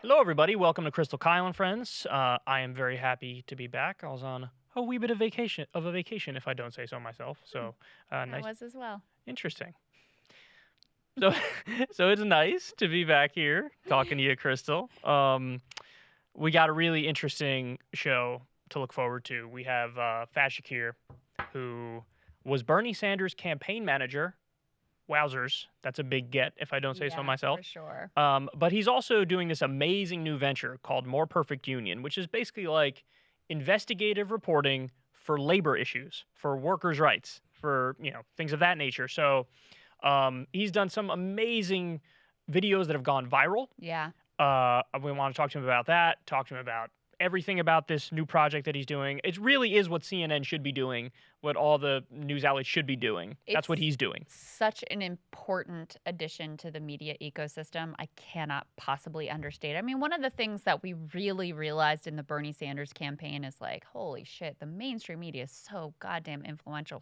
Hello, everybody. Welcome to Krystal, Kyle and Friends. I am very happy to be back. I was on a wee bit of a vacation, if I don't say so myself. So, I nice, was as well. interesting. So, so it's nice to be back here talking to you, Krystal. We got a really interesting show to look forward to. We have Faiz Shakir, who was Bernie Sanders' campaign manager. Wowzers, that's a big get, if I don't say so myself. For sure. But he's also doing this amazing new venture called More Perfect Union, which is basically like investigative reporting for labor issues, for workers' rights, for things of that nature. So he's done some amazing videos that have gone viral. Yeah. We want to talk to him about that, talk to him about everything about this new project that he's doing. It really is what CNN should be doing, what all the news outlets should be doing. That's what he's doing. Such an important addition to the media ecosystem. I cannot possibly understate. I mean, one of the things that we really realized in the Bernie Sanders campaign is like, holy shit, the mainstream media is so goddamn influential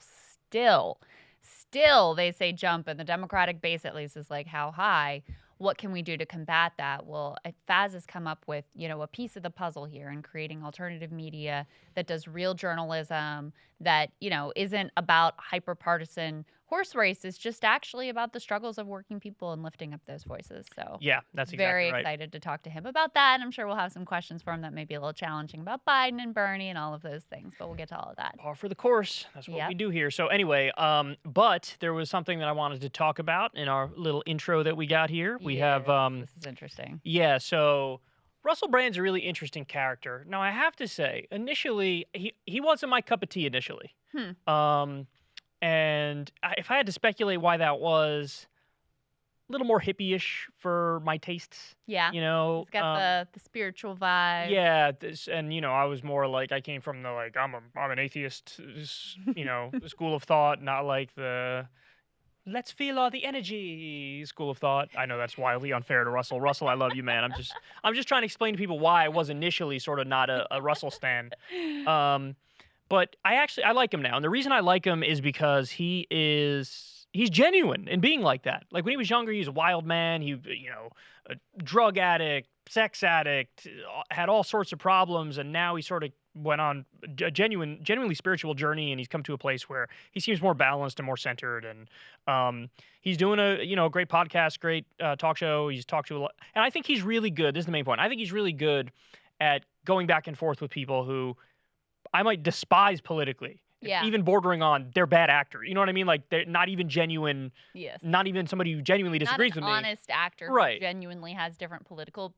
Still, they say jump, and the Democratic base at least is like, how high? What can we do to combat that? Well, Faiz has come up with, a piece of the puzzle here in creating alternative media that does real journalism, that, isn't about hyper-partisan horse races, just actually about the struggles of working people and lifting up those voices. So yeah, that's exactly very right. excited to talk to him about that. And I'm sure we'll have some questions for him that may be a little challenging about Biden and Bernie and all of those things, but we'll get to all of that. Par for the course. That's what we do here. So anyway, but there was something that I wanted to talk about in our little intro that we got here. We have this is interesting. Yeah, so Russell Brand's a really interesting character. Now I have to say, initially he wasn't my cup of tea initially. And if I had to speculate why that was, a little more hippie-ish for my tastes. Yeah. He's got the spiritual vibe. Yeah, I was more like, I came from the I'm an atheist, school of thought, not like the let's feel all the energy school of thought. I know that's wildly unfair to Russell. Russell, I love you, man. I'm just trying to explain to people why I was initially sort of not a Russell stan. But I like him now. And the reason I like him is because he's genuine in being like that. Like when he was younger, he was a wild man. He, a drug addict, sex addict, had all sorts of problems. And now he sort of went on a genuinely spiritual journey. And he's come to a place where he seems more balanced and more centered. And he's doing a great podcast, great talk show. He's talked to a lot. And I think he's really good. This is the main point. I think he's really good at going back and forth with people who I might despise politically. Yeah. Even bordering on they're bad actor. You know what I mean? Like they're not even genuine. Yes. Not even somebody who genuinely disagrees with me. Not an honest actor Right. who genuinely has different political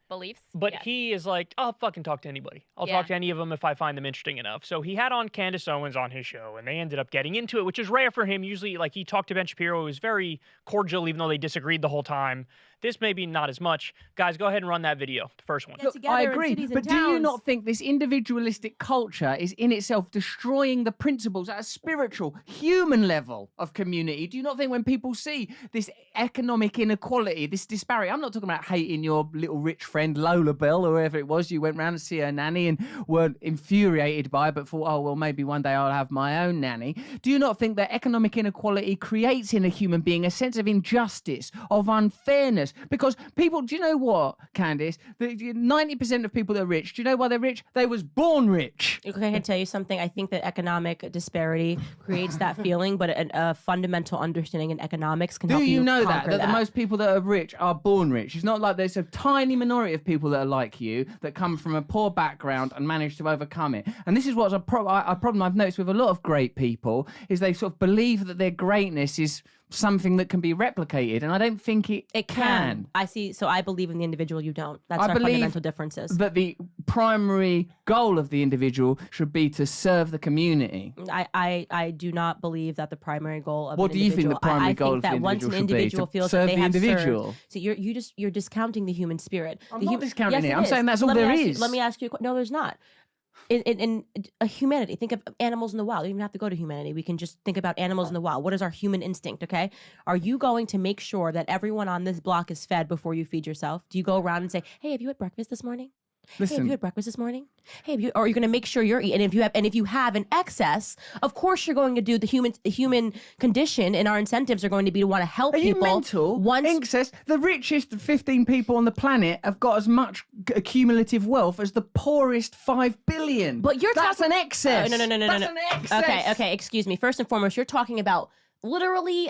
beliefs. But he is like, I'll fucking talk to anybody. I'll talk to any of them if I find them interesting enough. So he had on Candace Owens on his show, and they ended up getting into it, which is rare for him. Usually, he talked to Ben Shapiro. It was very cordial, even though they disagreed the whole time. This maybe not as much. Guys, go ahead and run that video, the first one. Look, I agree, but do you not think this individualistic culture is in itself destroying the principles at a spiritual, human level of community? Do you not think when people see this economic inequality, this disparity, I'm not talking about hating your little rich friend Lola Bell or whoever it was, you went round to see her nanny and were infuriated by it, but thought, oh, well, maybe one day I'll have my own nanny. Do you not think that economic inequality creates in a human being a sense of injustice, of unfairness? Because people, do you know what, Candice? 90% of people that are rich, do you know why they're rich? They was born rich. Okay, I can tell you something. I think that economic disparity creates that feeling, but a fundamental understanding in economics can help you Do you know conquer that the most people that are rich are born rich? It's not like there's a tiny minority of people that are like you that come from a poor background and manage to overcome it. And this is what's a problem I've noticed with a lot of great people is they sort of believe that their greatness is something that can be replicated, and I don't think it can. I see. So I believe in the individual. You don't. That's our fundamental differences. That the primary goal of the individual should be to serve the community. I do not believe that the primary goal of what an do you think the primary goal of the individual individual should be? I think that once an individual feels that they have served, so you're discounting the human spirit. I'm not discounting it. I'm saying that's all there is. Let me ask you. No, there's not. In a humanity, think of animals in the wild. You don't even have to go to humanity. We can just think about animals in the wild. What is our human instinct, okay? Are you going to make sure that everyone on this block is fed before you feed yourself? Do you go around and say, hey, have you had breakfast this morning? Hey, have Listen, you had breakfast this morning? Hey, or are you going to make sure you're eating? And if you have an excess, of course you're going to do the human condition, and our incentives are going to be to want to help are you people. mental? Once Incest. The richest 15 people on the planet have got as much accumulative wealth as the poorest 5 billion. But that's talking an excess. No. That's an excess. Okay. Excuse me. First and foremost, you're talking about literally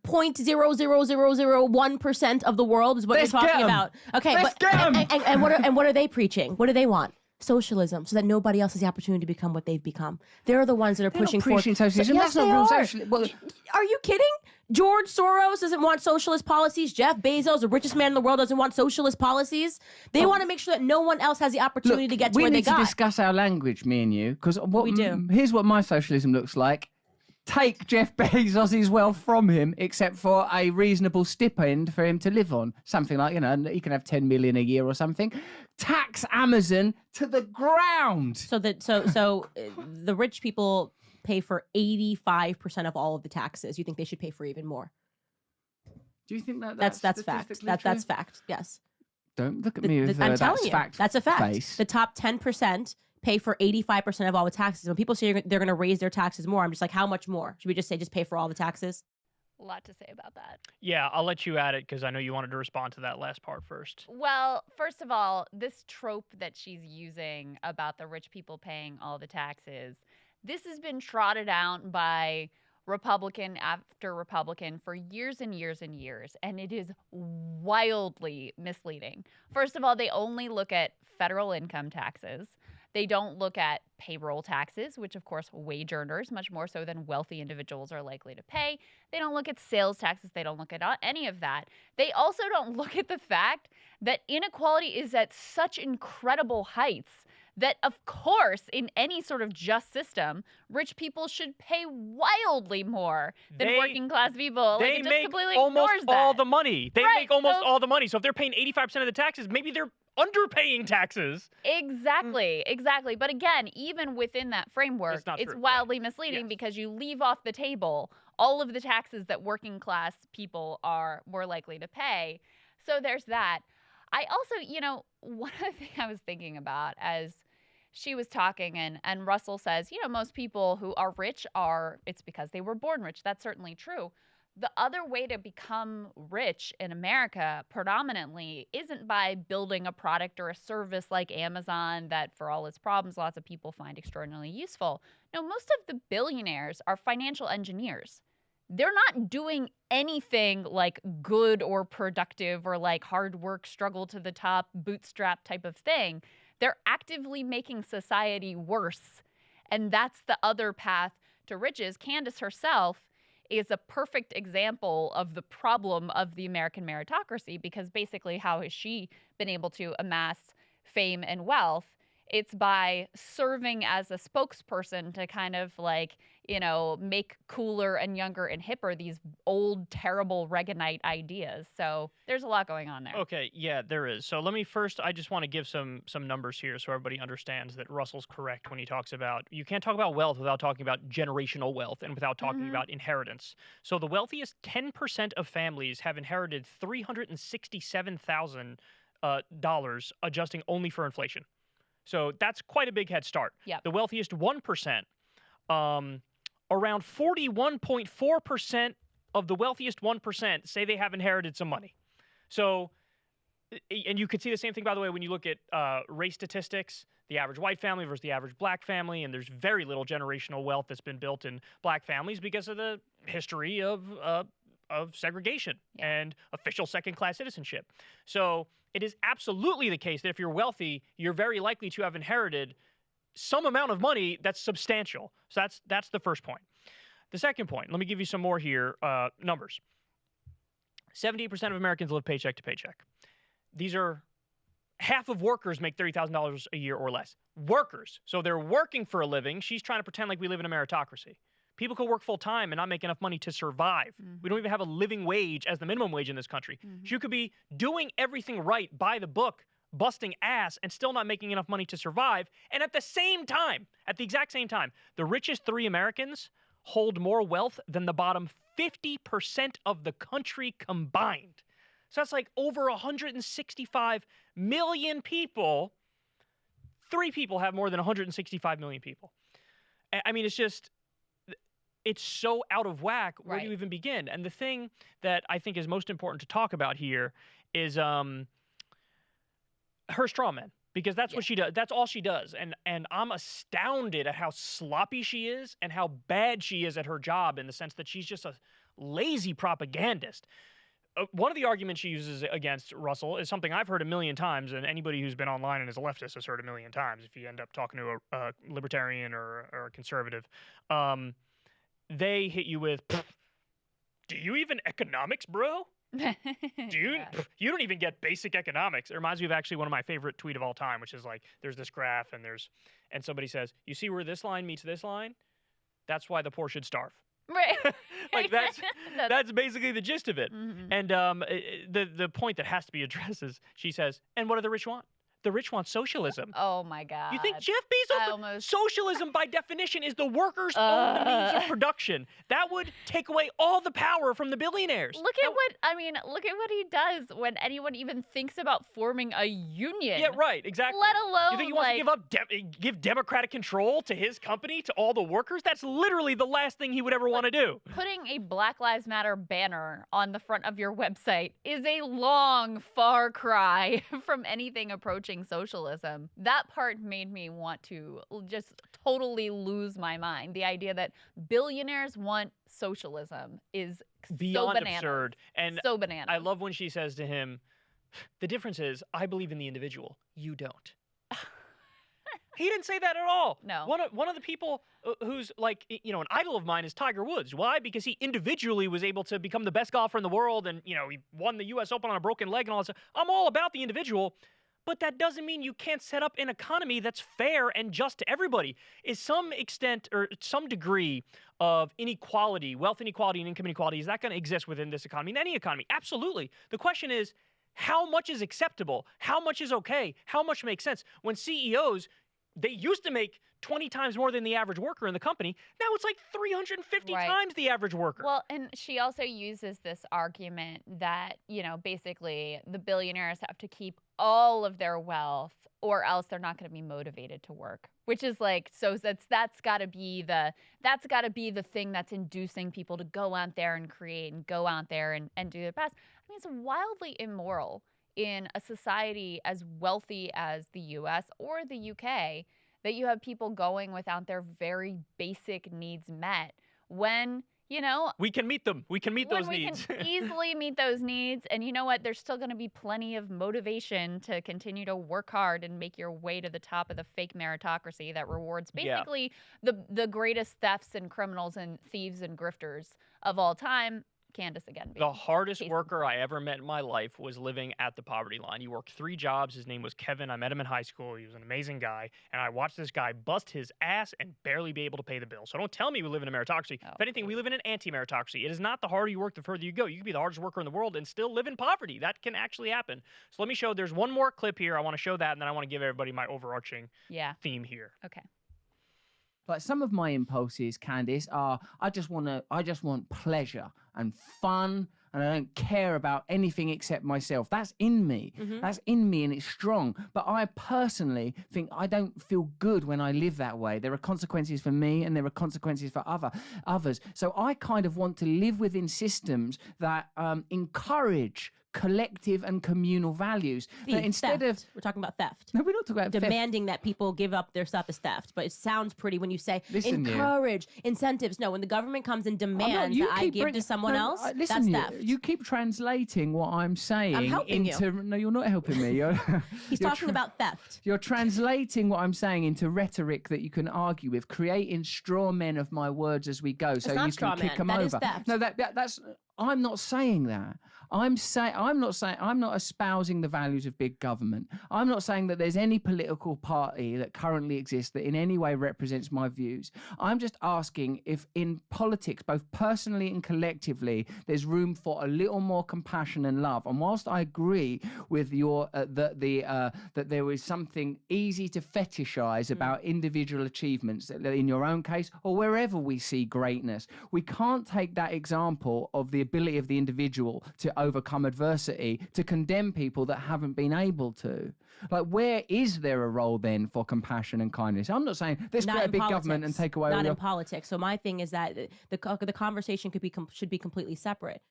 0.00001% of the world is what Let's you're get talking 'em. about. Okay, Let's but get 'em. and what are they preaching? What do they want? Socialism, so that nobody else has the opportunity to become what they've become. They're the ones that are They're pushing not preaching forth. socialism. Yes, That's not they real are. socialism. Well, Are you kidding? George Soros doesn't want socialist policies. Jeff Bezos, the richest man in the world, doesn't want socialist policies. They want to make sure that no one else has the opportunity to get to where they we need to got. discuss our language, me and you, because We do. Here's what my socialism looks like. Take Jeff Bezos' wealth from him, except for a reasonable stipend for him to live on. Something like, he can have 10 million a year or something. Tax Amazon to the ground. So the rich people pay for 85% of all of the taxes. You think they should pay for even more? Do you think That's fact. statistically That's true? fact. Yes. Don't look at me with I'm telling that's you, fact. that's a fact. Face. The top 10% pay for 85% of all the taxes. When people say they're going to raise their taxes more, I'm just like, how much more? Should we just say just pay for all the taxes? A lot to say about that. Yeah, I'll let you add it because I know you wanted to respond to that last part first. Well, first of all, this trope that she's using about the rich people paying all the taxes, this has been trotted out by Republican after Republican for years and years and years, and it is wildly misleading. First of all, they only look at federal income taxes. They don't look at payroll taxes, which of course wage earners, much more so than wealthy individuals, are likely to pay. They don't look at sales taxes. They don't look at any of that. They also don't look at the fact that inequality is at such incredible heights that, of course, in any sort of just system, rich people should pay wildly more than working class people. They it just make completely almost ignores all that. the money. They Right, make almost so- all the money. So if they're paying 85% of the taxes, maybe they're underpaying taxes. Exactly. But again, even within that framework, It's not it's true. wildly misleading Yes. because you leave off the table all of the taxes that working class people are more likely to pay. So there's that. I also, one of the things I was thinking about as she was talking and Russell says, most people who are rich it's because they were born rich. That's certainly true. The other way to become rich in America predominantly isn't by building a product or a service like Amazon that, for all its problems, lots of people find extraordinarily useful. No, most of the billionaires are financial engineers. They're not doing anything like good or productive or like hard work, struggle to the top, bootstrap type of thing. They're actively making society worse. And that's the other path to riches. Candace herself is a perfect example of the problem of the American meritocracy, because basically how has she been able to amass fame and wealth? It's by serving as a spokesperson to kind of make cooler and younger and hipper these old, terrible Reaganite ideas. So there's a lot going on there. Okay, yeah, there is. So let me first, I just want to give some numbers here so everybody understands that Russell's correct when he talks about, you can't talk about wealth without talking about generational wealth and without talking about inheritance. So the wealthiest 10% of families have inherited $367,000 adjusting only for inflation. So that's quite a big head start. Yep. The wealthiest 1%, around 41.4% of the wealthiest 1% say they have inherited some money. So, and you could see the same thing, by the way, when you look at race statistics, the average white family versus the average black family, and there's very little generational wealth that's been built in black families because of the history of segregation and official second-class citizenship. So it is absolutely the case that if you're wealthy, you're very likely to have inherited some amount of money that's substantial. So that's the first point. The second point, let me give you some more here, numbers. 78% of Americans live paycheck to paycheck. These are half of workers make $30,000 a year or less. Workers. So they're working for a living. She's trying to pretend like we live in a meritocracy. People can work full time and not make enough money to survive. We don't even have a living wage as the minimum wage in this country. You could be doing everything right by the book, busting ass, and still not making enough money to survive. And at the exact same time, the richest 3 Americans hold more wealth than the bottom 50% of the country combined. So that's like over 165 million people 3 people have more than 165 million people. I mean, it's so out of whack. Where do you even begin? And the thing that I think is most important to talk about here is her straw men. Because that's what she does. That's all she does. And I'm astounded at how sloppy she is and how bad she is at her job, in the sense that she's just a lazy propagandist. One of the arguments she uses against Russell is something I've heard a million times, and anybody who's been online and is a leftist has heard a million times if you end up talking to a libertarian or a conservative. They hit you with, do you even economics, bro? You don't even get basic economics. It reminds me of actually one of my favorite tweet of all time, which is like, there's this graph and somebody says, you see where this line meets this line? That's why the poor should starve. Right. Like that's basically the gist of it. Mm-hmm. And the point that has to be addressed is, she says, and what do the rich want? The rich want socialism. Oh my God. You think Jeff Bezos? Socialism, by definition, is the workers own the means of production. That would take away all the power from the billionaires. Look at what he does when anyone even thinks about forming a union. Yeah, right, exactly. Let alone, you think he wants to give democratic control to his company, to all the workers? That's literally the last thing he would ever want to do. Putting a Black Lives Matter banner on the front of your website is a long, far cry from anything approaching socialism. That part made me want to just totally lose my mind. The idea that billionaires want socialism is beyond so absurd. And so bananas. I love when she says to him, the difference is, I believe in the individual. You don't. He didn't say that at all. No. One of the people who's like, an idol of mine is Tiger Woods. Why? Because he individually was able to become the best golfer in the world, and he won the U.S. Open on a broken leg and all that stuff. I'm all about the individual. But that doesn't mean you can't set up an economy that's fair and just to everybody. Is some extent or some degree of inequality, wealth inequality and income inequality, is that going to exist within this economy, in any economy? Absolutely. The question is, how much is acceptable? How much is okay? How much makes sense? When CEOs, they used to make 20 times more than the average worker in the company. Now it's like 350 times the average worker. Well, and she also uses this argument that, basically the billionaires have to keep all of their wealth or else they're not going to be motivated to work, which is like, so that's got to be the thing that's inducing people to go out there and create and go out there and do their best. I mean, it's wildly immoral in a society as wealthy as the US or the UK that you have people going without their very basic needs met when, we can meet them. We can meet those needs. needs. We can easily meet those needs. And you know what? There's still going to be plenty of motivation to continue to work hard and make your way to the top of the fake meritocracy that rewards basically the greatest thefts and criminals and thieves and grifters of all time. Candace again. The hardest worker I ever met in my life was living at the poverty line. He worked 3 jobs. His name was Kevin. I met him in high school. He was an amazing guy. And I watched this guy bust his ass and barely be able to pay the bill. So don't tell me we live in a meritocracy. If anything, we live in an anti-meritocracy. It is not the harder you work, the further you go. You can be the hardest worker in the world and still live in poverty. That can actually happen. So let me show. There's one more clip here. I want to show that, and then I want to give everybody my overarching theme here. Okay. Like some of my impulses, Candice, are I just want pleasure and fun, and I don't care about anything except myself. That's in me. Mm-hmm. That's in me, and it's strong. But I personally think I don't feel good when I live that way. There are consequences for me, and there are consequences for others. So I kind of want to live within systems that encourage collective and communal values. Instead of we're talking about theft. No, we're not talking about demanding that people give up their stuff is theft. But it sounds pretty when you say encourage incentives. No, when the government comes and demands that I give to someone else, that's theft. You keep translating what I'm saying. I'm helping you. No, you're not helping me. He's talking about theft. You're translating what I'm saying into rhetoric that you can argue with, creating straw men of my words as we go, so you can kick them over. Is theft. No, that's. I'm not saying that. I'm not espousing the values of big government. I'm not saying that there's any political party that currently exists that in any way represents my views. I'm just asking if in politics, both personally and collectively, there's room for a little more compassion and love. And whilst I agree with your that there is something easy to fetishize about individual achievements in your own case or wherever we see greatness, we can't take that example of the ability of the individual to overcome adversity, to condemn people that haven't been able to. Like, where is there a role then for compassion and kindness? I'm not saying let's create a big government and take away all in politics. So my thing is that the conversation should be completely separate.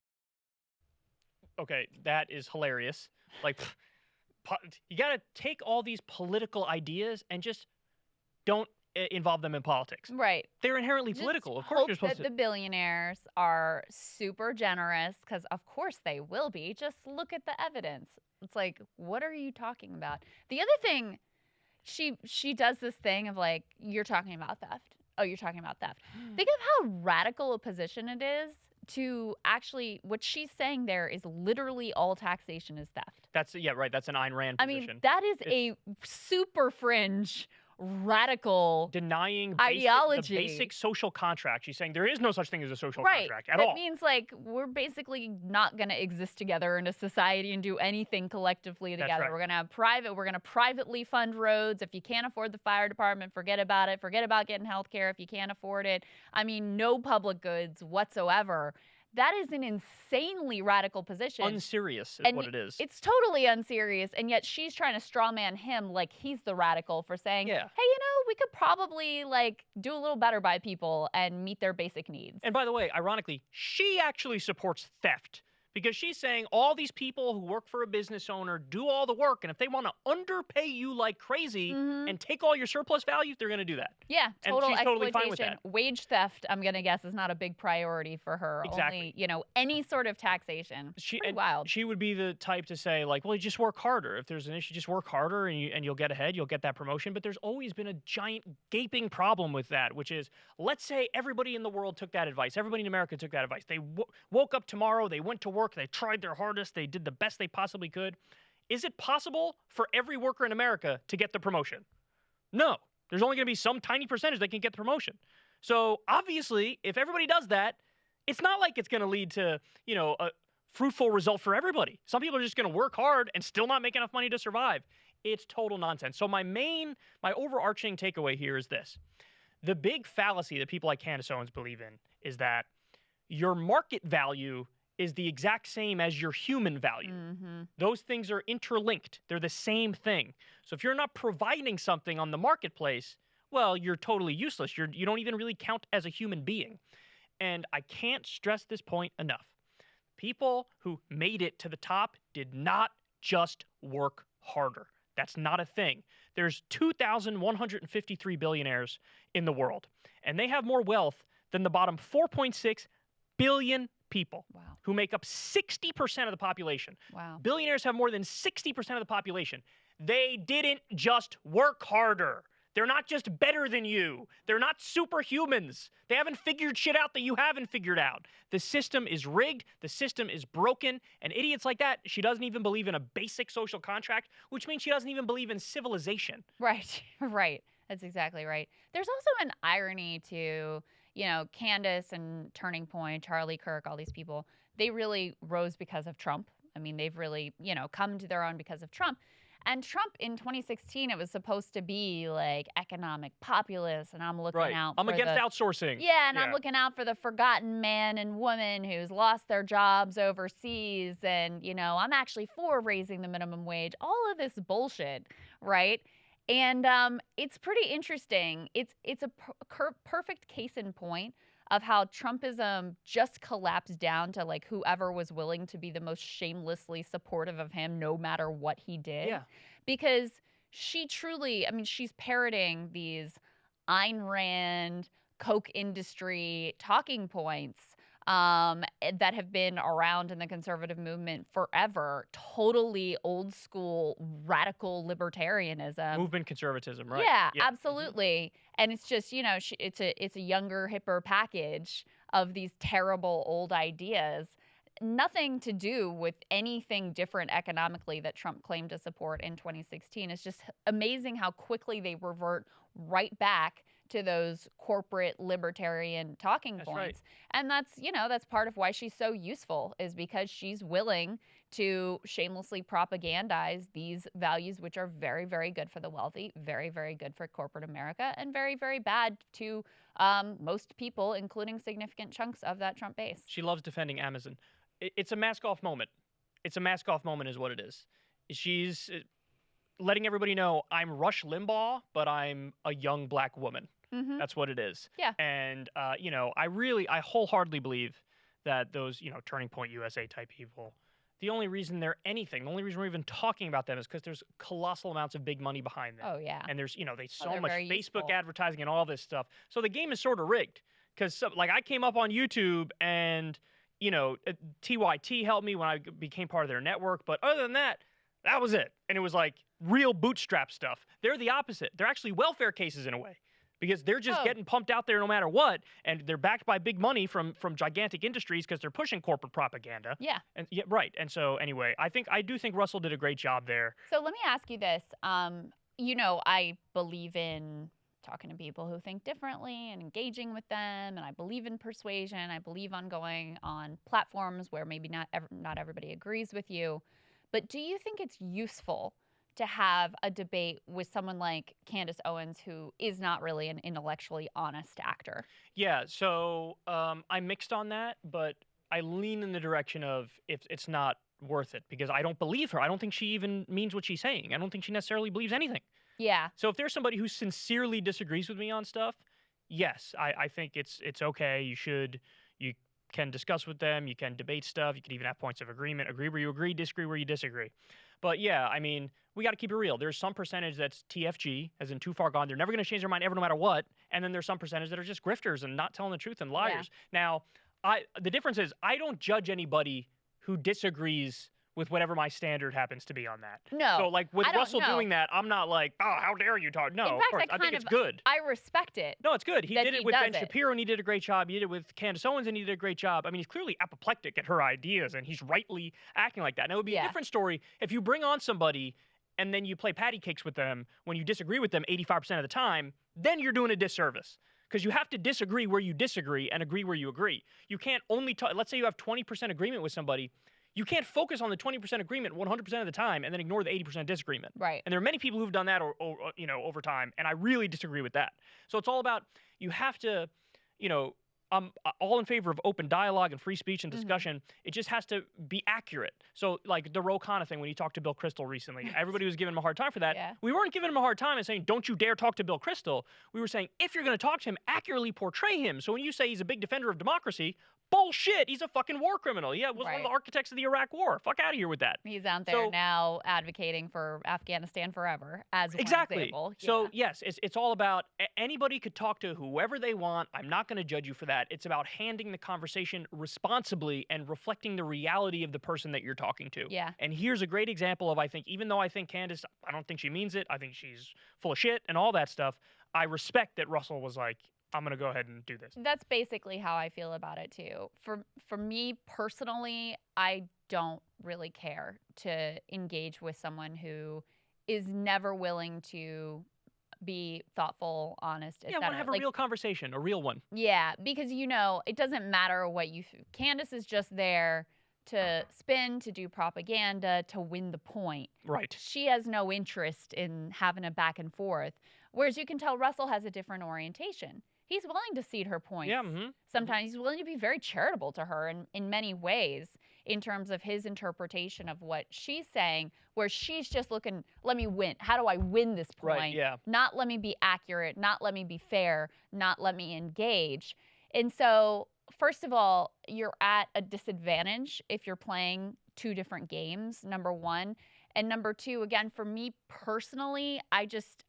Okay, that is hilarious. Like, you got to take all these political ideas and just don't involve them in politics. Right. They're inherently political. Of course you're supposed to. The billionaires are super generous, because of course they will be. Just look at the evidence. It's like, what are you talking about? The other thing, she does this thing of like, you're talking about theft. Oh, you're talking about theft. Think of how radical a position it is to actually, what she's saying there is literally all taxation is theft. That's, yeah, right. That's an Ayn Rand position. I mean, that is a super fringe, radical denying ideology. The basic social contract. She's saying there is no such thing as a social contract at all. That means like we're basically not going to exist together in a society and do anything collectively together. That's right. We're going to privately fund roads. If you can't afford the fire department, forget about it. Forget about getting health care if you can't afford it. I mean, no public goods whatsoever. That is an insanely radical position. Unserious is what it is. It's totally unserious, and yet she's trying to straw man him like he's the radical for saying, hey, we could probably like do a little better by people and meet their basic needs. And by the way, ironically, she actually supports theft, because she's saying all these people who work for a business owner do all the work, and if they want to underpay you like crazy and take all your surplus value, they're going to do that. Yeah, total and she's totally fine with exploitation. that. Wage theft, I'm going to guess, is not a big priority for her. Exactly. Only, any sort of taxation. Pretty wild. She would be the type to say, like, well, you just work harder. If there's an issue, just work harder and you'll get ahead, you'll get that promotion. But there's always been a giant gaping problem with that, which is, let's say everybody in the world took that advice. Everybody in America took that advice. They woke up tomorrow, they went to work, they tried their hardest, they did the best they possibly could. Is it possible for every worker in America to get the promotion? No. There's only going to be some tiny percentage that can get the promotion. So obviously, if everybody does that, it's not like it's going to lead to, a fruitful result for everybody. Some people are just going to work hard and still not make enough money to survive. It's total nonsense. So my overarching takeaway here is this. The big fallacy that people like Candace Owens believe in is that your market value is the exact same as your human value. Those things are interlinked. They're the same thing. So if you're not providing something on the marketplace, well, you're totally useless. You don't even really count as a human being. And I can't stress this point enough. People who made it to the top did not just work harder. That's not a thing. There's 2,153 billionaires in the world, and they have more wealth than the bottom 4.6 billion people who make up 60% of the population. Wow. Billionaires have more than 60% of the population. They didn't just work harder. They're not just better than you. They're not superhumans. They haven't figured shit out that you haven't figured out. The system is rigged. The system is broken. And idiots like that, she doesn't even believe in a basic social contract, which means she doesn't even believe in civilization. Right, right. That's exactly right. There's also an irony to, Candace and Turning Point, Charlie Kirk, all these people, they really rose because of Trump. I mean, they've really, come to their own because of Trump. And Trump in 2016, it was supposed to be like economic populist, and I'm looking out for I'm against outsourcing. Yeah, and I'm looking out for the forgotten man and woman who's lost their jobs overseas, and I'm actually for raising the minimum wage. All of this bullshit, right? And it's pretty interesting. It's a perfect case in point of how Trumpism just collapsed down to like whoever was willing to be the most shamelessly supportive of him no matter what he did. Yeah. Because she truly, she's parroting these Ayn Rand, Koch industry talking points that have been around in the conservative movement forever. Totally old school, radical libertarianism. Movement conservatism, right? Yeah, absolutely. And it's just, it's a younger, hipper package of these terrible old ideas. Nothing to do with anything different economically that Trump claimed to support in 2016. It's just amazing how quickly they revert right back to those corporate libertarian talking That's points. right. And that's, that's part of why she's so useful, is because she's willing to shamelessly propagandize these values, which are very, very good for the wealthy, very, very good for corporate America, and very, very bad to most people, including significant chunks of that Trump base. She loves defending Amazon. It's a mask-off moment. It's a mask-off moment is what it is. She's letting everybody know I'm Rush Limbaugh, but I'm a young black woman. Mm-hmm. That's what it is. Yeah. And, I wholeheartedly believe that those, Turning Point USA type people, the only reason they're anything, the only reason we're even talking about them is because there's colossal amounts of big money behind them. Oh, yeah. And there's, they so they're much very Facebook useful. advertising and all this stuff. So the game is sort of rigged. Because, I came up on YouTube and, TYT helped me when I became part of their network. But other than that, that was it. And it was like real bootstrap stuff. They're the opposite. They're actually welfare cases in a way. Because they're just getting pumped out there no matter what, and they're backed by big money from gigantic industries because they're pushing corporate propaganda. Yeah. And yeah, right. And so anyway, I do think Russell did a great job there. So let me ask you this. I believe in talking to people who think differently and engaging with them, and I believe in persuasion. I believe on going on platforms where maybe not everybody agrees with you. But do you think it's useful to have a debate with someone like Candace Owens, who is not really an intellectually honest actor? Yeah, so I'm mixed on that, but I lean in the direction of if it's not worth it, because I don't believe her. I don't think she even means what she's saying. I don't think she necessarily believes anything. Yeah. So if there's somebody who sincerely disagrees with me on stuff, yes, I think it's okay. You can discuss with them. You can debate stuff. You can even have points of agreement. Agree where you agree, disagree where you disagree. But yeah, I mean, we got to keep it real. There's some percentage that's TFG, as in too far gone. They're never going to change their mind ever, no matter what. And then there's some percentage that are just grifters and not telling the truth and liars. Now, the difference is I don't judge anybody who disagrees with whatever my standard happens to be on that. No. So like with Russell doing that, I'm not like, oh, how dare you talk? No, In fact, of course. I think it's good. I respect it. No, it's good. He did it with Ben does it. Shapiro, and he did a great job. He did it with Candace Owens, and he did a great job. I mean, he's clearly apoplectic at her ideas, and he's rightly acting like that. Now, it would be a different story if you bring on somebody and then you play patty cakes with them when you disagree with them 85% of the time, then you're doing a disservice. Because you have to disagree where you disagree and agree where you agree. You can't only talk. Let's say you have 20% agreement with somebody. You can't focus on the 20% agreement 100% of the time and then ignore the 80% disagreement. Right. And there are many people who've done that over time, and I really disagree with that. So it's all about, you have to, I'm all in favor of open dialogue and free speech and discussion. It just has to be accurate. So like the Ro Khanna thing when he talked to Bill Krystal recently, everybody was giving him a hard time for that. Yeah. We weren't giving him a hard time and saying, don't you dare talk to Bill Krystal. We were saying, if you're going to talk to him, accurately portray him. So when you say he's a big defender of democracy, bullshit, he's a fucking war criminal. Yeah, was one of the architects of the Iraq War. Fuck out of here with that. He's out there now advocating for Afghanistan forever as one example. Yeah. So yes, it's all about anybody could talk to whoever they want. I'm not going to judge you for that. It's about handing the conversation responsibly and reflecting the reality of the person that you're talking to. Yeah. And here's a great example of, I think, even though I think Candace, I don't think she means it. I think she's full of shit and all that stuff. I respect that Russell was like, I'm going to go ahead and do this. That's basically how I feel about it too. For me personally, I don't really care to engage with someone who is never willing to be thoughtful, honest, Yeah, I want to have a real conversation, a real one. Yeah, because it doesn't matter what Candace is just there to spin, to do propaganda, to win the point. Right. She has no interest in having a back and forth. Whereas you can tell Russell has a different orientation. He's willing to cede her points. Yeah, Sometimes he's willing to be very charitable to her in many ways in terms of his interpretation of what she's saying, where she's just looking, let me win. How do I win this point? Right, yeah. Not let me be accurate, not let me be fair, not let me engage. And so, first of all, you're at a disadvantage if you're playing two different games, number one. And number two, again, for me personally, I just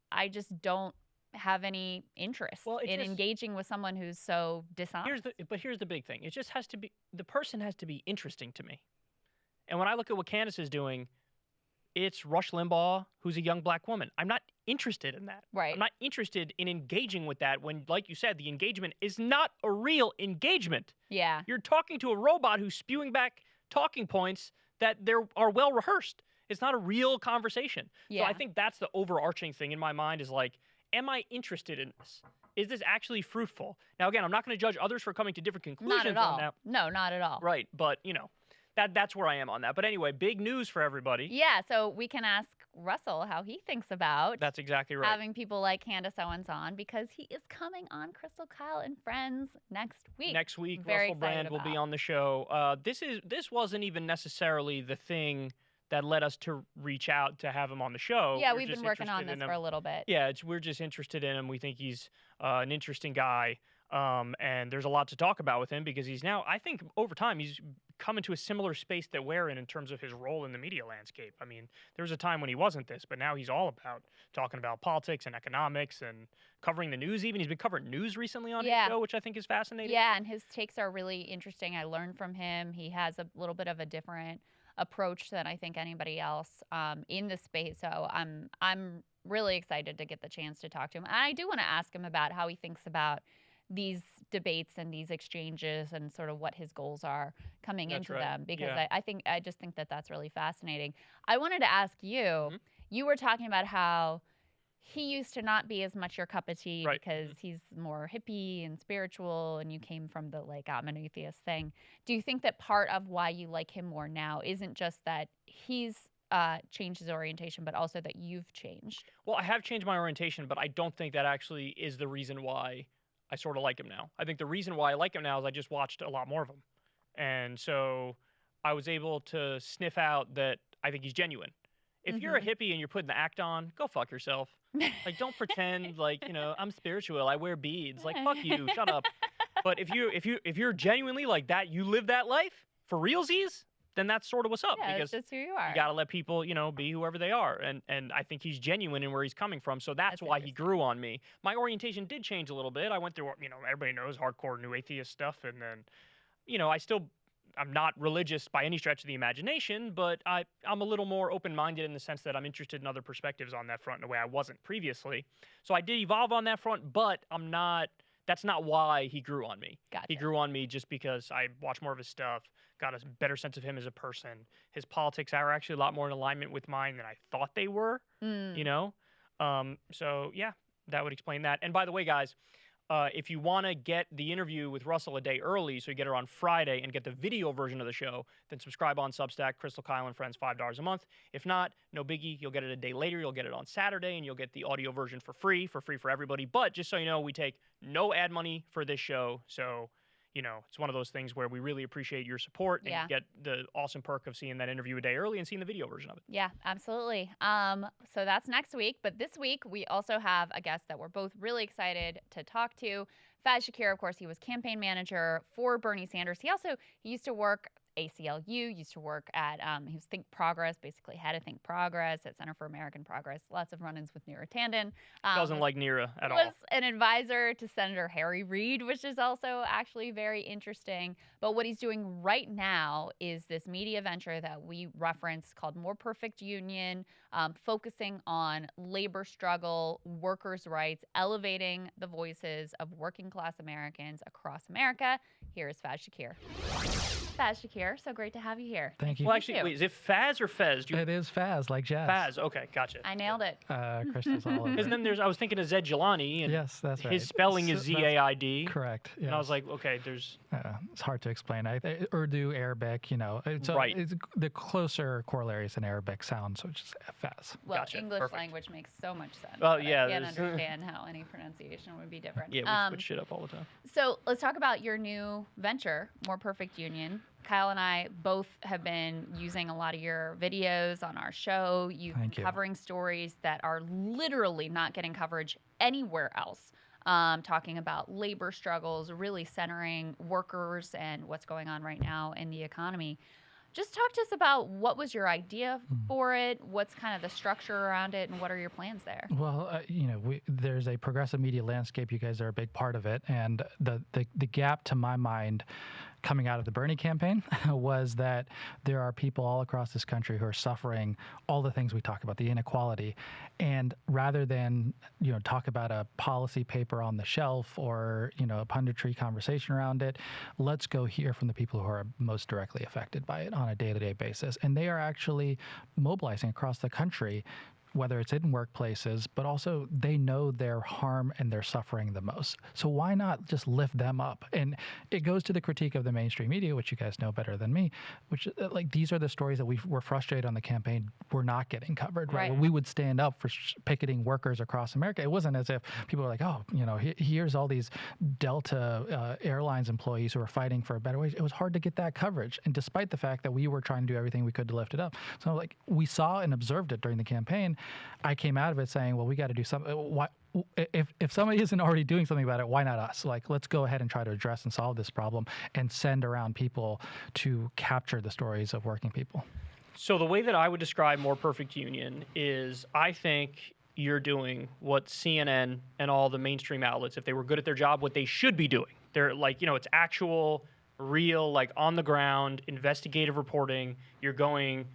don't have any interest in engaging with someone who's so dishonest. Here's the big thing. It just has to be, the person has to be interesting to me. And when I look at what Candace is doing, it's Rush Limbaugh, who's a young black woman. I'm not interested in that. Right. I'm not interested in engaging with that when, like you said, the engagement is not a real engagement. Yeah. You're talking to a robot who's spewing back talking points that are well rehearsed. It's not a real conversation. Yeah. So I think that's the overarching thing in my mind is like, am I interested in this? Is this actually fruitful? Now, again, I'm not going to judge others for coming to different conclusions Not at all. on that. No, not at all. Right, but, that's where I am on that. But anyway, big news for everybody. Yeah, so we can ask Russell how he thinks about That's exactly right. having people like Candace Owens on, because he is coming on Krystal, Kyle, and Friends next week. Next week, Very Russell Brand will be on the show. This wasn't even necessarily the thing that led us to reach out to have him on the show. Yeah, We're we've just been working on interested this in for him. a little bit. Yeah, we're just interested in him. We think he's an interesting guy. And there's a lot to talk about with him because he's now, I think over time, he's come into a similar space that we're in terms of his role in the media landscape. I mean, there was a time when he wasn't this, but now he's all about talking about politics and economics and covering the news even. He's been covering news recently on his show, which I think is fascinating. Yeah, and his takes are really interesting. I learned from him. He has a little bit of a different approach than I think anybody else in the space. So I'm really excited to get the chance to talk to him. And I do want to ask him about how he thinks about these debates and these exchanges and sort of what his goals are coming into them, because I just think that that's really fascinating. I wanted to ask you, you were talking about how he used to not be as much your cup of tea because he's more hippie and spiritual, and you came from the like, I'm an atheist thing. Do you think that part of why you like him more now isn't just that he's changed his orientation, but also that you've changed? Well, I have changed my orientation, but I don't think that actually is the reason why I sort of like him now. I think the reason why I like him now is I just watched a lot more of him. And so I was able to sniff out that I think he's genuine. If you're a hippie and you're putting the act on, go fuck yourself. Like, don't pretend like, I'm spiritual, I wear beads. Like, fuck you, shut up. But if you're genuinely like that, you live that life for realsies, then that's sort of what's up. Yeah, because that's just who you are. You got to let people, be whoever they are. And I think he's genuine in where he's coming from. So that's why he grew on me. My orientation did change a little bit. I went through, everybody knows hardcore new atheist stuff. And then, I'm not religious by any stretch of the imagination, but I'm a little more open-minded in the sense that I'm interested in other perspectives on that front in a way I wasn't previously. So I did evolve on that front, but that's not why he grew on me. Gotcha. He grew on me just because I watched more of his stuff, got a better sense of him as a person. His politics are actually a lot more in alignment with mine than I thought they were, So, yeah, that would explain that. And by the way, guys, if you want to get the interview with Russell a day early, so you get her on Friday and get the video version of the show, then subscribe on Substack, Krystal, Kyle, and Friends, $5 a month. If not, no biggie. You'll get it a day later. You'll get it on Saturday, and you'll get the audio version for free for everybody. But just so you know, we take no ad money for this show, so it's one of those things where we really appreciate your support and you get the awesome perk of seeing that interview a day early and seeing the video version of it. Yeah, absolutely. So that's next week. But this week, we also have a guest that we're both really excited to talk to. Faiz Shakir, of course, he was campaign manager for Bernie Sanders. He used to work ACLU, used to work at, he was Think Progress, basically had to Think Progress at Center for American Progress. Lots of run-ins with Neera Tanden. Doesn't like Neera at all. Was an advisor to Senator Harry Reid, which is also actually very interesting. But what he's doing right now is this media venture that we reference called More Perfect Union, focusing on labor struggle, workers' rights, elevating the voices of working class Americans across America. Here's Faiz Shakir. Faiz Shakir, so great to have you here. Thank you. Well, actually, wait, is it Faiz or Fez? It is Faz, like jazz. Faz, okay, gotcha. I nailed it. Krystal's all over. Because then I was thinking of Zed Jelani, and yes, that's right. his spelling is Z-A-I-D. Correct. Yes. And I was like, okay, there's... it's hard to explain. Urdu, Arabic, it's right. The closer corollaries in Arabic sounds, which is Faz. Well, Gotcha. English Perfect. language makes so much sense. Well, but yeah, I can't understand how any pronunciation would be different. Yeah, we switch shit up all the time. So let's talk about your new venture, More Perfect Union. Kyle and I both have been using a lot of your videos on our show. You've been covering stories that are literally not getting coverage anywhere else. Talking about labor struggles, really centering workers and what's going on right now in the economy. Just talk to us about what was your idea for it, what's kind of the structure around it, and what are your plans there? Well, there's a progressive media landscape. You guys are a big part of it. And the gap, to my mind, coming out of the Bernie campaign was that there are people all across this country who are suffering all the things we talk about, the inequality. And rather than, talk about a policy paper on the shelf or, a punditry conversation around it, let's go hear from the people who are most directly affected by it on a day-to-day basis. And they are actually mobilizing across the country whether it's in workplaces, but also they know their harm and their suffering the most. So why not just lift them up? And it goes to the critique of the mainstream media, which you guys know better than me, which like these are the stories that we were frustrated on the campaign were not getting covered. Right? When we would stand up for picketing workers across America, it wasn't as if people were like, oh, here's all these Delta Airlines employees who are fighting for a better wage. It was hard to get that coverage. And despite the fact that we were trying to do everything we could to lift it up. So like we saw and observed it during the campaign. I came out of it saying, well, we got to do something. Why, if somebody isn't already doing something about it, why not us? Like, let's go ahead and try to address and solve this problem and send around people to capture the stories of working people. So the way that I would describe More Perfect Union is I think you're doing what CNN and all the mainstream outlets, if they were good at their job, what they should be doing. They're like, it's actual, real, like on the ground, investigative reporting. You're going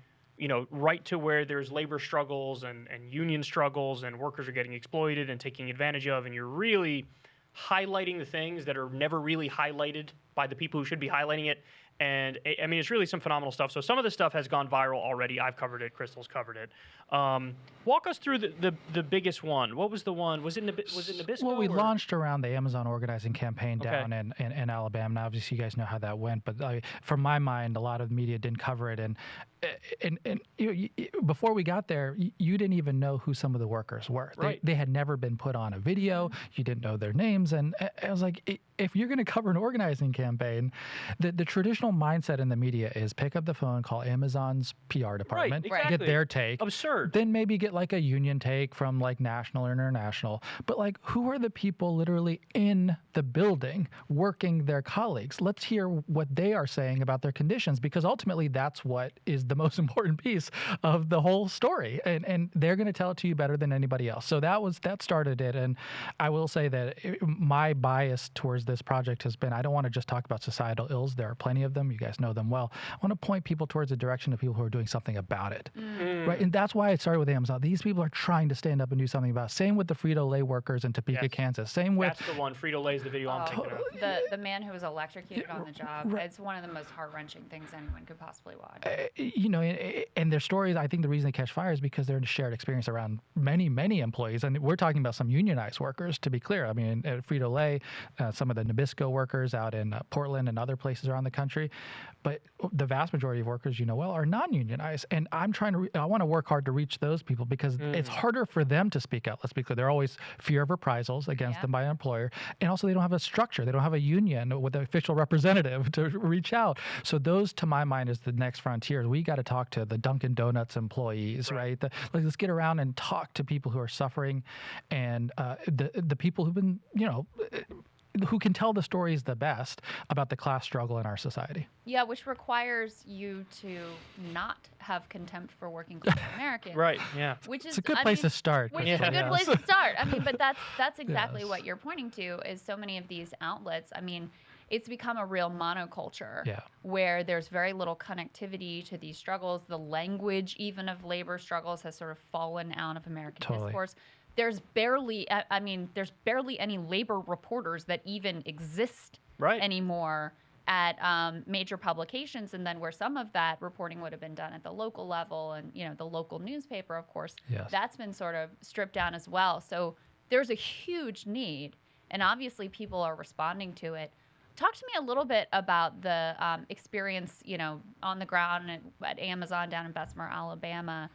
right to where there's labor struggles and union struggles and workers are getting exploited and taking advantage of, and you're really highlighting the things that are never really highlighted by the people who should be highlighting it. And I mean, it's really some phenomenal stuff. So some of the stuff has gone viral already. I've covered it. Krystal's covered it. Walk us through the biggest one. What was the one? Was it Nabisco? Well, we launched around the Amazon organizing campaign down in Alabama. And obviously, you guys know how that went. But from my mind, a lot of the media didn't cover it. And before we got there, you didn't even know who some of the workers were. Right. They had never been put on a video. You didn't know their names. And I was like, if you're going to cover an organizing campaign, the traditional mindset in the media is pick up the phone, call Amazon's PR department, exactly. get their take. Absurd. Then maybe get like a union take from like national or international. But like, who are the people literally in the building working their colleagues? Let's hear what they are saying about their conditions, because ultimately that's what is the most important piece of the whole story. And they're going to tell it to you better than anybody else. So that started it. And I will say that my bias towards this project has been, I don't want to just talk about societal ills. There are plenty of them. You guys know them well. I want to point people towards the direction of people who are doing something about it. Right? And that's why I started with Amazon. These people are trying to stand up and do something about it. Same with the Frito-Lay workers in Topeka, Kansas. Same with... That's the one. Frito-Lay is the video I'm thinking of. The man who was electrocuted on the job. It's one of the most heart-wrenching things anyone could possibly watch. And their stories, I think the reason they catch fire is because they're in a shared experience around many, many employees. And we're talking about some unionized workers, to be clear. I mean, at Frito-Lay, some of the Nabisco workers out in Portland and other places around the country. But the vast majority of workers, are non-unionized. And I want to work hard to reach those people because it's harder for them to speak out. Let's be clear. They're always fear of reprisals against them by an employer. And also they don't have a structure. They don't have a union with an official representative to reach out. So those, to my mind, is the next frontier. We got to talk to the Dunkin' Donuts employees, right? Let's get around and talk to people who are suffering and the people who've been, who can tell the stories the best about the class struggle in our society. Yeah, which requires you to not have contempt for working class Americans. Right, yeah. Which is, it's a good place to start. Which is a good place to start. I mean, but that's exactly what you're pointing to is so many of these outlets. I mean, it's become a real monoculture where there's very little connectivity to these struggles. The language even of labor struggles has sort of fallen out of American discourse. There's barely any labor reporters that even exist anymore at major publications. And then where some of that reporting would have been done at the local level and, the local newspaper, of course, that's been sort of stripped down as well. So there's a huge need. And obviously people are responding to it. Talk to me a little bit about the experience, on the ground at Amazon down in Bessemer, Alabama.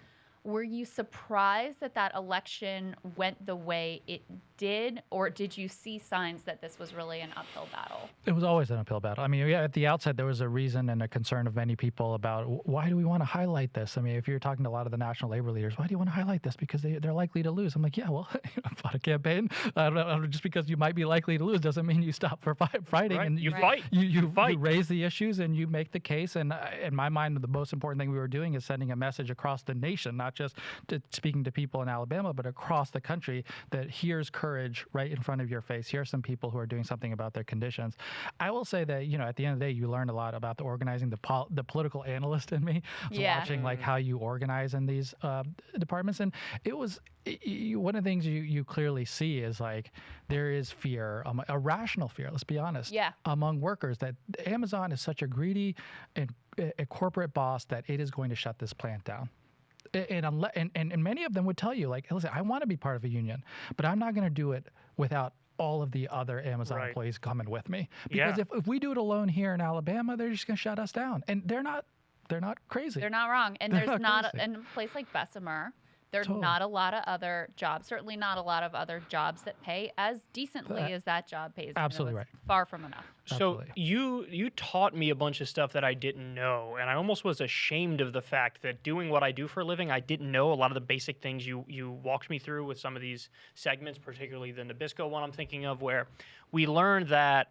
Were you surprised that election went the way it did, or did you see signs that this was really an uphill battle? It was always an uphill battle. I mean, at the outset, there was a reason and a concern of many people about why do we want to highlight this? I mean, if you're talking to a lot of the national labor leaders, why do you want to highlight this? Because they're likely to lose. I'm like, yeah, well, I fought a campaign. I don't know, just because you might be likely to lose doesn't mean you stop for fighting. Right. And you fight. You raise the issues and you make the case. And in my mind, the most important thing we were doing is sending a message across the nation, not just speaking to people in Alabama, but across the country that here's courage right in front of your face. Here are some people who are doing something about their conditions. I will say that, at the end of the day, you learn a lot about the organizing. The political analyst in me was watching like how you organize in these departments. And it was one of the things you clearly see is like there is fear, a rational fear, let's be honest, among workers that Amazon is such a greedy and a corporate boss that it is going to shut this plant down. And many of them would tell you, like, listen, I want to be part of a union, but I'm not going to do it without all of the other Amazon employees coming with me. Because if we do it alone here in Alabama, they're just going to shut us down. And they're not crazy. They're not wrong. And They're there's not in a place like Bessemer, there's not a lot of other jobs, certainly not a lot of other jobs that pay as decently as that job pays. Absolutely right. Far from enough. So you taught me a bunch of stuff that I didn't know, and I almost was ashamed of the fact that doing what I do for a living, I didn't know a lot of the basic things you walked me through with some of these segments, particularly the Nabisco one I'm thinking of, where we learned that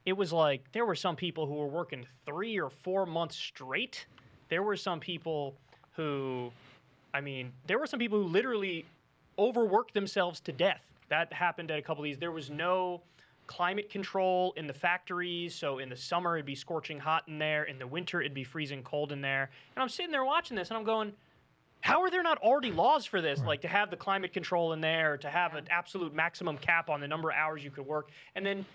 it was like there were some people who were working 3 or 4 months straight. There were some people who literally overworked themselves to death. That happened at a couple of these. There was no climate control in the factories, so in the summer it'd be scorching hot in there. In the winter it'd be freezing cold in there. And I'm sitting there watching this and I'm going, how are there not already laws for this? Like to have the climate control in there, to have an absolute maximum cap on the number of hours you could work. And then,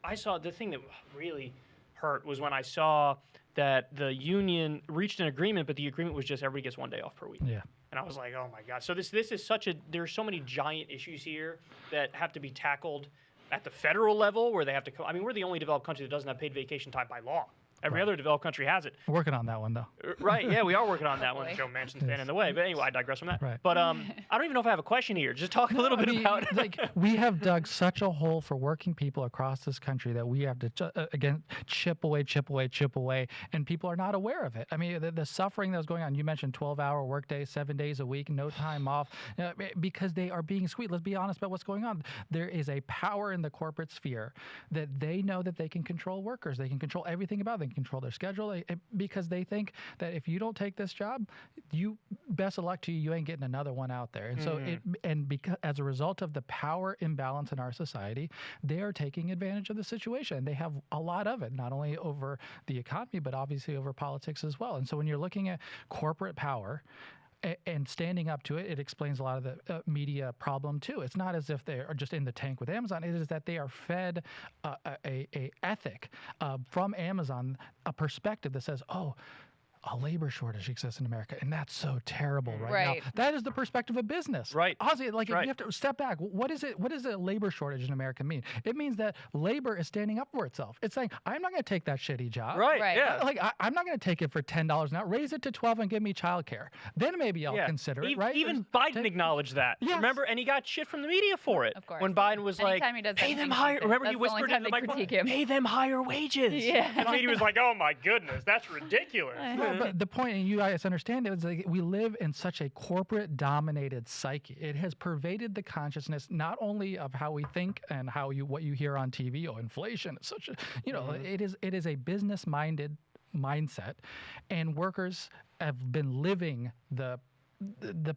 I saw the thing that really hurt was when I saw that the union reached an agreement, but the agreement was just everybody gets 1 day off per week. Yeah. And I was like, oh my God. So this is there's so many giant issues here that have to be tackled at the federal level where they have to we're the only developed country that doesn't have paid vacation time by law. Every other developed country has it. Working on that one, though. Right, yeah, we are working on that one. Joe Manchin's standing in the way. But anyway, I digress from that. Right. But I don't even know if I have a question here. Just talk a little bit about like we have dug such a hole for working people across this country that we have to, again, chip away, and people are not aware of it. I mean, the suffering that was going on, you mentioned 12-hour workday, 7 days a week, no time off, because they are being squeezed. Let's be honest about what's going on. There is a power in the corporate sphere that they know that they can control workers. They can control everything about them. They can control their schedule because they think that if you don't take this job, you best of luck to you, you ain't getting another one out there. And so because as a result of the power imbalance in our society, they are taking advantage of the situation. They have a lot of it, not only over the economy, but obviously over politics as well. And so when you're looking at corporate power and standing up to it, it explains a lot of the media problem too. It's not as if they are just in the tank with Amazon. It is that they are fed a ethic from Amazon, a perspective that says, oh, a labor shortage exists in America, and that's so terrible right now. That is the perspective of business. Right. Honestly, like if you have to step back, what is it? What does a labor shortage in America mean? It means that labor is standing up for itself. It's saying, I'm not going to take that shitty job. Right. Yeah. Like I'm not going to take it for $10 an hour. Raise it to $12 and give me childcare. Then maybe I'll consider it. Right. Even Biden acknowledged that. Yes. Remember, and he got shit from the media for it. Of course. When Biden was Anytime he does pay them anything higher. stupid, Remember, that's he the only whispered time into the they microphone, critique him. pay them higher wages. Yeah. And the media was like, oh my goodness, that's ridiculous. Well, but the point, and you guys understand it, is like we live in such a corporate-dominated psyche. It has pervaded the consciousness not only of how we think and what you hear on TV. Oh, inflation is such a, it is a business-minded mindset, and workers have been living the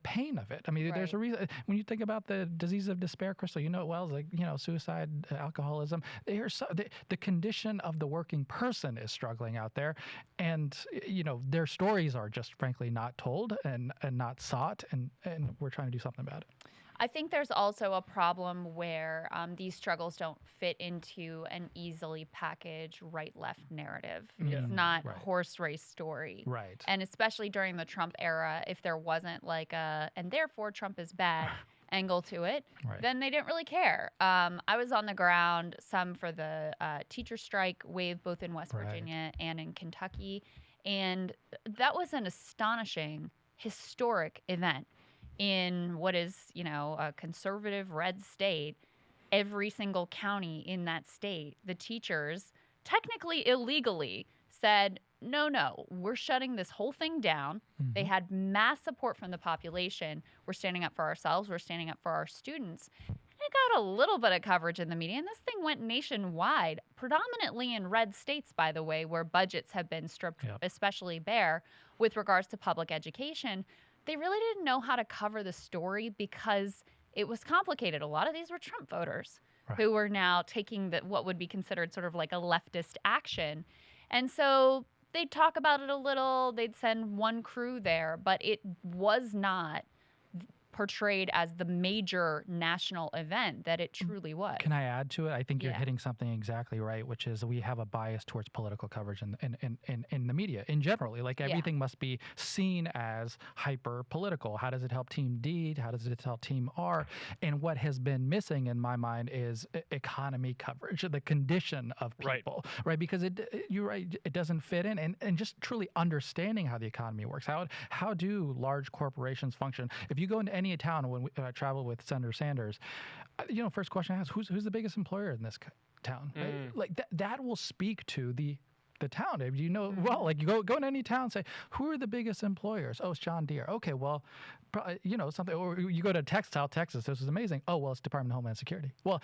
pain of it. I mean, there's a reason. When you think about the disease of despair, Krystal, you know it well, it's like, suicide, alcoholism. The condition of the working person is struggling out there. And, their stories are just frankly not told and not sought. And we're trying to do something about it. I think there's also a problem where these struggles don't fit into an easily packaged right-left narrative. It's not horse race story. Right. And especially during the Trump era, if there wasn't like and therefore Trump is bad angle to it, then they didn't really care. I was on the ground some for the teacher strike wave, both in West Virginia and in Kentucky. And that was an astonishing, historic event. In what is, a conservative red state, every single county in that state, the teachers, technically illegally, said, no, we're shutting this whole thing down. Mm-hmm. They had mass support from the population. We're standing up for ourselves. We're standing up for our students. It got a little bit of coverage in the media, and this thing went nationwide, predominantly in red states, by the way, where budgets have been stripped especially bare with regards to public education. They really didn't know how to cover the story because it was complicated. A lot of these were Trump voters who were now taking what would be considered sort of like a leftist action. And so they'd talk about it a little. They'd send one crew there, but it was not portrayed as the major national event that it truly was. Can I add to it? I think you're hitting something exactly right, which is we have a bias towards political coverage in the media in general. Like everything must be seen as hyper political. How does it help Team D? How does it help Team R? And what has been missing in my mind is economy coverage, the condition of people, right? Because you're right, it doesn't fit in, and just truly understanding how the economy works. How do large corporations function? If you go into any town, when I travel with Senator Sanders, first question I ask, who's the biggest employer in this town? Right? Like that will speak to the town. If you know, well, like you go in any town and say, who are the biggest employers? Oh, it's John Deere. Okay, well, something, or you go to Textile, Texas. This is amazing. Oh, well, it's Department of Homeland Security. Well,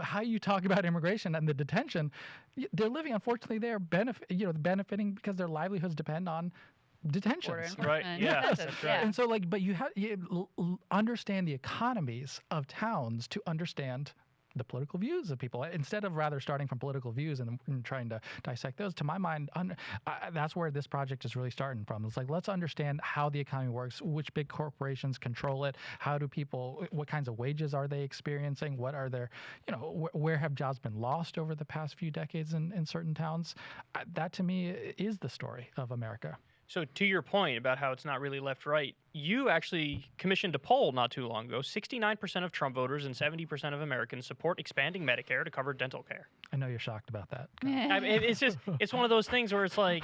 how you talk about immigration and the detention, they're living, unfortunately, they're benefiting because their livelihoods depend on detentions. Right. Yeah. That's right. And so but you understand the economies of towns to understand the political views of people, instead of rather starting from political views and trying to dissect those. To my mind, that's where this project is really starting from. It's like, let's understand how the economy works, which big corporations control it, how do people, what kinds of wages are they experiencing, what are their, where have jobs been lost over the past few decades in certain towns. That to me is the story of America. So to your point about how it's not really left-right, you actually commissioned a poll not too long ago. 69% of Trump voters and 70% of Americans support expanding Medicare to cover dental care. I know you're shocked about that. I mean, it's one of those things where it's like,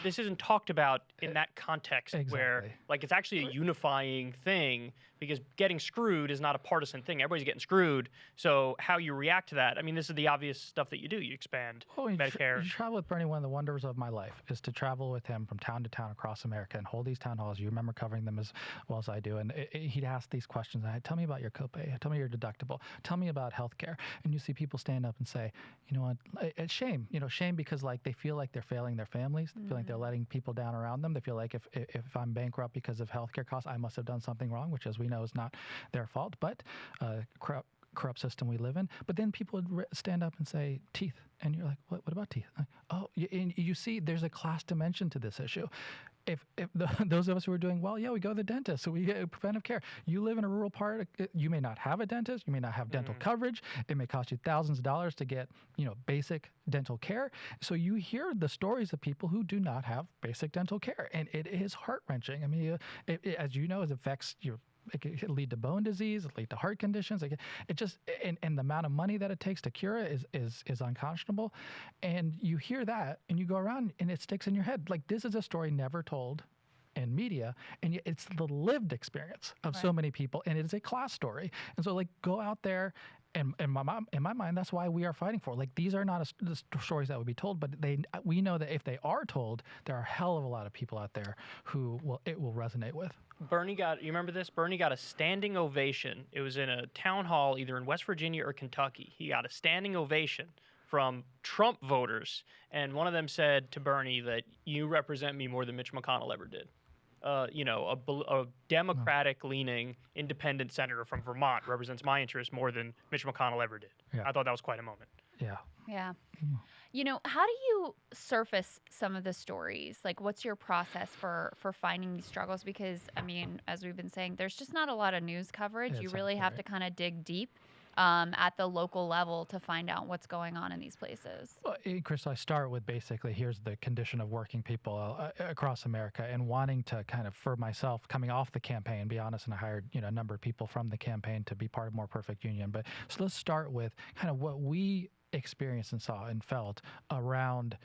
this isn't talked about in that context where like it's actually a unifying thing, because getting screwed is not a partisan thing. Everybody's getting screwed. So how you react to that, I mean, this is the obvious stuff that you do. You expand Medicare. You travel with Bernie. One of the wonders of my life is to travel with him from town to town across America and hold these town halls. You remember covering them as well as I do. And he'd ask these questions. Tell me about your copay. Tell me your deductible. Tell me about healthcare. And you see people stand up and say, you know what, it's shame. Shame because like they feel like they're failing their families. They feel like they're letting people down around them. They feel like if I'm bankrupt because of healthcare costs, I must have done something wrong, which as we know is not their fault, but corrupt system we live in. But then people would stand up and say teeth, and you're like, what about teeth? Like, oh, you see, there's a class dimension to this issue. If those of us who are doing well, we go to the dentist, so we get preventive care. You live in a rural part, you may not have a dentist, you may not have dental coverage. It may cost you thousands of dollars to get basic dental care. So you hear the stories of people who do not have basic dental care, and it is heart-wrenching. I mean, as you know, it affects your. It can lead to bone disease, it lead to heart conditions. It just and the amount of money that it takes to cure it is unconscionable. And you hear that, and you go around, and it sticks in your head. Like, this is a story never told in media, and yet it's the lived experience of so many people, and it is a class story. And so, like, go out there. And in my mind, that's why we are fighting for. Like, these are not the stories that would be told, but we know that if they are told, there are a hell of a lot of people out there who it will resonate with. You remember this? Bernie got a standing ovation. It was in a town hall either in West Virginia or Kentucky. He got a standing ovation from Trump voters, and one of them said to Bernie that you represent me more than Mitch McConnell ever did. A Democratic-leaning independent senator from Vermont represents my interests more than Mitch McConnell ever did. Yeah. I thought that was quite a moment. Yeah. Yeah. How do you surface some of the stories? Like, what's your process for finding these struggles? Because, I mean, as we've been saying, there's just not a lot of news coverage. You really have to kind of dig deep at the local level to find out what's going on in these places. Well, Krystal, I start with basically here's the condition of working people across America, and wanting to kind of, for myself, coming off the campaign, be honest, and I hired a number of people from the campaign to be part of More Perfect Union. But so let's start with kind of what we experienced and saw and felt around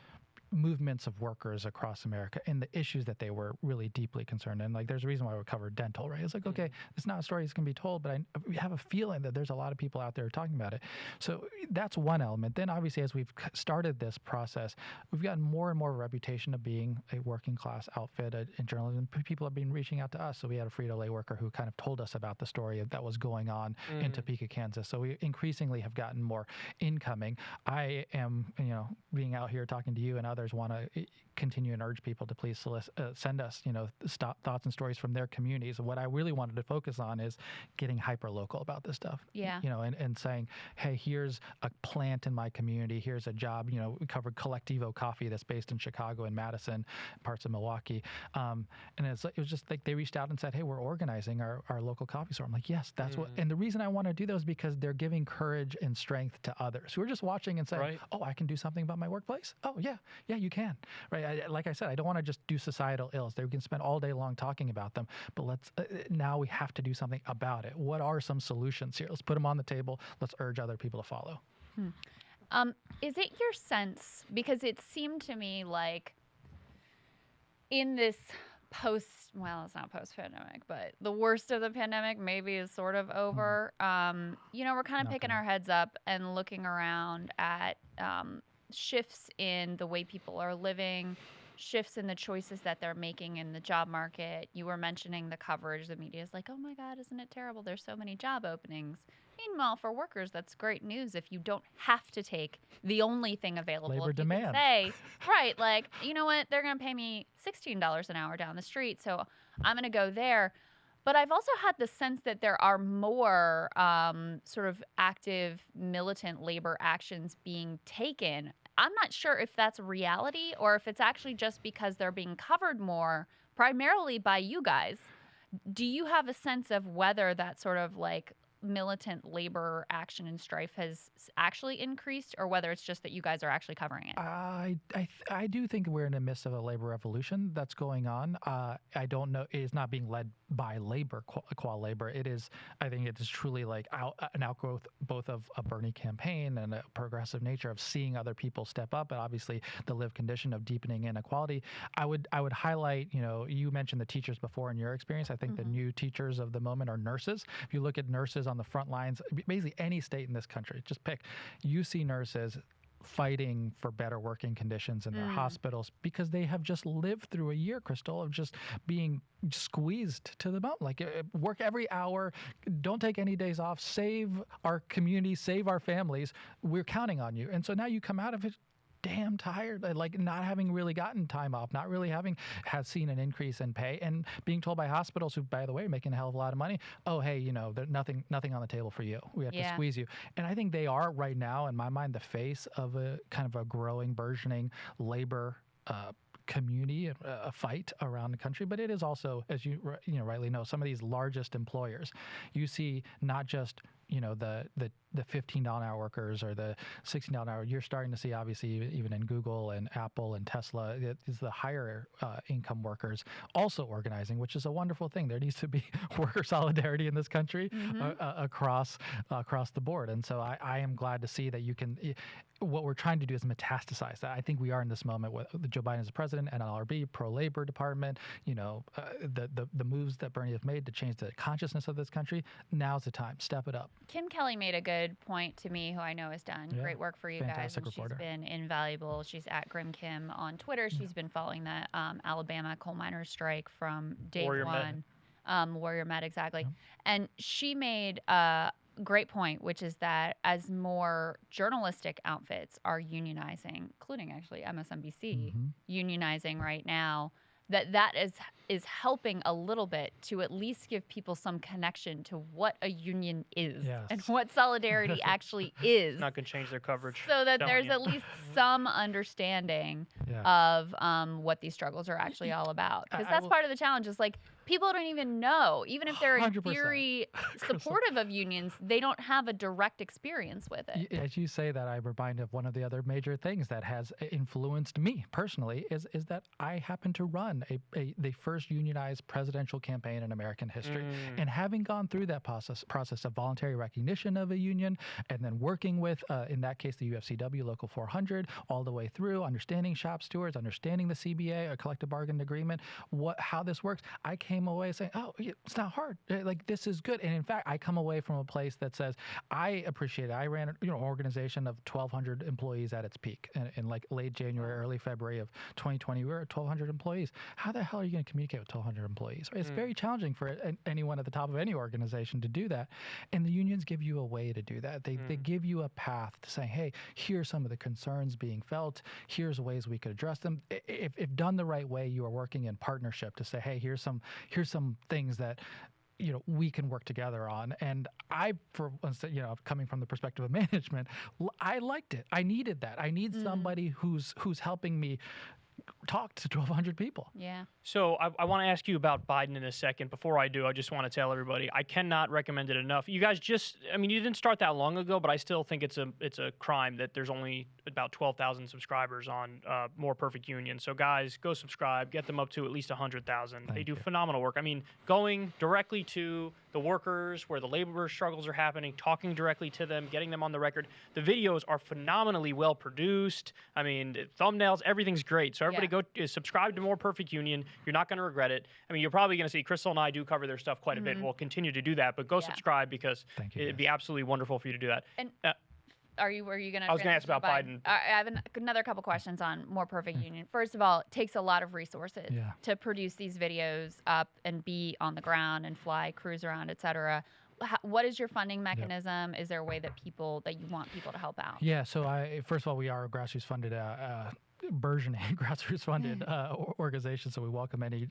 movements of workers across America and the issues that they were really deeply concerned in. Like, there's a reason why we covered dental, right? It's like, okay, it's not a story that's going to be told, but we have a feeling that there's a lot of people out there talking about it. So that's one element. Then obviously, as we've started this process, we've gotten more and more of a reputation of being a working class outfit in journalism. People have been reaching out to us. So we had a Frito-Lay worker who kind of told us about the story that was going on in Topeka, Kansas. So we increasingly have gotten more incoming. I am, being out here talking to you and others, others want to continue and urge people to please send us, thoughts and stories from their communities. What I really wanted to focus on is getting hyper local about this stuff. Yeah. And saying, hey, here's a plant in my community. Here's a job. We covered Collectivo Coffee that's based in Chicago and Madison, parts of Milwaukee. And it was just like they reached out and said, hey, we're organizing our local coffee store. I'm like, yes, that's what. And the reason I want to do those is because they're giving courage and strength to others who are just watching and saying, oh, I can do something about my workplace. Oh, yeah, you can. Right. Like I said, I don't want to just do societal ills. We can spend all day long talking about them, but now we have to do something about it. What are some solutions here? Let's put them on the table. Let's urge other people to follow. Is it your sense, because it seemed to me like in this it's not post-pandemic, but the worst of the pandemic maybe is sort of over. We're kind of picking our heads up and looking around at shifts in the way people are living, shifts in the choices that they're making in the job market. You were mentioning the coverage. The media is like, oh my God, isn't it terrible? There's so many job openings. Meanwhile, for workers, that's great news if you don't have to take the only thing available. Labor if you demand. can say, right, like, you know what, they're going to pay me $16 an hour down the street, so I'm going to go there. But I've also had the sense that there are more sort of active militant labor actions being taken. I'm not sure if that's reality or if it's actually just because they're being covered more, primarily by you guys. Do you have a sense of whether that sort of like militant labor action and strife has actually increased, or whether it's just that you guys are actually covering it? I do think we're in the midst of a labor revolution that's going on. I don't know. It is not being led by labor, qual labor. I think it is truly like an outgrowth both of a Bernie campaign and a progressive nature of seeing other people step up, and obviously the lived condition of deepening inequality. I would highlight, you mentioned the teachers before in your experience. I think the new teachers of the moment are nurses. If you look at nurses on the front lines, basically any state in this country, just pick, you see nurses fighting for better working conditions in their hospitals because they have just lived through a year, Krystal, of just being squeezed to the bone. Like, work every hour, don't take any days off, save our community, save our families. We're counting on you. And so now you come out of it damn tired, like not having really gotten time off, not really has seen an increase in pay, and being told by hospitals, who, by the way, are making a hell of a lot of money, oh, hey, there's nothing on the table for you. We have to squeeze you. And I think they are right now, in my mind, the face of a kind of a growing, burgeoning labor community, a fight around the country. But it is also, as you rightly know, some of these largest employers. You see not just the $15 an hour workers or the $16 an hour. You're starting to see, obviously, even in Google and Apple and Tesla, it is the higher income workers also organizing, which is a wonderful thing. There needs to be worker solidarity in this country across the board. And so I am glad to see that you can. What we're trying to do is metastasize that. I think we are in this moment with Joe Biden as the president, NLRB, pro-labor department, the moves that Bernie have made to change the consciousness of this country. Now's the time. Step it up. Kim Kelly made a good point to me, who I know has done great work for you Fantastic guys. And reporter. She's been invaluable. She's at Grim Kim on Twitter. She's been following the Alabama coal miners strike from day one. Warrior Med, exactly. And she made a great point, which is that as more journalistic outfits are unionizing, including actually MSNBC unionizing right now, that is helping a little bit to at least give people some connection to what a union is and what solidarity actually is. Not going to change their coverage. So that there's at least some understanding of what these struggles are actually all about. Because that's part of the challenge, is like, people don't even know. Even if they're in theory supportive of unions, they don't have a direct experience with it. As you say that, I'm reminded of one of the other major things that has influenced me personally is that I happen to run the first unionized presidential campaign in American history. And having gone through that process of voluntary recognition of a union, and then working with, in that case, the UFCW Local 400, all the way through, understanding shop stewards, understanding the CBA, a collective bargaining agreement, how this works, I came came away saying, oh, it's not hard. Like, this is good. And in fact, I come away from a place that says, I appreciate it. I ran an organization of 1,200 employees at its peak in like late January, early February of 2020. We were at 1,200 employees. How the hell are you going to communicate with 1,200 employees? It's very challenging for anyone at the top of any organization to do that. And the unions give you a way to do that. They give you a path to say, hey, here's some of the concerns being felt. Here's ways we could address them. If done the right way, you are working in partnership to say, hey, here's some things that we can work together on. And I, for coming from the perspective of management, I liked it. I needed that. I need somebody who's helping me talk to 1,200 people. Yeah. So I want to ask you about Biden in a second. Before I do, I just want to tell everybody I cannot recommend it enough. You guys you didn't start that long ago, but I still think it's a crime that there's only about 12,000 subscribers on More Perfect Union. So guys, go subscribe, get them up to at least 100,000. They do phenomenal work. I mean, going directly to the workers where the labor struggles are happening, talking directly to them, getting them on the record. The videos are phenomenally well produced. I mean, thumbnails, everything's great. So everybody go subscribe to More Perfect Union. You're not going to regret it. I mean, you're probably going to see Krystal and I do cover their stuff quite a bit. We'll continue to do that, but go subscribe because it'd be absolutely wonderful for you to do that. And were you going to? I was going to ask about Biden. I have another couple questions on More Perfect Union. First of all, it takes a lot of resources to produce these videos up and be on the ground and fly, cruise around, etc. What is your funding mechanism? Is there a way that you want people to help out? Yeah. So first of all, we are a grassroots funded burgeoning grassroots funded organization. So we welcome any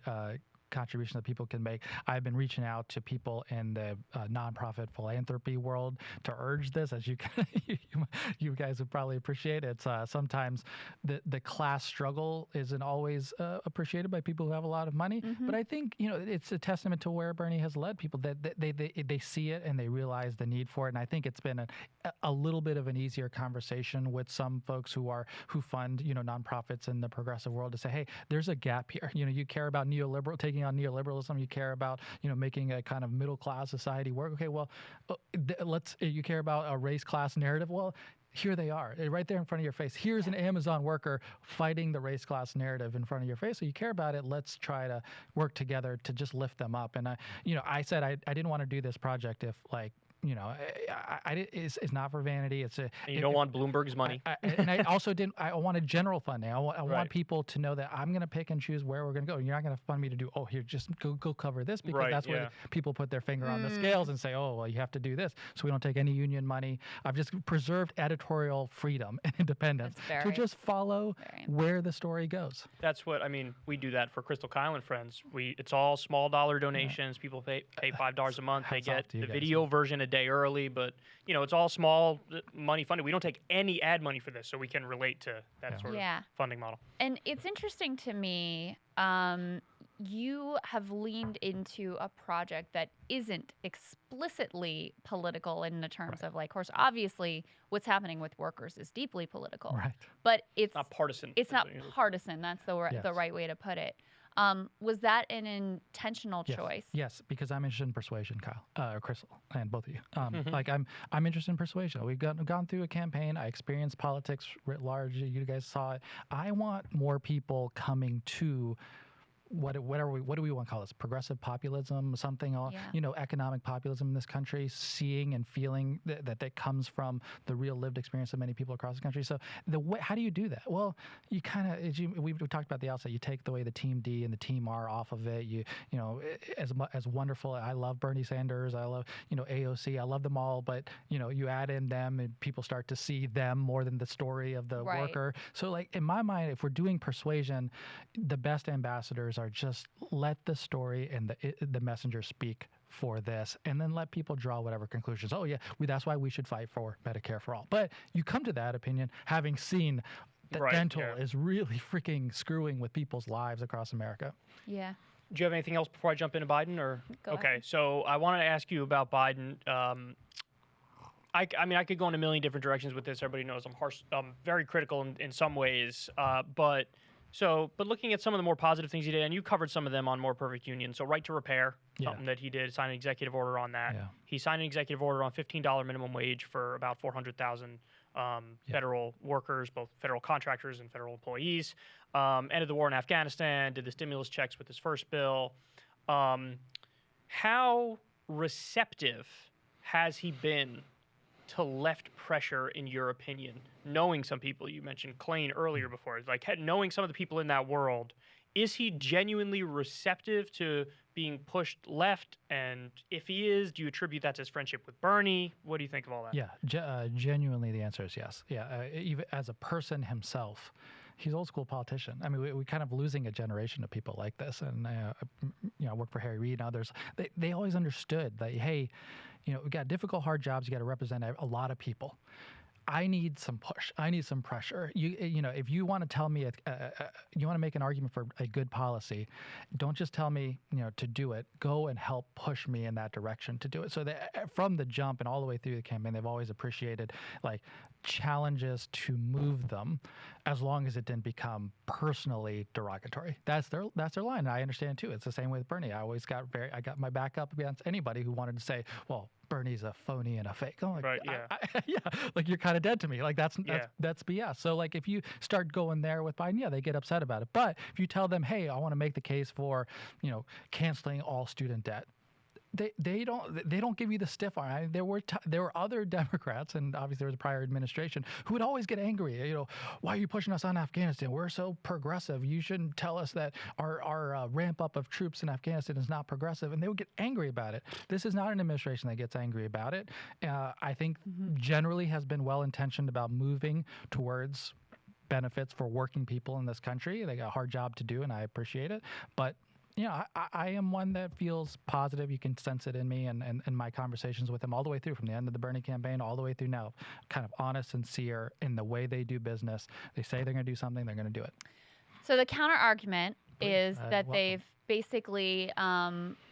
contribution that people can make. I've been reaching out to people in the nonprofit philanthropy world to urge this, as you guys would probably appreciate. It's sometimes the class struggle isn't always appreciated by people who have a lot of money, but I think it's a testament to where Bernie has led people that they see it and they realize the need for it. And I think it's been a little bit of an easier conversation with some folks who fund nonprofits in the progressive world to say, hey, there's a gap here. You care about taking on neoliberalism, you care about making a kind of middle class society work. Okay, well, you care about a race class narrative. Well, here they are, right there in front of your face. Here's an Amazon worker fighting the race class narrative in front of your face. So you care about it. Let's try to work together to just lift them up. And I said I didn't want to do this project if it's not for vanity. And you don't want Bloomberg's money. I also didn't. I wanted general funding. I want people to know that I'm going to pick and choose where we're going to go. You're not going to fund me to do. Oh, here, just go cover this because that's where people put their finger on the scales and say, oh, well, you have to do this. So we don't take any union money. I've just preserved editorial freedom and independence to just follow where the story goes. That's what we do that for Krystal, Kyle, and friends. It's all small dollar donations. People pay $5 a month. They get the video version a day early, but it's all small money funded. We don't take any ad money for this, so we can relate to that sort of funding model. And it's interesting to me, you have leaned into a project that isn't explicitly political in the terms of of course, obviously what's happening with workers is deeply political, but it's not partisan. It's not partisan. That's the right way to put it. Was that an intentional choice? Yes, because I'm interested in persuasion, Kyle, Krystal, and both of you. I'm interested in persuasion. We've gone through a campaign. I experienced politics writ large. You guys saw it. I want more people coming to what do we want to call this? Progressive populism, something, economic populism in this country, seeing and feeling that comes from the real lived experience of many people across the country. So how do you do that? Well, you kind of, we talked about the outset, you take the way the Team D and the Team R off of it. As wonderful, I love Bernie Sanders, I love, AOC, I love them all, but, you add in them and people start to see them more than the story of the worker. So in my mind, if we're doing persuasion, the best ambassadors are just let the story and the messenger speak for this, and then let people draw whatever conclusions. Oh yeah, that's why we should fight for Medicare for all. But you come to that opinion having seen that dental is really freaking screwing with people's lives across America. Yeah. Do you have anything else before I jump into Biden? Or Go ahead. So I wanted to ask you about Biden. I could go in a million different directions with this. Everybody knows I'm very critical in some ways, but looking at some of the more positive things he did, and you covered some of them on More Perfect Union. So right to repair, something that he did, signed an executive order on that. Yeah. He signed an executive order on $15 minimum wage for about 400,000 federal workers, both federal contractors and federal employees. Ended the war in Afghanistan, did the stimulus checks with his first bill. How receptive has he been to left pressure, in your opinion? Knowing some people, you mentioned Klain earlier before, like knowing some of the people in that world, is he genuinely receptive to being pushed left? And if he is, do you attribute that to his friendship with Bernie? What do you think of all that? Yeah, genuinely, the answer is yes. Yeah, even as a person himself, he's an old school politician. I mean, we kind of losing a generation of people like this. And I work for Harry Reid and others. They always understood that, hey, we got difficult, hard jobs. You got to represent a lot of people. I need some push. I need some pressure. If you want to tell me, you want to make an argument for a good policy, don't just tell me, to do it. Go and help push me in that direction to do it. So from the jump and all the way through the campaign, they've always appreciated like challenges to move them, as long as it didn't become personally derogatory. That's their line. And I understand too. It's the same way with Bernie. I got my back up against anybody who wanted to say, well, Bernie's a phony and a fake. I'm like, right, yeah. Yeah, like you're kind of dead to me. Like that's BS. So like if you start going there with Biden, yeah, they get upset about it. But if you tell them, hey, I want to make the case for, canceling all student debt, they don't give you the stiff arm. There were other Democrats, and obviously there was a prior administration, who would always get angry. Why are you pushing us on Afghanistan? We're so progressive. You shouldn't tell us that our ramp up of troops in Afghanistan is not progressive. And they would get angry about it. This is not an administration that gets angry about it. I think generally has been well intentioned about moving towards benefits for working people in this country. They got a hard job to do, and I appreciate it. But I am one that feels positive. You can sense it in me and my conversations with him all the way through, from the end of the Bernie campaign all the way through now, kind of honest, sincere in the way they do business. They say they're going to do something, they're going to do it. So the counter argument is that they've basically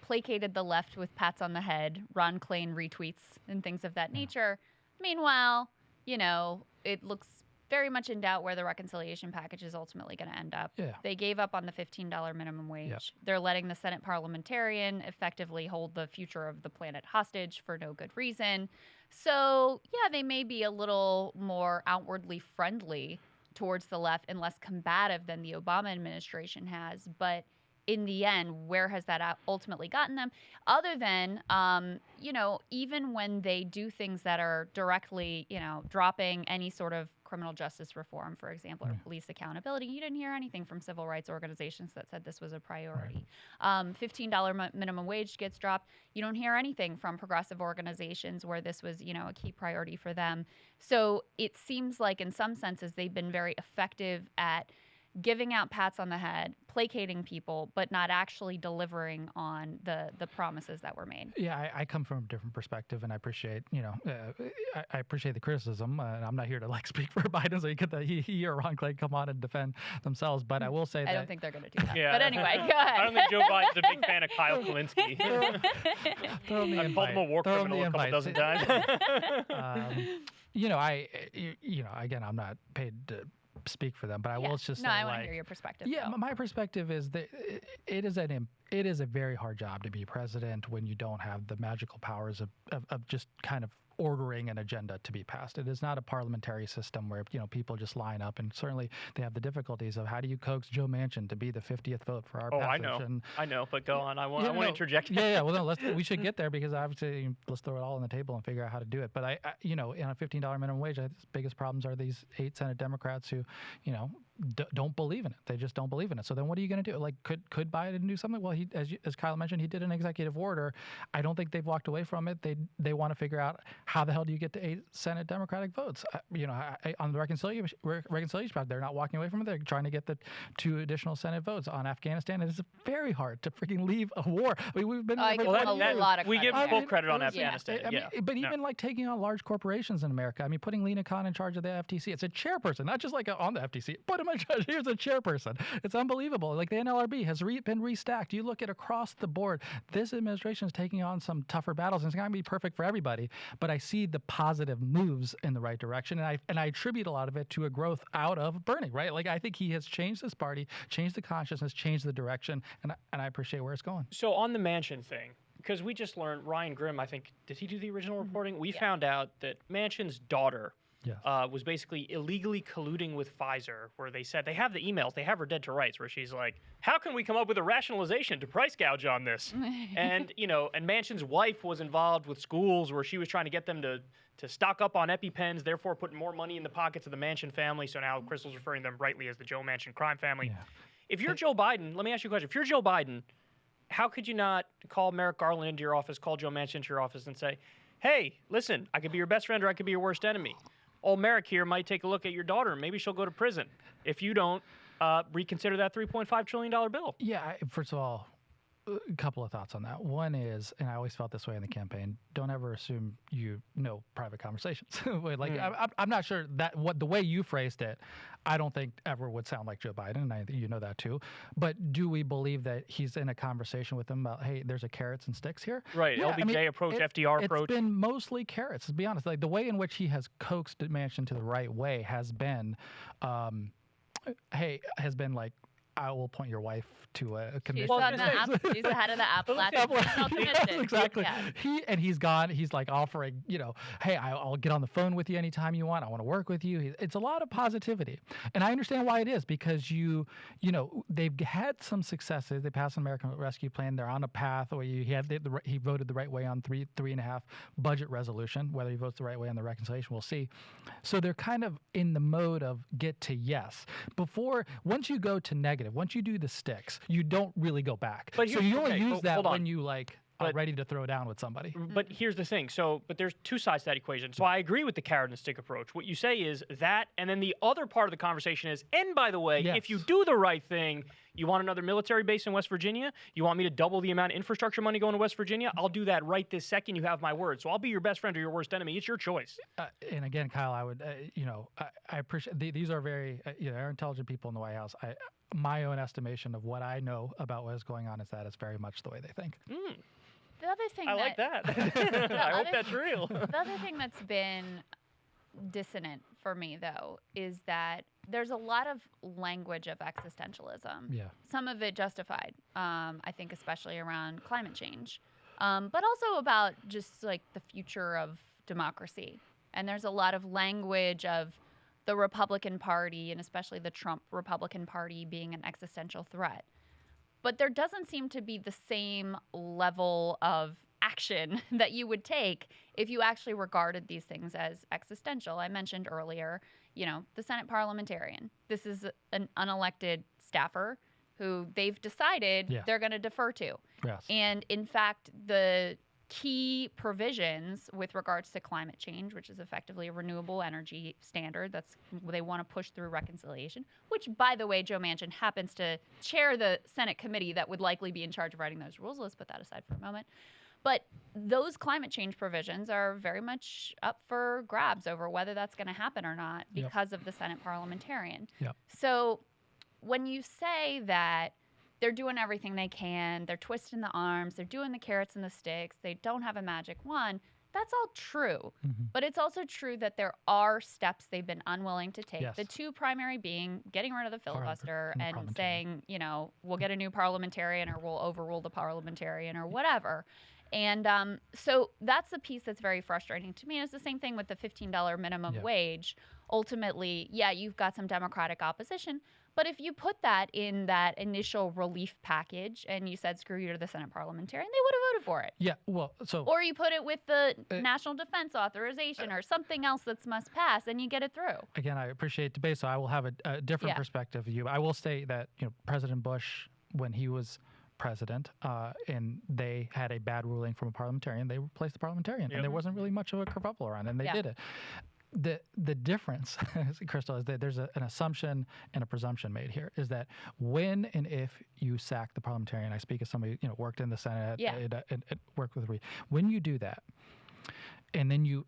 placated the left with pats on the head, Ron Klain retweets and things of that nature. Meanwhile, it looks very much in doubt where the reconciliation package is ultimately going to end up. Yeah. They gave up on the $15 minimum wage. Yep. They're letting the Senate parliamentarian effectively hold the future of the planet hostage for no good reason. So, yeah, they may be a little more outwardly friendly towards the left and less combative than the Obama administration has. But in the end, where has that ultimately gotten them? Other than, even when they do things that are directly, dropping any sort of criminal justice reform, for example, or police accountability, you didn't hear anything from civil rights organizations that said this was a priority. $15 minimum wage gets dropped. You don't hear anything from progressive organizations where this was, a key priority for them. So it seems like in some senses they've been very effective at giving out pats on the head, placating people, but not actually delivering on the promises that were made. Yeah, I come from a different perspective, and I appreciate, I appreciate the criticism. And I'm not here to speak for Biden, so you get that he or Ron Klain come on and defend themselves. But I will say that I don't think they're going to do that. Yeah. But anyway, go ahead. I don't think Joe Biden's a big fan of Kyle Kulinski. I've called him a war criminal a couple dozen times. Again, I'm not paid to speak for them, but I will just say, I want to hear your perspective. Yeah, my perspective is that it is a very hard job to be president when you don't have the magical powers of just kind of ordering an agenda to be passed. It is not a parliamentary system where people just line up, and certainly they have the difficulties of how do you coax Joe Manchin to be the 50th vote for our passage. I know, but go on. I want to interject. Well, no, we should get there, because obviously let's throw it all on the table and figure out how to do it. But in a $15 minimum wage, the biggest problems are these 8 Senate Democrats who, don't believe in it. They just don't believe in it. So then what are you going to do? Could Biden do something? Well, as Kyle mentioned, he did an executive order. I don't think they've walked away from it. They want to figure out how the hell do you get to 8 Senate Democratic votes? On the reconciliation part, they're not walking away from it. They're trying to get the 2 additional Senate votes. On Afghanistan, it is very hard to freaking leave a war. I mean, we've been we give full credit on Afghanistan. But even taking on large corporations in America. I mean, putting Lena Khan in charge of the FTC. It's a chairperson, not just on the FTC. Put him in charge. Here's a chairperson. It's unbelievable. The NLRB has been restacked. You look at across the board, this administration is taking on some tougher battles, and it's not going to be perfect for everybody. But I see the positive moves in the right direction, and I attribute a lot of it to a growth out of Bernie. Right? I think he has changed this party, changed the consciousness, changed the direction, and I appreciate where it's going. So on the Manchin thing, because we just learned Ryan Grimm, I think, did he do the original reporting? We found out that Manchin's daughter Yes. was basically illegally colluding with Pfizer, where they said they have the emails, they have her dead to rights, where she's like, how can we come up with a rationalization to price gouge on this? And, and Manchin's wife was involved with schools where she was trying to get them to stock up on EpiPens, therefore putting more money in the pockets of the Manchin family. So now Krystal's referring to them rightly as the Joe Manchin crime family. Yeah. If you're Joe Biden, let me ask you a question. If you're Joe Biden, how could you not call Merrick Garland into your office, call Joe Manchin into your office and say, hey, listen, I could be your best friend or I could be your worst enemy. Old Merrick here might take a look at your daughter and maybe she'll go to prison if you don't reconsider that $3.5 trillion bill. Yeah, first of all, a couple of thoughts on that. One is, and I always felt this way in the campaign, don't ever assume you know private conversations. I'm not sure that the way you phrased it, I don't think ever would sound like Joe Biden, and I think you know that too. But do we believe that he's in a conversation with them about, hey, there's a carrots and sticks here? Right, yeah, LBJ approach, FDR approach. It's been mostly carrots, to be honest. Like the way in which he has coaxed Manchin to the right way has been, like, I will point your wife to a commission. She's the head of the Appalachian National Commission. Exactly. Yes. He's gone. He's like offering, hey, I'll get on the phone with you anytime you want. I want to work with you. It's a lot of positivity, and I understand why it is, because they've had some successes. They passed an American Rescue Plan. They're on a path where he voted the right way on 3.5 budget resolution. Whether he votes the right way on the reconciliation, we'll see. So they're kind of in the mode of get to yes. Once you go to negative, once you do the sticks, you don't really go back. But so you only use that hold on. when you are ready to throw down with somebody. But here's the thing. But there's two sides to that equation. So I agree with the carrot and stick approach. What you say is that, and then the other part of the conversation is, and by the way, yes, if you do the right thing, you want another military base in West Virginia? You want me to double the amount of infrastructure money going to West Virginia? I'll do that right this second. You have my word. So I'll be your best friend or your worst enemy. It's your choice. And again, Kyle, I would, I appreciate, these are very, they're intelligent people in the White House. My own estimation of what I know about what is going on is that it's very much the way they think. The other thing I like that. I hope that's real. The other thing that's been dissonant for me, though, is that there's a lot of language of existentialism. Yeah. Some of it justified, I think, especially around climate change, but also about just like the future of democracy. And there's a lot of language of the Republican Party, and especially the Trump Republican Party, being an existential threat. But there doesn't seem to be the same level of action that you would take if you actually regarded these things as existential. I mentioned earlier, the Senate parliamentarian. This is an unelected staffer who they've decided they're going to defer to. Yes. And in fact, the key provisions with regards to climate change, which is effectively a renewable energy standard that's they want to push through reconciliation, which, by the way, Joe Manchin happens to chair the Senate committee that would likely be in charge of writing those rules. Let's put that aside for a moment. But those climate change provisions are very much up for grabs over whether that's going to happen or not because of the Senate parliamentarian. Yep. So when you say that they're doing everything they can, they're twisting the arms, they're doing the carrots and the sticks, they don't have a magic wand, that's all true. Mm-hmm. But it's also true that there are steps they've been unwilling to take. Yes. The two primary being getting rid of the filibuster and saying, we'll get a new parliamentarian or we'll overrule the parliamentarian or whatever. And so that's the piece that's very frustrating to me. And it's the same thing with the $15 minimum wage. Ultimately, you've got some Democratic opposition. But if you put that in that initial relief package and you said, screw you to the Senate parliamentarian, they would have voted for it. Yeah, well, so... Or you put it with the National Defense Authorization or something else that's must pass, and you get it through. Again, I appreciate debate, so I will have a different perspective of you. I will say that, President Bush, when he was president, and they had a bad ruling from a parliamentarian, they replaced the parliamentarian, and there wasn't really much of a kerfuffle around, and they did it. The difference, Krystal, is that there's an assumption and a presumption made here, is that when and if you sack the parliamentarian, I speak as somebody worked in the Senate and worked with when you do that, and then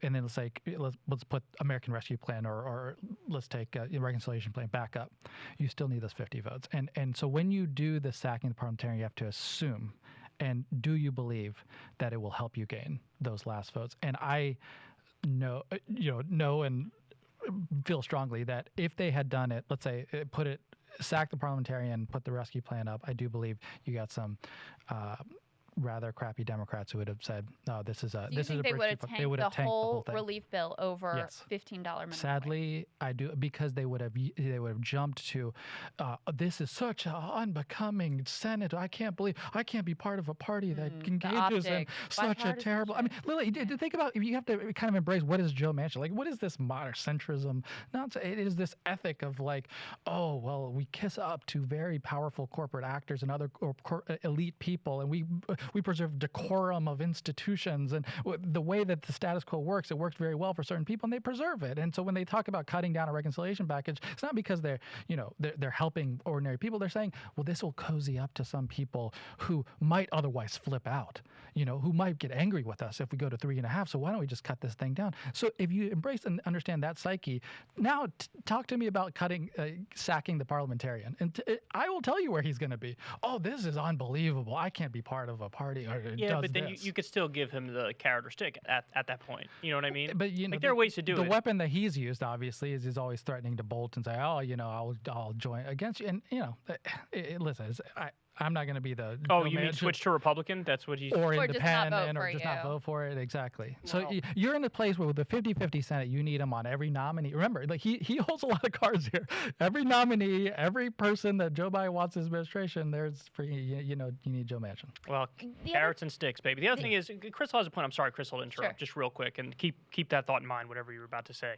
let's put American Rescue Plan or let's take reconciliation plan back up, you still need those 50 votes, and so when you do the sacking of the parliamentarian, you have to assume, and do you believe that it will help you gain those last votes? And I know and feel strongly that if they had done it, let's say sack the parliamentarian, put the rescue plan up, I do believe you got some rather crappy Democrats who would have said, "No, this is a Do you this is think a they bridge would too have far." tanked They would the have tanked the whole whole thing. relief bill over Yes. $15 minimum wage? Sadly, I do, because they would have jumped to, this is such an unbecoming Senate. I can't be part of a party that engages in optics, such a terrible. I mean, Lily, think about, you have to kind of embrace, what is Joe Manchin like? What is this modern centrism? It is this ethic of like, oh well, we kiss up to very powerful corporate actors and other elite people, and we preserve decorum of institutions, and the way that the status quo works, it works very well for certain people, and they preserve it. And so when they talk about cutting down a reconciliation package, it's not because they're helping ordinary people. They're saying, well, this will cozy up to some people who might otherwise flip out, who might get angry with us if we go to 3.5. So why don't we just cut this thing down? So if you embrace and understand that psyche, now talk to me about sacking the parliamentarian, and I will tell you where he's going to be. Oh, this is unbelievable. I can't be part of a party. But then you could still give him the carrot or stick at that point. You know what I mean? But there are ways to do it. The weapon that he's used, obviously, is he's always threatening to bolt and say, "Oh, I'll join against you." And listen, I'm not going to be the. Oh, you mean switch to Republican? That's what he's. Or Or just not independent, vote or for just you. not vote for it. Exactly. Well, So you're in a place where with the 50-50 Senate, you need him on every nominee. Remember, like he holds a lot of cards here. Every nominee, every person that Joe Biden wants his administration, there's for you need Joe Manchin. Well, carrots and sticks, baby. The other thing is, Krystal has a point. I'm sorry, Krystal, to interrupt, just real quick, and keep that thought in mind, whatever you were about to say.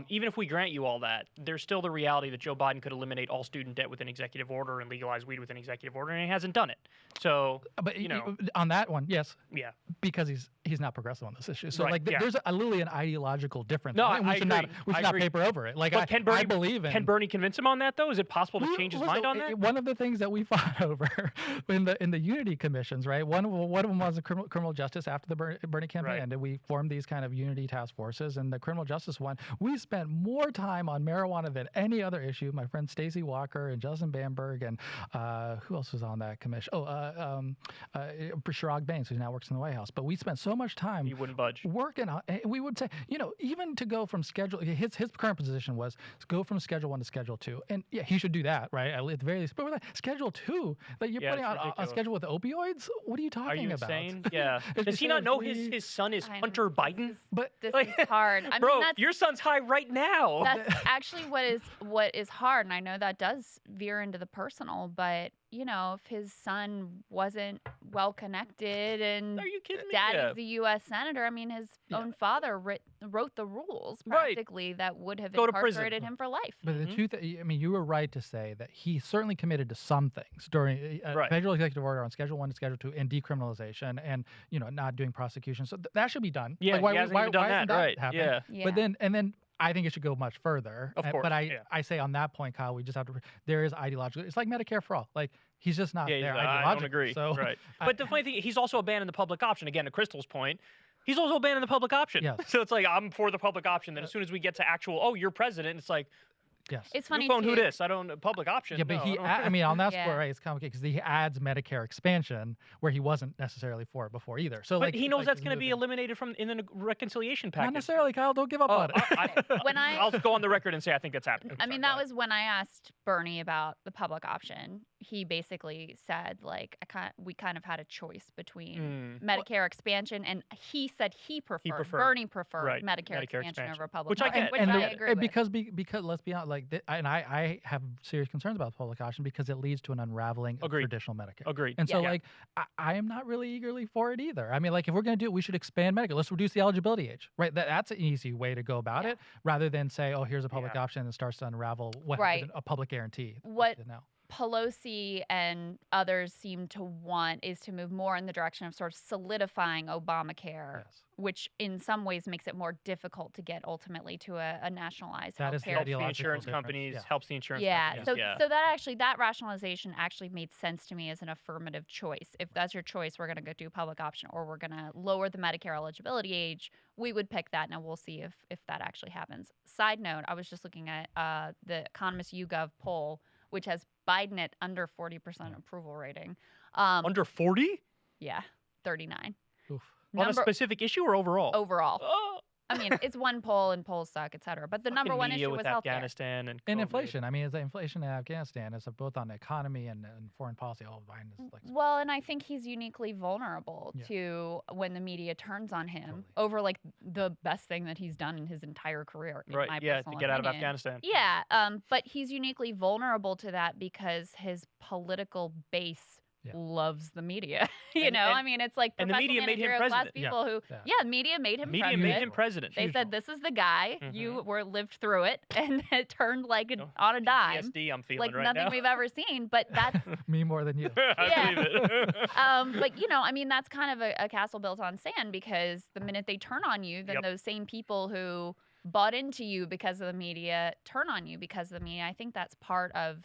Even if we grant you all that, there's still the reality that Joe Biden could eliminate all student debt with an executive order and legalize weed with an executive order, and he hasn't done it. So, but on that one, yes, yeah, because he's not progressive on this issue. So Right, there's literally an ideological difference. No, we should agree. not paper over it. Like But I believe in. Can Bernie convince him on that though? Is it possible to change his mind on that? One of the things that we fought over in the unity commissions, right? One of them was the criminal justice after the Bernie campaign Right. ended. We formed these kind of unity task forces, and the criminal justice one, we spent more time on marijuana than any other issue. My friend Stacey Walker and Justin Bamberg and who else was on that commission? Chirag Baines, who now works in the White House. But we spent so much time. You wouldn't budge. Working on. We would say, even to go from schedule. His current position was go from Schedule 1 to Schedule 2, and yeah, he should do that, right? At the very least. But with that, Schedule 2, that you're putting out a schedule with opioids. What are you talking about? Are you insane? Yeah. Does he not know his son is Hunter Biden? This is hard. I Bro, mean, your son's high right now. That's actually what is hard, and I know that does veer into the personal, but if his son wasn't well connected and Are you kidding me? daddy's the U.S. senator, I mean, his own father wrote the rules practically that would have Go to prison. incarcerated him for life. But the truth, you were right to say that he certainly committed to some things during federal executive order on Schedule 1 to Schedule 2 and decriminalization and, not doing prosecution. So that should be done. Yeah, why, he hasn't why, even done why that, hasn't that right? happened? Yeah. But then I think it should go much further. Of course, But I say on that point, Kyle, we just have to, there is ideological, it's like Medicare for all. Like, he's just not there ideologically. I don't agree. So, right. But the funny thing, he's also abandoning the public option. Again, to Crystal's point, he's also abandoning the public option. Yes. So it's like, I'm for the public option. Then as soon as we get to actual, you're president, it's like, yes. It's funny phone too. who this? I don't public option. Yeah, but on that score, right, it's complicated because he adds Medicare expansion where he wasn't necessarily for it before either. So, but he knows that's going to be eliminated in the reconciliation package. Not necessarily, Kyle. Don't give up on it. I'll go on the record and say I think that's happening. I mean, that was when I asked Bernie about the public option. He basically said, like, we kind of had a choice between Medicare expansion, and he said Bernie preferred Medicare expansion over public which I get. Which I agree with. Because let's be honest, and I have serious concerns about the public option because it leads to an unraveling of traditional Medicare. Agreed. And so, I am not really eagerly for it either. I mean, like, if we're going to do it, we should expand Medicare. Let's reduce the eligibility age, right? That's an easy way to go about it, rather than say, oh, here's a public option and it starts to unravel what a public guarantee. What Pelosi and others seem to want is to move more in the direction of sort of solidifying Obamacare, which in some ways makes it more difficult to get ultimately to a nationalized health care. Helps the insurance companies, helps the insurance companies. So that rationalization actually made sense to me as an affirmative choice. If that's your choice, we're going to do public option or we're going to lower the Medicare eligibility age, we would pick that. Now we'll see if that actually happens. Side note, I was just looking at the Economist YouGov poll, which has Biden at under 40% approval rating. Under 40? Yeah, 39. Oof. On a specific issue or overall? Overall. I mean, it's one poll and polls suck, et cetera. But the number one media issue with was healthcare. Afghanistan and inflation. I mean, the inflation in Afghanistan is both on the economy and foreign policy. All behind this. Well, and I think he's uniquely vulnerable to when the media turns on him over like the best thing that he's done in his entire career. In my Yeah, to personal get out of opinion. Afghanistan. Yeah, but he's uniquely vulnerable to that because his political base loves the media. you know, I mean, it's like and the media made him president. People who, media made him president. Media made him president. They said, "This is the guy. You lived through it," and it turned like on a dime. PTSD I'm feeling like right nothing now. we've ever seen. But that's me more than you. I believe it. but you know, I mean, that's kind of a castle built on sand because the minute they turn on you, then those same people who bought into you because of the media turn on you because of the media. I think that's part of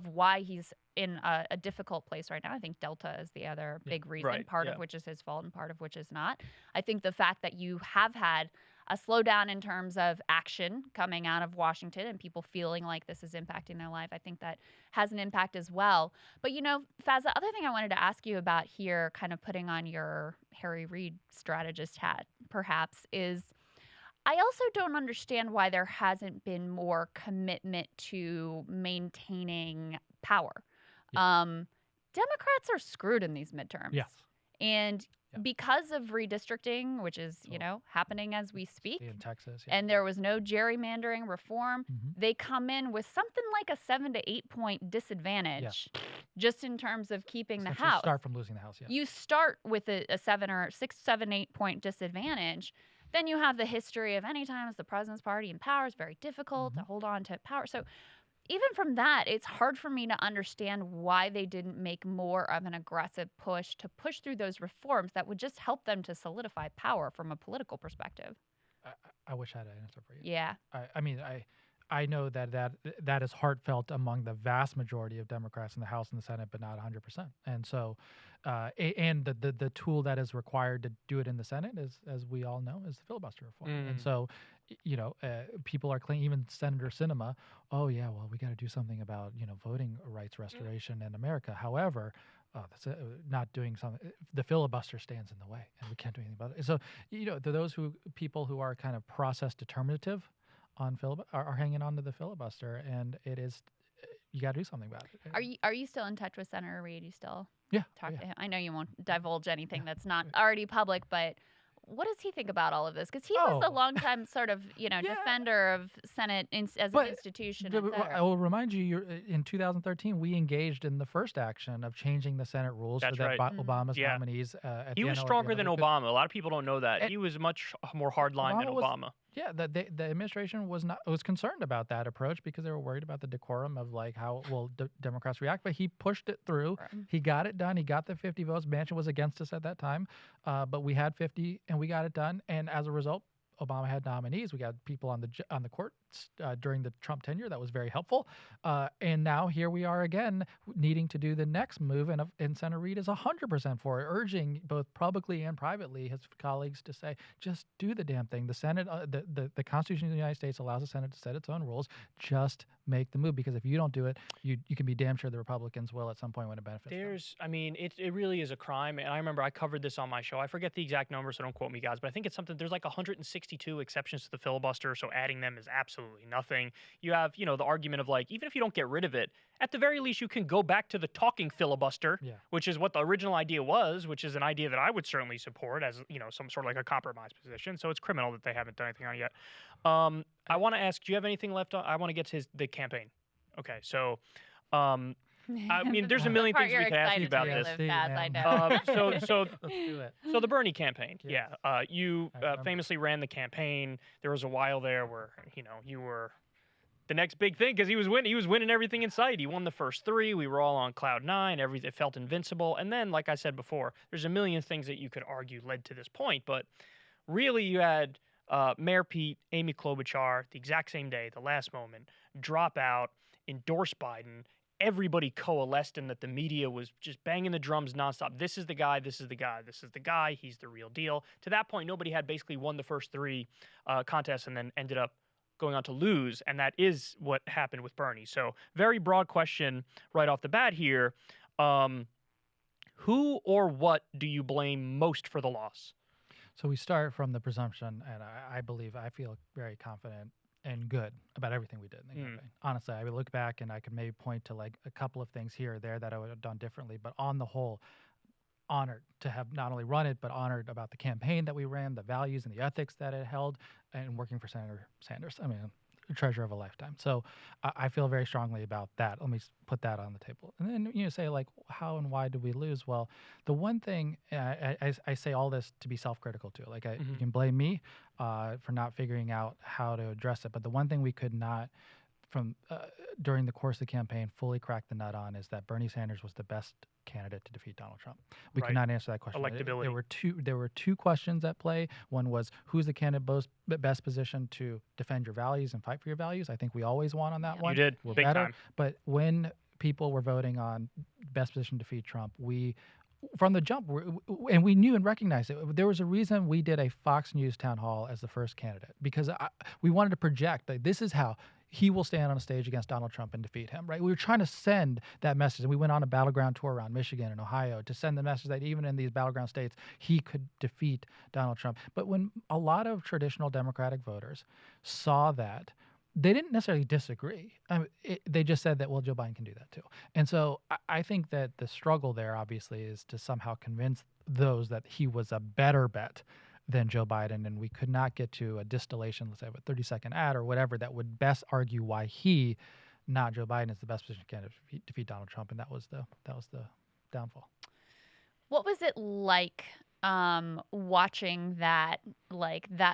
why he's in a difficult place right now. I think Delta is the other big reason, part of which is his fault and part of which is not. I think the fact that you have had a slowdown in terms of action coming out of Washington and people feeling like this is impacting their life, I think that has an impact as well. But, you know, Faiz, the other thing I wanted to ask you about here, kind of putting on your Harry Reid strategist hat, perhaps, is I also don't understand why there hasn't been more commitment to maintaining power. Democrats are screwed in these midterms. Yes. And because of redistricting, which is, you know, happening as we speak, in Texas, and there was no gerrymandering reform, they come in with something like a 7 to 8 point disadvantage just in terms of keeping the House. Start from losing the House, You start with a 7, 8 point disadvantage. Then you have the history of any time as the president's party in power is very difficult to hold on to power. So even from that, it's hard for me to understand why they didn't make more of an aggressive push to push through those reforms that would just help them to solidify power from a political perspective. I wish I had an answer for you. Yeah. I mean, I know that is heartfelt among the vast majority of Democrats in the House and the Senate, but not 100%. And so, and the tool that is required to do it in the Senate is, as we all know, is the filibuster reform. And so, you know, people are claiming, even Senator Sinema, oh yeah, well, we got to do something about, you know, voting rights restoration in America. However, that's not doing something. The filibuster stands in the way, and we can't do anything about it. So, you know, those people who are kind of process determinative on are hanging on to the filibuster, and it is, you got to do something about it. Are you still in touch with Senator Reid? You still talk to him? I know you won't divulge anything that's not already public, but what does he think about all of this? Because he was a longtime sort of, you know, defender of Senate as an institution. I will remind you, in 2013, we engaged in the first action of changing the Senate rules so that Obama's nominees. He was stronger than Obama. A lot of people don't know that. He was much more hardline than Obama. Yeah, the administration was concerned about that approach because they were worried about the decorum of like how will Democrats react. But he pushed it through. Right. He got it done. He got the 50 votes. Manchin was against us at that time, but we had 50 and we got it done. And as a result, Obama had nominees. We got people on the court during the Trump tenure. That was very helpful. And now here we are again, needing to do the next move. And Senator Reid is 100% for it, urging both publicly and privately his colleagues to say, just do the damn thing. The Senate, the Constitution of the United States allows the Senate to set its own rules. Just make the move, because if you don't do it, you can be damn sure the Republicans will at some point when it benefits them. I mean, it really is a crime. And I remember I covered this on my show. I forget the exact number, so don't quote me, guys. But I think it's something, there's like 162 exceptions to the filibuster, so adding them is absolutely nothing. You have, you know, the argument of like, even if you don't get rid of it, at the very least you can go back to the talking filibuster, which is what the original idea was, which is an idea that I would certainly support as, you know, some sort of like a compromise position. So it's criminal that they haven't done anything on it yet. I want to ask, do you have anything left on? I want to get to the campaign. Okay, so I mean, there's a million things we could ask you about this. I know. So let's do it. So the Bernie campaign, you famously ran the campaign. There was a while there where, you know, you were the next big thing because he was winning. He was winning everything in sight. He won the first 3. We were all on cloud 9. It felt invincible. And then, like I said before, there's a million things that you could argue led to this point. But really, you had Mayor Pete, Amy Klobuchar, the exact same day, the last moment, drop out, endorse Biden. Everybody coalesced in that the media was just banging the drums nonstop. This is the guy, this is the guy, this is the guy, he's the real deal. To that point, nobody had basically won the first 3 contests and then ended up going on to lose, and that is what happened with Bernie. So very broad question right off the bat here. Who or what do you blame most for the loss? So we start from the presumption, and I feel very confident and good about everything we did in the campaign. Honestly, I would look back and I could maybe point to like a couple of things here or there that I would have done differently, but on the whole, honored to have not only run it, but honored about the campaign that we ran, the values and the ethics that it held, and working for Senator Sanders. I mean, a treasure of a lifetime. So I feel very strongly about that. Let me put that on the table. And then you say like, how and why did we lose? Well, the one thing, I say all this to be self-critical too. Like you can blame me for not figuring out how to address it. But the one thing we could not from during the course of the campaign fully crack the nut on is that Bernie Sanders was the best candidate to defeat Donald Trump. We could not answer that question. Electability. There were two questions at play. One was who's the candidate best positioned to defend your values and fight for your values. I think we always won on that one. You did. We're Big better. Time. But when people were voting on best position to defeat Trump, we from the jump, and we knew and recognized it. There was a reason we did a Fox News town hall as the first candidate, because we wanted to project that this is how he will stand on a stage against Donald Trump and defeat him, right? We were trying to send that message, and we went on a battleground tour around Michigan and Ohio to send the message that even in these battleground states, he could defeat Donald Trump. But when a lot of traditional Democratic voters saw that, they didn't necessarily disagree. They just said that, well, Joe Biden can do that too. And so I think that the struggle there, obviously, is to somehow convince those that he was a better bet than Joe Biden, and we could not get to a distillation, let's say, of a 30-second ad or whatever that would best argue why he, not Joe Biden, is the best position candidate to defeat Donald Trump, and that was the downfall. What was it like watching that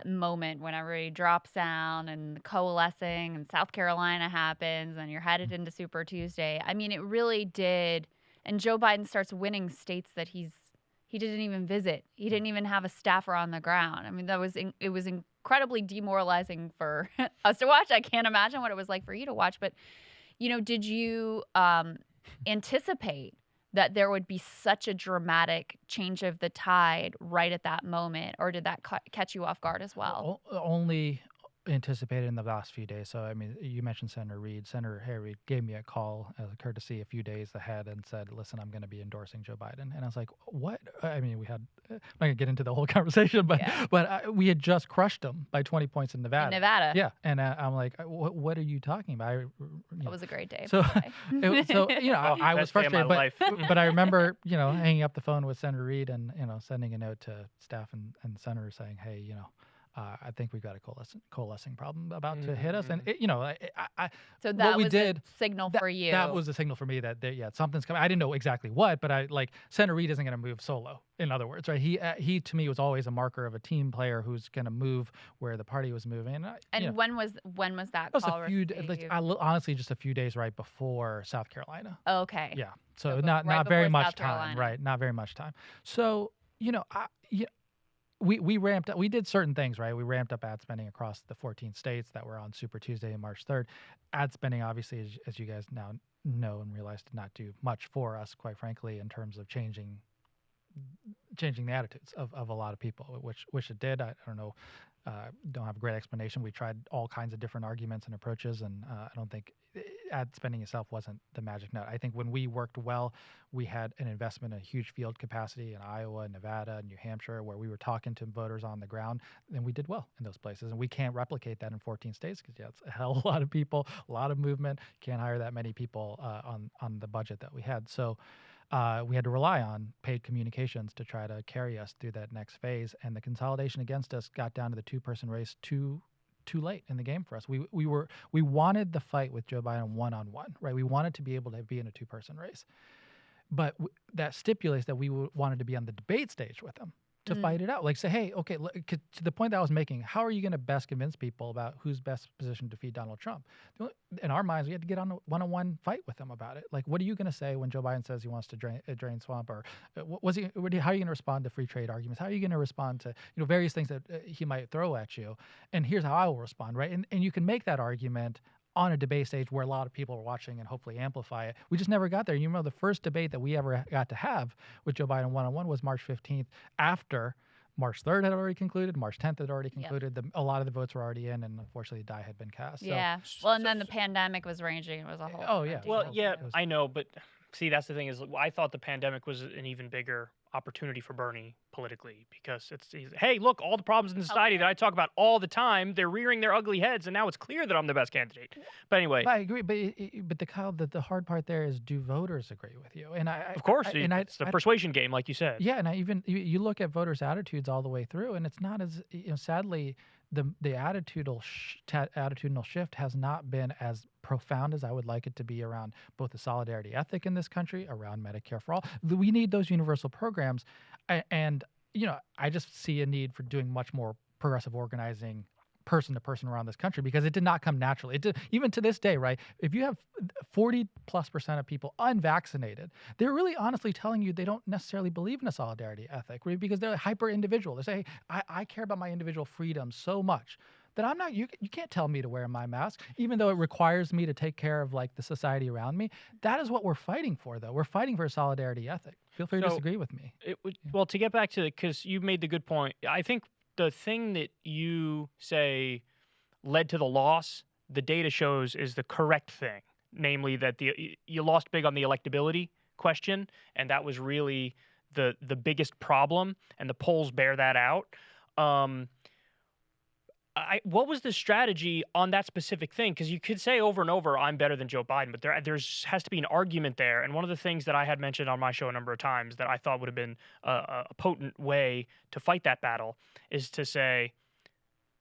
moment when everybody drops down and coalescing and South Carolina happens and you're headed into Super Tuesday? I mean, it really did. And Joe Biden starts winning states that he didn't even visit. He didn't even have a staffer on the ground. I mean, it was incredibly demoralizing for us to watch. I can't imagine what it was like for you to watch. But, did you anticipate that there would be such a dramatic change of the tide right at that moment, or did that catch you off guard as well? Only anticipated in the last few days. So, I mean, you mentioned Senator Reid. Senator Harry Reid gave me a call as a courtesy a few days ahead and said, listen, I'm going to be endorsing Joe Biden. And I was like, what? I mean, we had, I'm not going to get into the whole conversation, but we had just crushed him by 20 points in Nevada. Yeah. And I'm like, what are you talking about? It was a great day. So, I was frustrated, but I remember, hanging up the phone with Senator Reid and, sending a note to staff and senators saying, hey, I think we've got a coalescing problem about to hit us. And, so that was a signal for you. That was a signal for me that, something's coming. I didn't know exactly what, but Senator Reid isn't going to move solo, in other words, right? He to me was always a marker of a team player who's going to move where the party was moving. And when was that call? Honestly, just a few days right before South Carolina. Okay. Yeah. So not very much time, right? Not very much time. So, we ramped up. We did certain things, right? We ramped up ad spending across the 14 states that were on Super Tuesday and March 3rd. Ad spending, obviously, as you guys now know and realize, did not do much for us, quite frankly, in terms of changing the attitudes of a lot of people, which it did. I don't know. Don't have a great explanation. We tried all kinds of different arguments and approaches, and I don't think ad spending itself wasn't the magic nut. I think when we worked well, we had an investment in a huge field capacity in Iowa, Nevada, and New Hampshire, where we were talking to voters on the ground, and we did well in those places. And we can't replicate that in 14 states because, it's a hell of a lot of people, a lot of movement. Can't hire that many people on the budget that we had. So we had to rely on paid communications to try to carry us through that next phase. And the consolidation against us got down to the two-person race too late in the game for us. We wanted the fight with Joe Biden one-on-one, right? We wanted to be able to be in a two-person race. But that stipulates that we wanted to be on the debate stage with him to fight it out. Like say, hey, okay, to the point that I was making, how are you going to best convince people about who's best positioned to defeat Donald Trump? In our minds, we had to get on a one-on-one fight with him about it. Like, what are you going to say when Joe Biden says he wants to drain swamp? Or how are you going to respond to free trade arguments? How are you going to respond to various things that he might throw at you? And here's how I will respond, right? And you can make that argument on a debate stage where a lot of people are watching and hopefully amplify it. We just never got there. You remember the first debate that we ever got to have with Joe Biden one-on-one was March 15th after March 3rd had already concluded, March 10th had already concluded. Yep. A lot of the votes were already in, and unfortunately the die had been cast. Yeah. Well, and then the pandemic was raging. It was a whole... Oh, yeah. Well, yeah, I know, but see, that's the thing is, I thought the pandemic was an even bigger opportunity for Bernie politically because hey, look, all the problems in society that I talk about all the time, they're rearing their ugly heads, and now it's clear that I'm the best candidate. But anyway, I agree. But the hard part there is, do voters agree with you? And of course, it's the persuasion game, like you said. Yeah, and you look at voters' attitudes all the way through, and it's not as sadly. The attitudinal shift has not been as profound as I would like it to be around both the solidarity ethic in this country, around Medicare for all. We need those universal programs, and I just see a need for doing much more progressive organizing, person to person around this country, because it did not come naturally. It did, even to this day, right? If you have 40+% of people unvaccinated, they're really honestly telling you they don't necessarily believe in a solidarity ethic, right? Because they're hyper individual. They say, I care about my individual freedom so much that I'm not, you can't tell me to wear my mask, even though it requires me to take care of like the society around me. That is what we're fighting for, though. We're fighting for a solidarity ethic. Feel free to disagree with me. Well, to get back to, because you made the good point, I think the thing that you say led to the loss, the data shows is the correct thing, namely that you lost big on the electability question, and that was really the biggest problem, and the polls bear that out. What was the strategy on that specific thing? Because you could say over and over, I'm better than Joe Biden, but there has to be an argument there. And one of the things that I had mentioned on my show a number of times that I thought would have been a potent way to fight that battle is to say,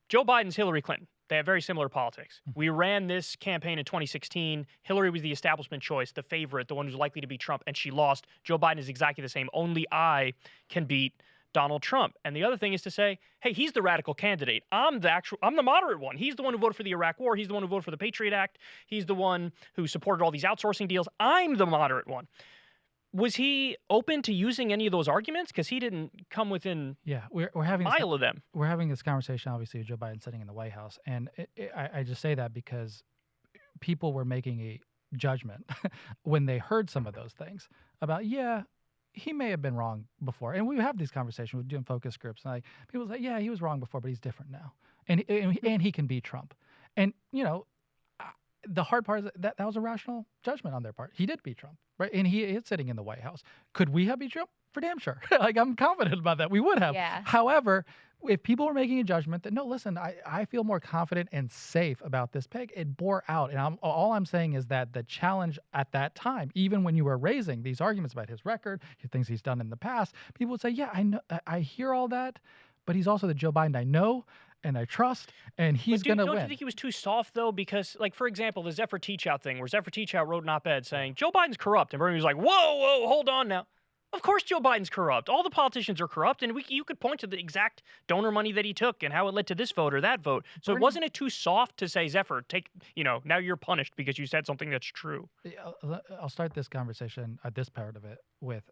Joe Biden's Hillary Clinton. They have very similar politics. We ran this campaign in 2016. Hillary was the establishment choice, the favorite, the one who's likely to beat Trump, and she lost. Joe Biden is exactly the same. Only I can beat Donald Trump. And the other thing is to say, hey, he's the radical candidate. I'm the moderate one. He's the one who voted for the Iraq War. He's the one who voted for the Patriot Act. He's the one who supported all these outsourcing deals. I'm the moderate one. Was he open to using any of those arguments? Because he didn't come within we're having a mile of them. We're having this conversation, obviously, with Joe Biden sitting in the White House. And I just say that because people were making a judgment when they heard some of those things about, he may have been wrong before. And we have these conversations. We're doing focus groups. And people say, he was wrong before, but he's different now. And he can beat Trump. And, the hard part is that was a rational judgment on their part. He did beat Trump, right? And he is sitting in the White House. Could we have beat Trump? For damn sure. I'm confident about that. We would have. Yeah. However, if people were making a judgment that, no, listen, I feel more confident and safe about this pick, it bore out. And all I'm saying is that the challenge at that time, even when you were raising these arguments about his record, things he's done in the past, people would say, I know, I hear all that, but he's also the Joe Biden I know and I trust, and he's going to win. Don't you think he was too soft, though? Because, like, for example, the Zephyr Teachout thing, where Zephyr Teachout wrote an op-ed saying, Joe Biden's corrupt, and Bernie was like, whoa, hold on now. Of course Joe Biden's corrupt. All the politicians are corrupt, and you could point to the exact donor money that he took and how it led to this vote or that vote. So wasn't it too soft to say, Zephyr, now you're punished because you said something that's true? I'll start this conversation, this part of it, with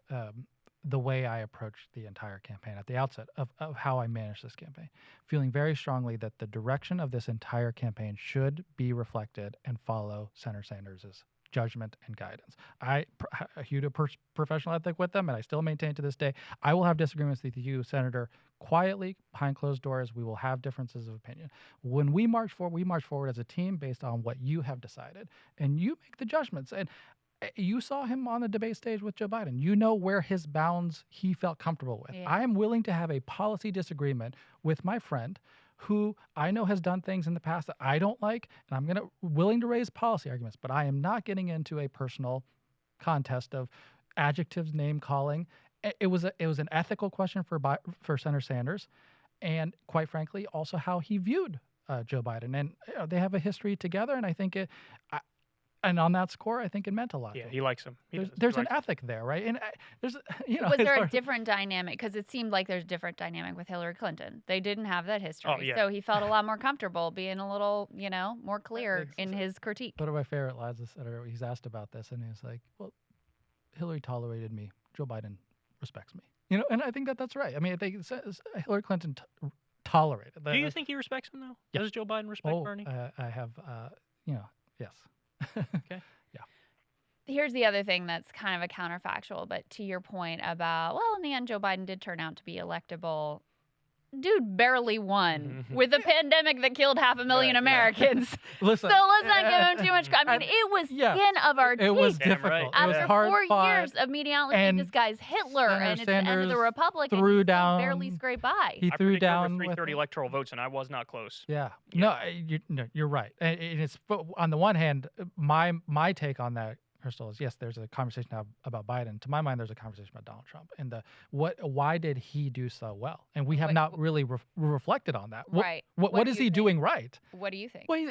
the way I approached the entire campaign at the outset of how I managed this campaign, feeling very strongly that the direction of this entire campaign should be reflected and follow Senator Sanders' judgment and guidance. I hewed a professional ethic with them, and I still maintain to this day. I will have disagreements with you, Senator, quietly, behind closed doors. We will have differences of opinion. When we march forward as a team based on what you have decided, and you make the judgments. And you saw him on the debate stage with Joe Biden. You know where his bounds he felt comfortable with. Yeah. I am willing to have a policy disagreement with my friend who I know has done things in the past that I don't like, and I'm willing to raise policy arguments, but I am not getting into a personal contest of adjectives, name calling. It was an ethical question for Senator Sanders, and quite frankly, also how he viewed Joe Biden. And they have a history together, and I think and on that score, I think it meant a lot. Yeah, he likes him. There's an ethic there, right? And there's, was there a different dynamic? Because it seemed like there's a different dynamic with Hillary Clinton. They didn't have that history. Oh, yeah. So he felt a lot more comfortable being a little, more clear in his critique. One of my favorite lines is he's asked about this, and he's like, well, Hillary tolerated me. Joe Biden respects me. And I think that's right. I mean, I think Hillary Clinton tolerated. Do you think he respects him, though? Yeah. Does Joe Biden respect Bernie? I have, yes. Okay. Yeah. Here's the other thing that's kind of a counterfactual, but to your point about, well, in the end, Joe Biden did turn out to be electable. dude barely won with a pandemic that killed 500,000 Americans. Listen, So let's not give him too much credit. I mean, it was skin of our teeth. It was Damn difficult. right. It was After hard 4 fought, years of media outlets, and this guy's Hitler, Senator and at the end of the Sanders Republic, and threw he down- barely scraped by. He I threw predicted down over with 330 electoral votes, and I was not close. Yeah. No, you're right. And it's, but on the one hand, my take on that, Krystal, is yes, there's a conversation now about Biden. To my mind, there's a conversation about Donald Trump and why did he do so well? And we have not really reflected on that. Right. What do is you he think? doing right? What do you think? Well,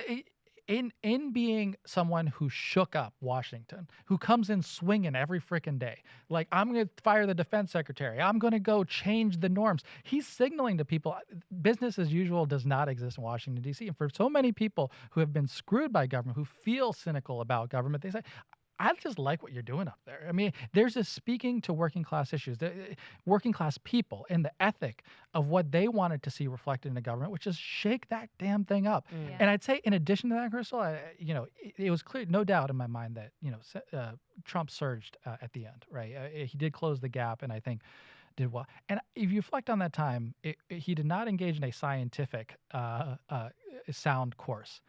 in being someone who shook up Washington, who comes in swinging every freaking day, like, I'm going to fire the defense secretary, I'm going to go change the norms. He's signaling to people business as usual does not exist in Washington, D.C. And for so many people who have been screwed by government, who feel cynical about government, they say, I just like what you're doing up there. I mean, there's this speaking to working class issues, working class people, and the ethic of what they wanted to see reflected in the government, which is shake that damn thing up. Yeah. And I'd say, in addition to that, Krystal, it was clear, no doubt in my mind that Trump surged at the end. Right, he did close the gap, and I think did well. And if you reflect on that time, he did not engage in a scientific, sound course.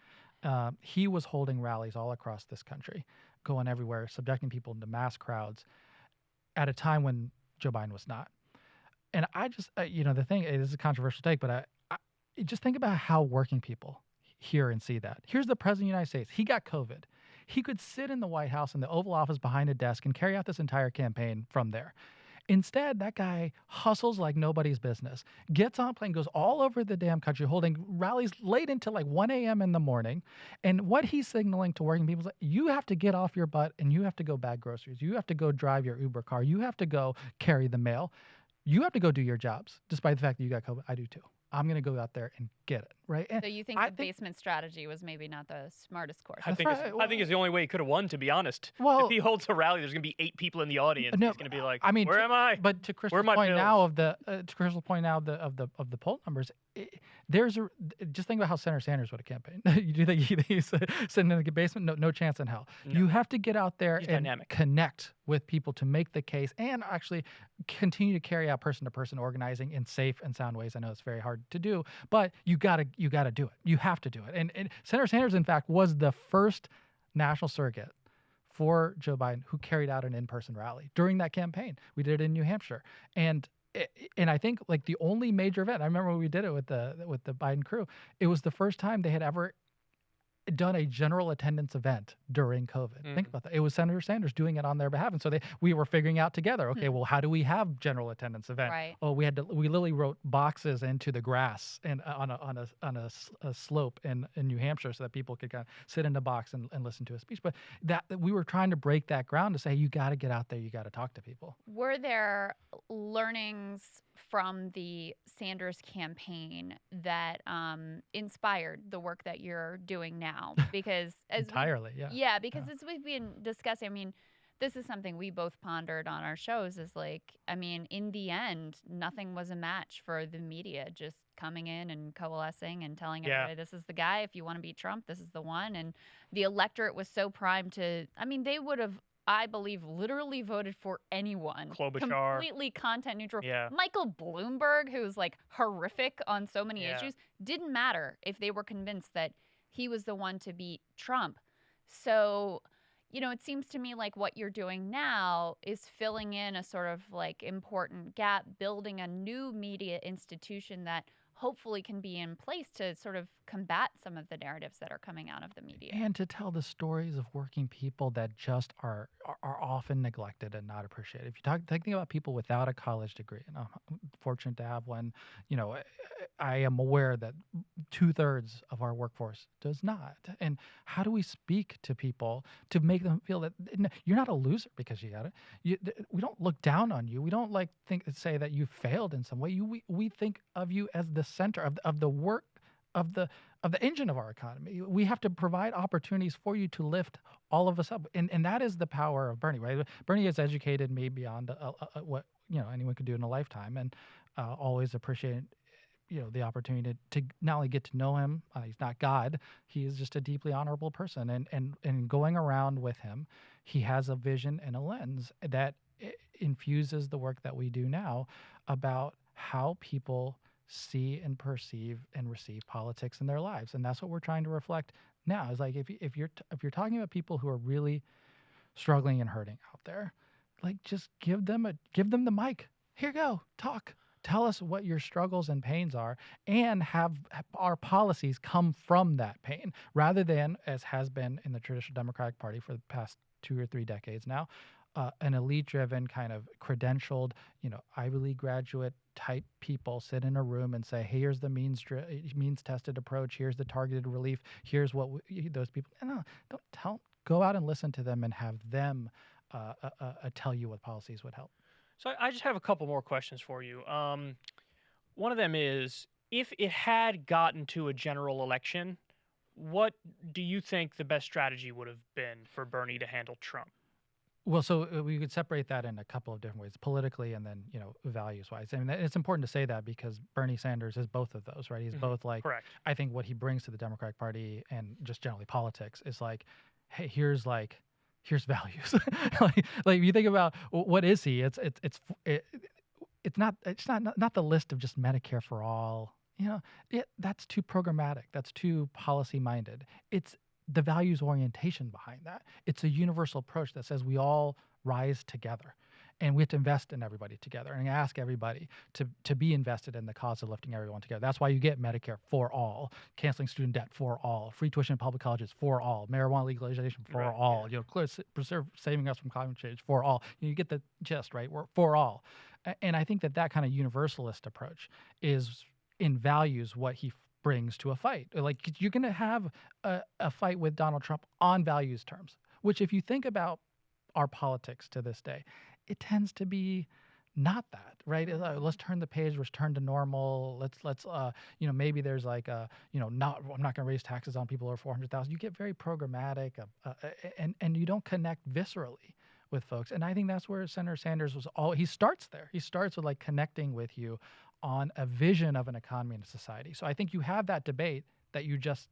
He was holding rallies all across this country, going everywhere, subjecting people into mass crowds at a time when Joe Biden was not. And I just, the thing, it is a controversial take, but I just think about how working people hear and see that. Here's the president of the United States. He got COVID. He could sit in the White House in the Oval Office behind a desk and carry out this entire campaign from there. Instead, that guy hustles like nobody's business, gets on a plane, goes all over the damn country, holding rallies late until like 1 a.m. in the morning. And what he's signaling to working people is like, you have to get off your butt and you have to go bag groceries. You have to go drive your Uber car. You have to go carry the mail. You have to go do your jobs, despite the fact that you got COVID. I do too. I'm going to go out there and get it, right? And So you think the basement strategy was maybe not the smartest course? I think it's the only way he could have won, to be honest. Well, if he holds a rally, there's going to be 8 people in the audience. No, He's going to be like, I mean, where am I? But to Crystal's Where are my point bills? now of the poll numbers, just think about how Senator Sanders would have campaigned. You do think he's sitting in the basement? No chance in hell. No. You have to get out there He's and dynamic. connect with people to make the case and actually continue to carry out person-to-person organizing in safe and sound ways. I know it's very hard to do, but you gotta do it. You have to do it. And Senator Sanders, in fact, was the first national surrogate for Joe Biden who carried out an in-person rally during that campaign. We did it in New Hampshire, and I think like the only major event. I remember when we did it with the Biden crew. It was the first time they had ever done a general attendance event during COVID. Think about that. It was Senator Sanders doing it on their behalf, and so we were figuring out together. Okay, well, how do we have general attendance event? Right. Oh, we literally wrote boxes into the grass and on a slope in New Hampshire so that people could kind of sit in a box and listen to a speech. But that we were trying to break that ground to say you got to get out there, you got to talk to people. Were there learnings from the Sanders campaign that inspired the work that you're doing now? Because Entirely, yeah. Because as we've been discussing, I mean, this is something we both pondered on our shows is like, I mean, in the end, nothing was a match for the media just coming in and coalescing and telling everybody, this is the guy. If you want to beat Trump, this is the one. And the electorate was so primed to, I mean, they would have, I believe, literally voted for anyone. Klobuchar. Completely content neutral. Yeah. Michael Bloomberg, who's like horrific on so many Yeah. issues, didn't matter if they were convinced that he was the one to beat Trump. So, it seems to me like what you're doing now is filling in a sort of like important gap, building a new media institution that hopefully can be in place to sort of combat some of the narratives that are coming out of the media. And to tell the stories of working people that just are often neglected and not appreciated. If you think about people without a college degree, and I'm fortunate to have one, I am aware that 2/3 of our workforce does not. And how do we speak to people to make them feel that you're not a loser because you got it? We don't look down on you. We don't say that you failed in some way. We think of you as the center of the work of the engine of our economy. We have to provide opportunities for you to lift all of us up, and that is the power of Bernie. Right? Bernie has educated me beyond what anyone could do in a lifetime, and always appreciate the opportunity to not only get to know him. He's not God. He is just a deeply honorable person, and going around with him, he has a vision and a lens that infuses the work that we do now about how people see and perceive and receive politics in their lives. And that's what we're trying to reflect now. Is like if you're talking about people who are really struggling and hurting out there, like just give them the mic. Here you go, talk. Tell us what your struggles and pains are, and have our policies come from that pain, rather than, as has been in the traditional Democratic Party for the past 2 or 3 decades now, an elite-driven kind of credentialed, Ivy League graduate type people sit in a room and say, hey, here's the means-tested approach. Here's the targeted relief. Here's what those people. No, go out and listen to them and have them tell you what policies would help. So I just have a couple more questions for you. One of them is, if it had gotten to a general election, what do you think the best strategy would have been for Bernie to handle Trump? Well, so we could separate that in a couple of different ways, politically and then, values-wise. I mean, it's important to say that because Bernie Sanders is both of those, right? He's both like, correct. I think what he brings to the Democratic Party and just generally politics is like, hey, here's values. like you think about what is he? It's not the list of just Medicare for all. That's too programmatic. That's too policy minded. It's the values orientation behind that. It's a universal approach that says we all rise together, and we have to invest in everybody together and ask everybody to be invested in the cause of lifting everyone together. That's why you get Medicare for all, canceling student debt for all, free tuition in public colleges for all, marijuana legalization for all, preserve saving us from climate change for all. You get the gist, right? We're for all. And I think that kind of universalist approach is in values what he brings to a fight. Like, you're going to have a fight with Donald Trump on values terms, which if you think about our politics to this day, it tends to be not that, right? Let's turn the page, let's turn to normal. Let's maybe there's like I'm not going to raise taxes on people over 400,000. You get very programmatic, and you don't connect viscerally with folks. And I think that's where Senator Sanders he starts there. He starts with like connecting with you on a vision of an economy and a society. So I think you have that debate that you just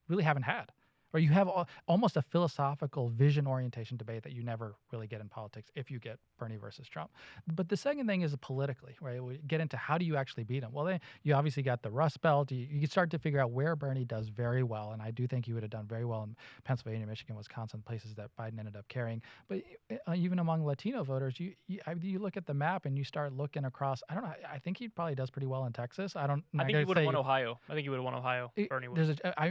really haven't had. Or you have almost a philosophical vision orientation debate that you never really get in politics if you get Bernie versus Trump. But the second thing is politically, right? We get into how do you actually beat him? Well, then you obviously got the Rust Belt. You can start to figure out where Bernie does very well, and I do think he would have done very well in Pennsylvania, Michigan, Wisconsin, places that Biden ended up carrying. But even among Latino voters, you look at the map and you start looking across. I don't know. I think he probably does pretty well in Texas. I think he would have won Ohio. I think he would have won Ohio. Bernie would.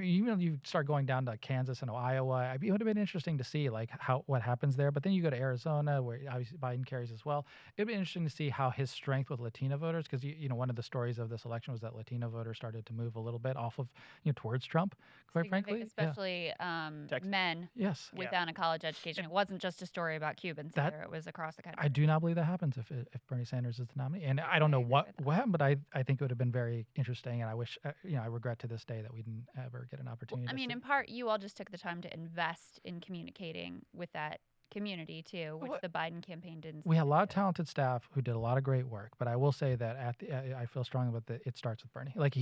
Even if you start going down to Kansas and Iowa, it would have been interesting to see like what happens there. But then you go to Arizona, where obviously Biden carries as well. It'd be interesting to see how his strength with Latino voters, because one of the stories of this election was that Latino voters started to move a little bit off of towards Trump. Quite frankly, especially men without a college education. It wasn't just a story about Cubans either. It was across the country. I do not believe that happens if Bernie Sanders is the nominee, and I don't know what happened, but I think it would have been very interesting, and I wish I regret to this day that we didn't ever get an opportunity. Well, in part, you all just took the time to invest in communicating with that community too, which the Biden campaign didn't. We had a lot of talented staff who did a lot of great work, but I will say that I feel strongly about it starts with Bernie. Like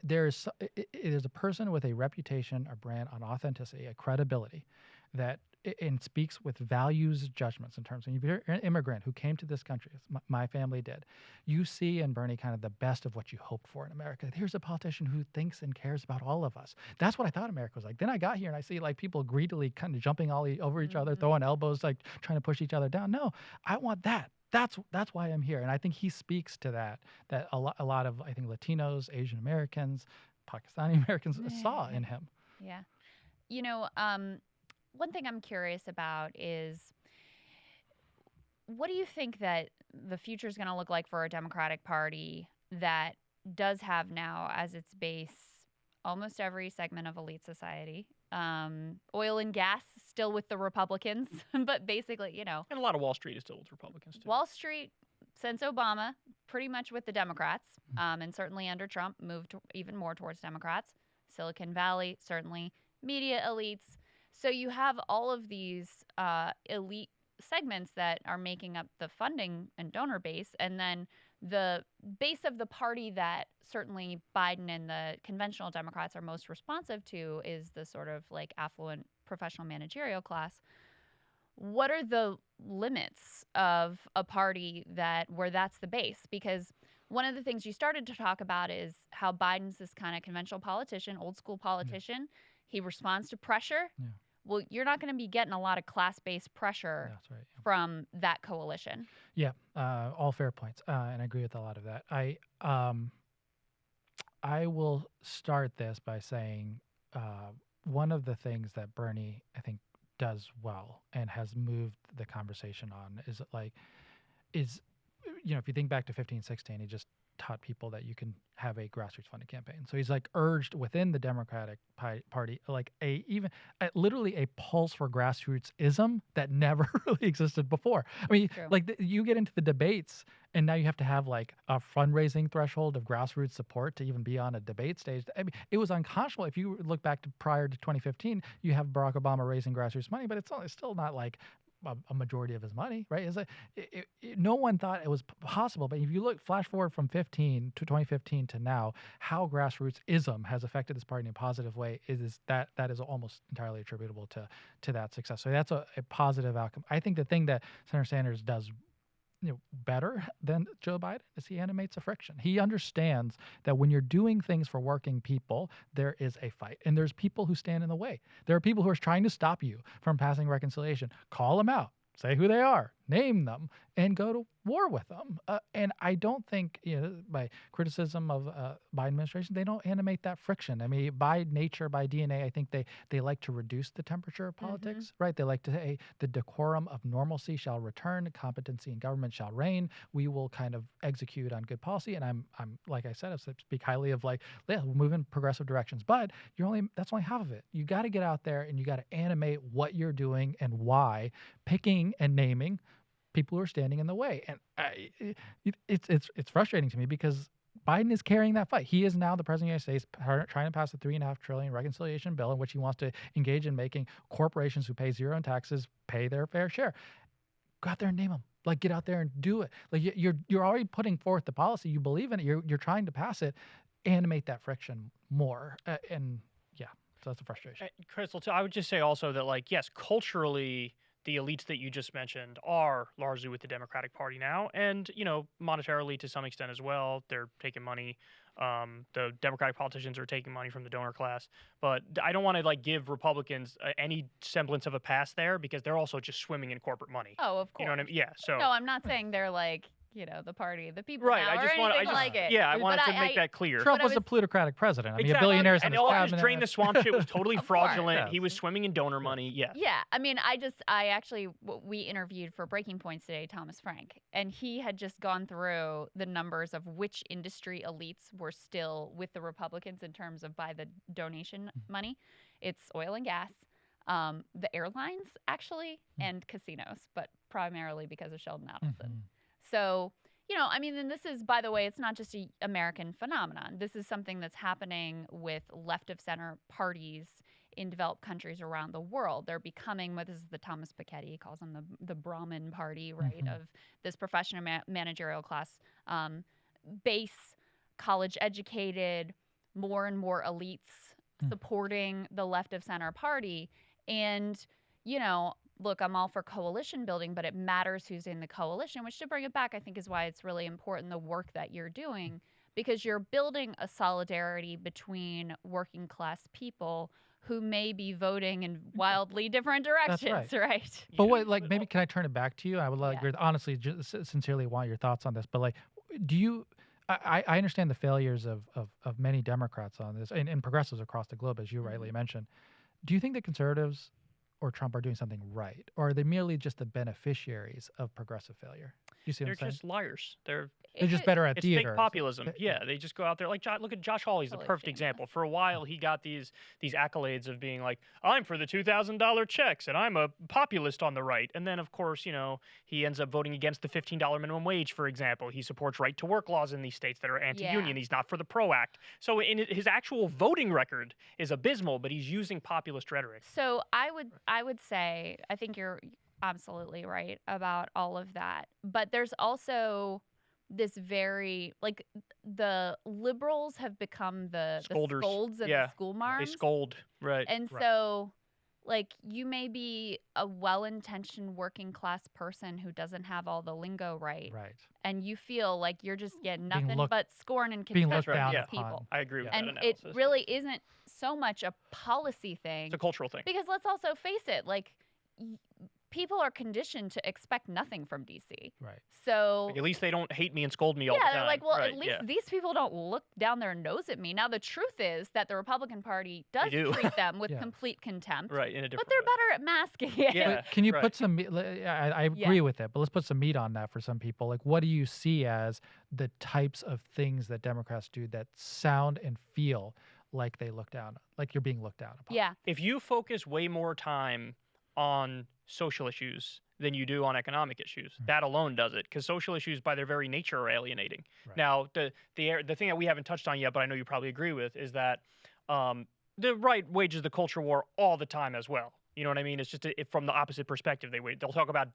there's a person with a reputation, a brand, an authenticity, a credibility that and speaks with values judgments in terms of if you're an immigrant who came to this country, as my family did, you see in Bernie kind of the best of what you hoped for in America. Here's a politician who thinks and cares about all of us. That's what I thought America was like. Then I got here and I see like people greedily kind of jumping over each other, throwing elbows, like trying to push each other down. No, I want that. That's why I'm here. And I think he speaks to that a lot of, I think, Latinos, Asian Americans, Pakistani Americans saw in him. Yeah. One thing I'm curious about is, what do you think that the future is going to look like for a Democratic Party that does have now as its base almost every segment of elite society? Oil and gas still with the Republicans, but basically, And a lot of Wall Street is still with Republicans, too. Wall Street, since Obama, pretty much with the Democrats, and certainly under Trump, moved even more towards Democrats. Silicon Valley, certainly. Media elites. So you have all of these elite segments that are making up the funding and donor base, and then the base of the party that certainly Biden and the conventional Democrats are most responsive to is the sort of like affluent professional managerial class. What are the limits of a party where that's the base? Because one of the things you started to talk about is how Biden's this kind of conventional politician, old school politician. He responds to pressure. Yeah. Well, you're not going to be getting a lot of class-based pressure That's right. Yeah. from that coalition. Yeah, all fair points, and I agree with a lot of that. I will start this by saying one of the things that Bernie, I think, does well and has moved the conversation on is if you think back to 15, 16, he just taught people that you can have a grassroots funded campaign. So he's like urged within the Democratic Party, like literally a pulse for grassrootsism that never really existed before. I mean, True. like you get into the debates and now you have to have like a fundraising threshold of grassroots support to even be on a debate stage. I mean, it was unconscionable. If you look back to prior to 2015, you have Barack Obama raising grassroots money, but it's still not like a majority of his money, right? It's like no one thought it was possible. But if you flash forward from 2015 to now, how grassrootsism has affected this party in a positive way is almost entirely attributable to that success. So that's a positive outcome. I think the thing that Senator Sanders does better than Joe Biden is he animates a friction. He understands that when you're doing things for working people, there is a fight and there's people who stand in the way. There are people who are trying to stop you from passing reconciliation. Call them out, say who they are, name them, and go to war with them. And I don't think, by criticism of Biden administration, they don't animate that friction. I mean, by nature, by DNA, I think they like to reduce the temperature of politics, right? They like to say the decorum of normalcy shall return, competency in government shall reign. We will kind of execute on good policy. And I'm like I said, I speak highly of we're moving progressive directions, but that's only half of it. You got to get out there and you got to animate what you're doing and why, picking and naming people who are standing in the way. And it's frustrating to me because Biden is carrying that fight. He is now the president of the United States trying to pass a $3.5 trillion reconciliation bill in which he wants to engage in making corporations who pay zero in taxes pay their fair share. Go out there and name them. Get out there and do it. You're already putting forth the policy. You believe in it. You're trying to pass it. Animate that friction more. So that's a frustration. Krystal, I would just say also that, yes, culturally, the elites that you just mentioned are largely with the Democratic Party now, and monetarily to some extent as well. They're taking money. The Democratic politicians are taking money from the donor class, but I don't want to give Republicans any semblance of a pass there because they're also just swimming in corporate money. Oh, of course. You know what I mean? Yeah. So no, I'm not saying they're the party of the people right. now, it. Yeah, I wanted to make that clear. Trump was a plutocratic president. I mean, exactly. billionaires and in his all cabinet. his drain the swamp shit was totally fraudulent. Yes. He was swimming in donor money. Yeah. Yeah. I mean, we interviewed for Breaking Points today, Thomas Frank, and he had just gone through the numbers of which industry elites were still with the Republicans in terms of by the donation money. It's oil and gas, the airlines actually, and casinos, but primarily because of Sheldon Adelson. So, and this is, by the way, it's not just an American phenomenon. This is something that's happening with left of center parties in developed countries around the world. They're becoming what is the Thomas Piketty, he calls them the Brahmin party, right, of this professional managerial class, base, college educated, more and more elites supporting the left of center party. And, look, I'm all for coalition building, but it matters who's in the coalition, which, to bring it back, I think is why it's really important, the work that you're doing, because you're building a solidarity between working class people who may be voting in wildly different directions, right? But maybe can I turn it back to you? I would honestly, just sincerely want your thoughts on this, but do you, I understand the failures of many Democrats on this and progressives across the globe, as you rightly mentioned. Do you think that conservatives or Trump are doing something right, or are they merely just the beneficiaries of progressive failure? You see what I'm saying? They're just liars. They're just better at theater. It's fake populism. Yeah, they just go out there. Look at Josh Hawley's the perfect example. For a while, he got these accolades of being like, I'm for the $2,000 checks, and I'm a populist on the right. And then, of course, he ends up voting against the $15 minimum wage, for example. He supports right-to-work laws in these states that are anti-union. He's not for the PRO Act. So his actual voting record is abysmal, but he's using populist rhetoric. So I would say, I think you're absolutely right about all of that. But there's also this very, the liberals have become the scolds of the school marms. They scold, right. And so, like you may be a well-intentioned working class person who doesn't have all the lingo right. Right. And you feel like you're just getting Being nothing looked- but scorn and Being contempt looked from down these upon. people. I agree with And that it analysis. really isn't so much a policy thing. It's a cultural thing. Because let's also face it, like people are conditioned to expect nothing from DC. Right. So Like, at least they don't hate me and scold me all the yeah, time. they're like, well, Right, at least yeah. these people don't look down their nose at me. Now the truth is that the Republican Party does do. treat them with Yeah. complete contempt. Right, in a different But they're way. better at masking it. Yeah. But can you right. put some meat? I agree with it, but let's put some meat on that for some people. Like, what do you see as the types of things that Democrats do that sound and feel like they look down, like you're being looked down upon? Yeah. If you focus way more time on social issues than you do on economic issues, that alone does it, because social issues by their very nature are alienating. Right. Now, the thing that we haven't touched on yet, but I know you probably agree with, is that the right wages the culture war all the time as well. You know what I mean? It's just from the opposite perspective. They'll talk about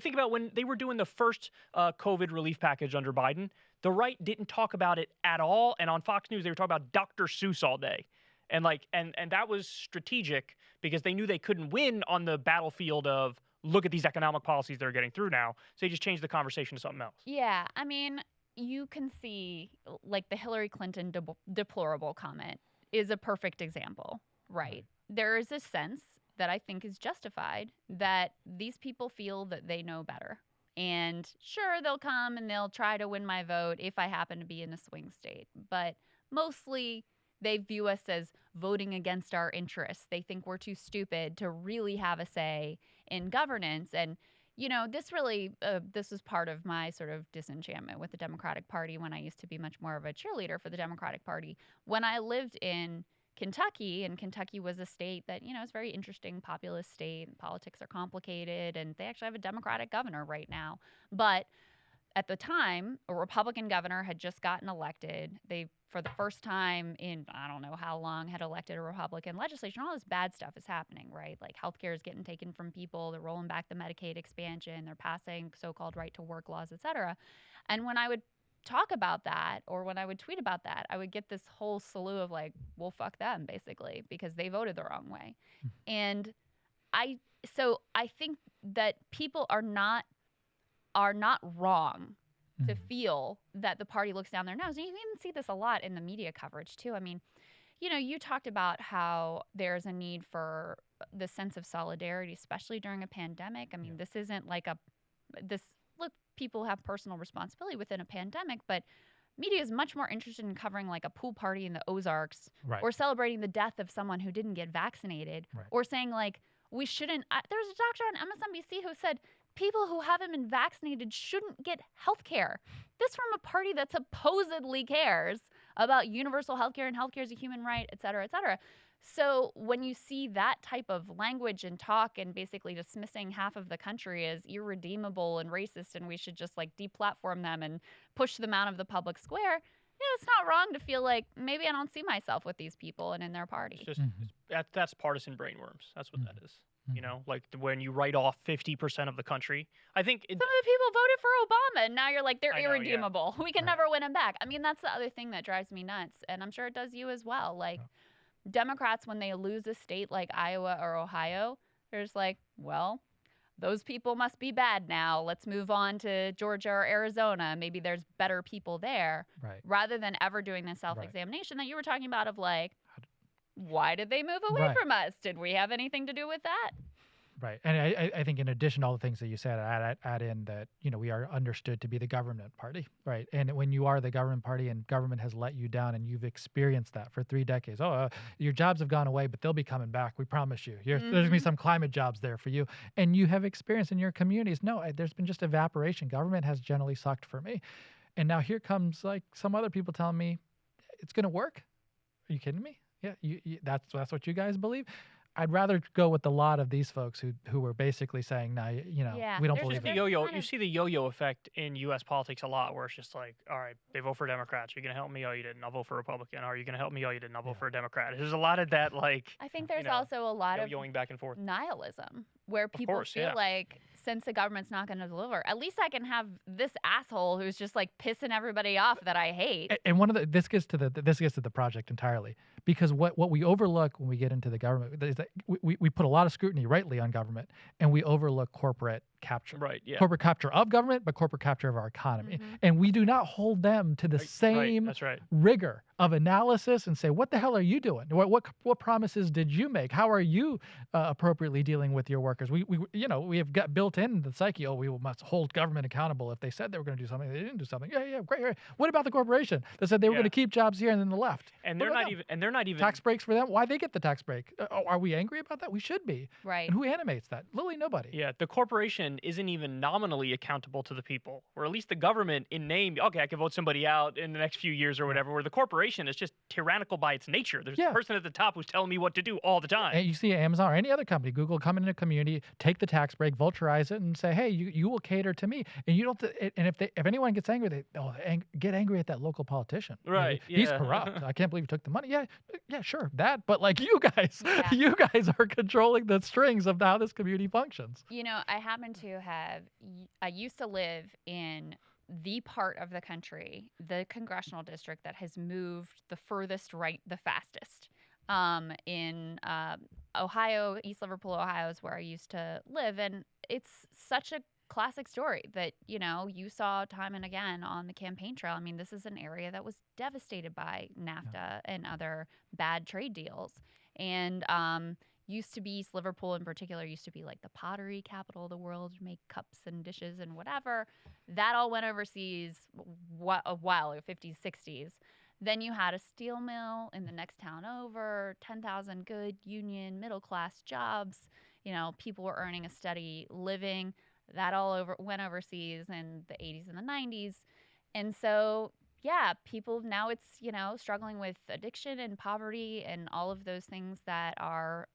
think about when they were doing the first COVID relief package under Biden. The right didn't talk about it at all, and on Fox News they were talking about Dr. Seuss all day, and that was strategic because they knew they couldn't win on the battlefield of look at these economic policies they're getting through now. So they just changed the conversation to something else. Yeah. I mean, you can see like the Hillary Clinton deplorable comment is a perfect example, right? There is a sense that I think is justified that these people feel that they know better. And sure, they'll come and they'll try to win my vote if I happen to be in a swing state. But mostly they view us as voting against our interests. They think we're too stupid to really have a say in governance. And, you know, this really, this was part of my sort of disenchantment with the Democratic Party when I used to be much more of a cheerleader for the Democratic Party. When I lived in Kentucky, and Kentucky was a state that, you know, is a very interesting populist state. Politics are complicated, and they actually have a Democratic governor right now. But at the time, a Republican governor had just gotten elected. They, for the first time in I don't know how long, had elected a Republican legislature. All this bad stuff is happening, right? Like healthcare is getting taken from people. They're rolling back the Medicaid expansion. They're passing so-called right-to-work laws, et cetera. And when I would talk about that, or when I would tweet about that, I would get this whole slew of like, well, fuck them, basically, because they voted the wrong way. And I think that people are not wrong to feel that the party looks down their nose. And you even see this a lot in the media coverage too. I mean, you know, you talked about how there's a need for the sense of solidarity, especially during a pandemic. I mean, this isn't like look, people have personal responsibility within a pandemic, but media is much more interested in covering like a pool party in the Ozarks, Right. or celebrating the death of someone who didn't get vaccinated, Right. or saying like, we shouldn't. There's a doctor on MSNBC who said people who haven't been vaccinated shouldn't get health care. This from a party that supposedly cares about universal health care and health care is a human right, et cetera, et cetera. So when you see that type of language and talk and basically dismissing half of the country as irredeemable and racist and we should just like deplatform them and push them out of the public square, yeah, it's not wrong to feel like maybe I don't see myself with these people and in their party. It's just that's partisan brainworms. That's what that is. You know, like when you write off 50% of the country. I think Some of the people voted for Obama, and now you're like, they're I know, yeah. irredeemable. We can never win them back. I mean, that's the other thing that drives me nuts, and I'm sure it does you as well. Like, Democrats, when they lose a state like Iowa or Ohio, they're just like, well, those people must be bad now. Let's move on to Georgia or Arizona. Maybe there's better people there. Right. Rather than ever doing the self-examination that you were talking about of like, why did they move away Right. from us? Did we have anything to do with that? Right. And I think in addition to all the things that you said, add in that, you know, we are understood to be the government party, right? And when you are the government party and government has let you down and you've experienced that for 3 decades, your jobs have gone away, but they'll be coming back. We promise you. There's going to be some climate jobs there for you. And you have experienced in your communities, no, there's been just evaporation. Government has generally sucked for me. And now here comes like some other people telling me it's going to work. Are you kidding me? Yeah, that's what you guys believe. I'd rather go with a lot of these folks who were basically saying, no, you know, Yeah, we don't there's believe just it. a- yo-yo. kind You of- see the yo-yo effect in U.S. politics a lot, where it's just like, all right, they vote for Democrats. You're gonna help me? Oh, you didn't. I'll vote for Republican. Are you gonna help me? Oh, you didn't. I'll vote for a Democrat. There's a lot of that, like I think there's know, also a lot of yo-yoing back and forth. nihilism where people course, feel yeah. like since the government's not going to deliver, at least I can have this asshole who's just like pissing everybody off that I hate. And one of the this gets to the project entirely, because what we overlook when we get into the government is that we put a lot of scrutiny rightly on government, and we overlook corporate capture. Right. Yeah. Corporate capture of government, but corporate capture of our economy. And we do not hold them to the same That's right. rigor of analysis and say, what the hell are you doing? What promises did you make? How are you appropriately dealing with your workers? We have got built in the psyche, we must hold government accountable. If they said they were going to do something, they didn't do something. Yeah, great. What about the corporation that said they were going to keep jobs here and then the left? And they're not even tax breaks for them. Why they get the tax break? Are we angry about that? We should be. Right. And who animates that? Literally nobody. Yeah, the corporation isn't even nominally accountable to the people, or at least the government in name. Okay, I can vote somebody out in the next few years or whatever. Where the corporation is just tyrannical by its nature. There's a person at the top who's telling me what to do all the time. And you see Amazon or any other company, Google, come into a community, take the tax break, vulturize it, and say, hey, you will cater to me. And you don't. And if anyone gets angry, they'll get angry at that local politician. Right. He's corrupt. I can't believe he took the money. Yeah, sure, that. But like you guys are controlling the strings of how this community functions. I happen to have. I used to live in the part of the country, the congressional district that has moved the furthest right the fastest. In Ohio, East Liverpool, Ohio is where I used to live. And it's such a classic story that, you saw time and again on the campaign trail. I mean, this is an area that was devastated by NAFTA and other bad trade deals. And used to be East Liverpool in particular, used to be like the pottery capital of the world, make cups and dishes and whatever. That all went overseas a while ago, 50s, 60s. Then you had a steel mill in the next town over, 10,000 good union middle-class jobs. People were earning a steady living. That all went overseas in the 80s and the 90s. And so, people now it's, struggling with addiction and poverty and all of those things that are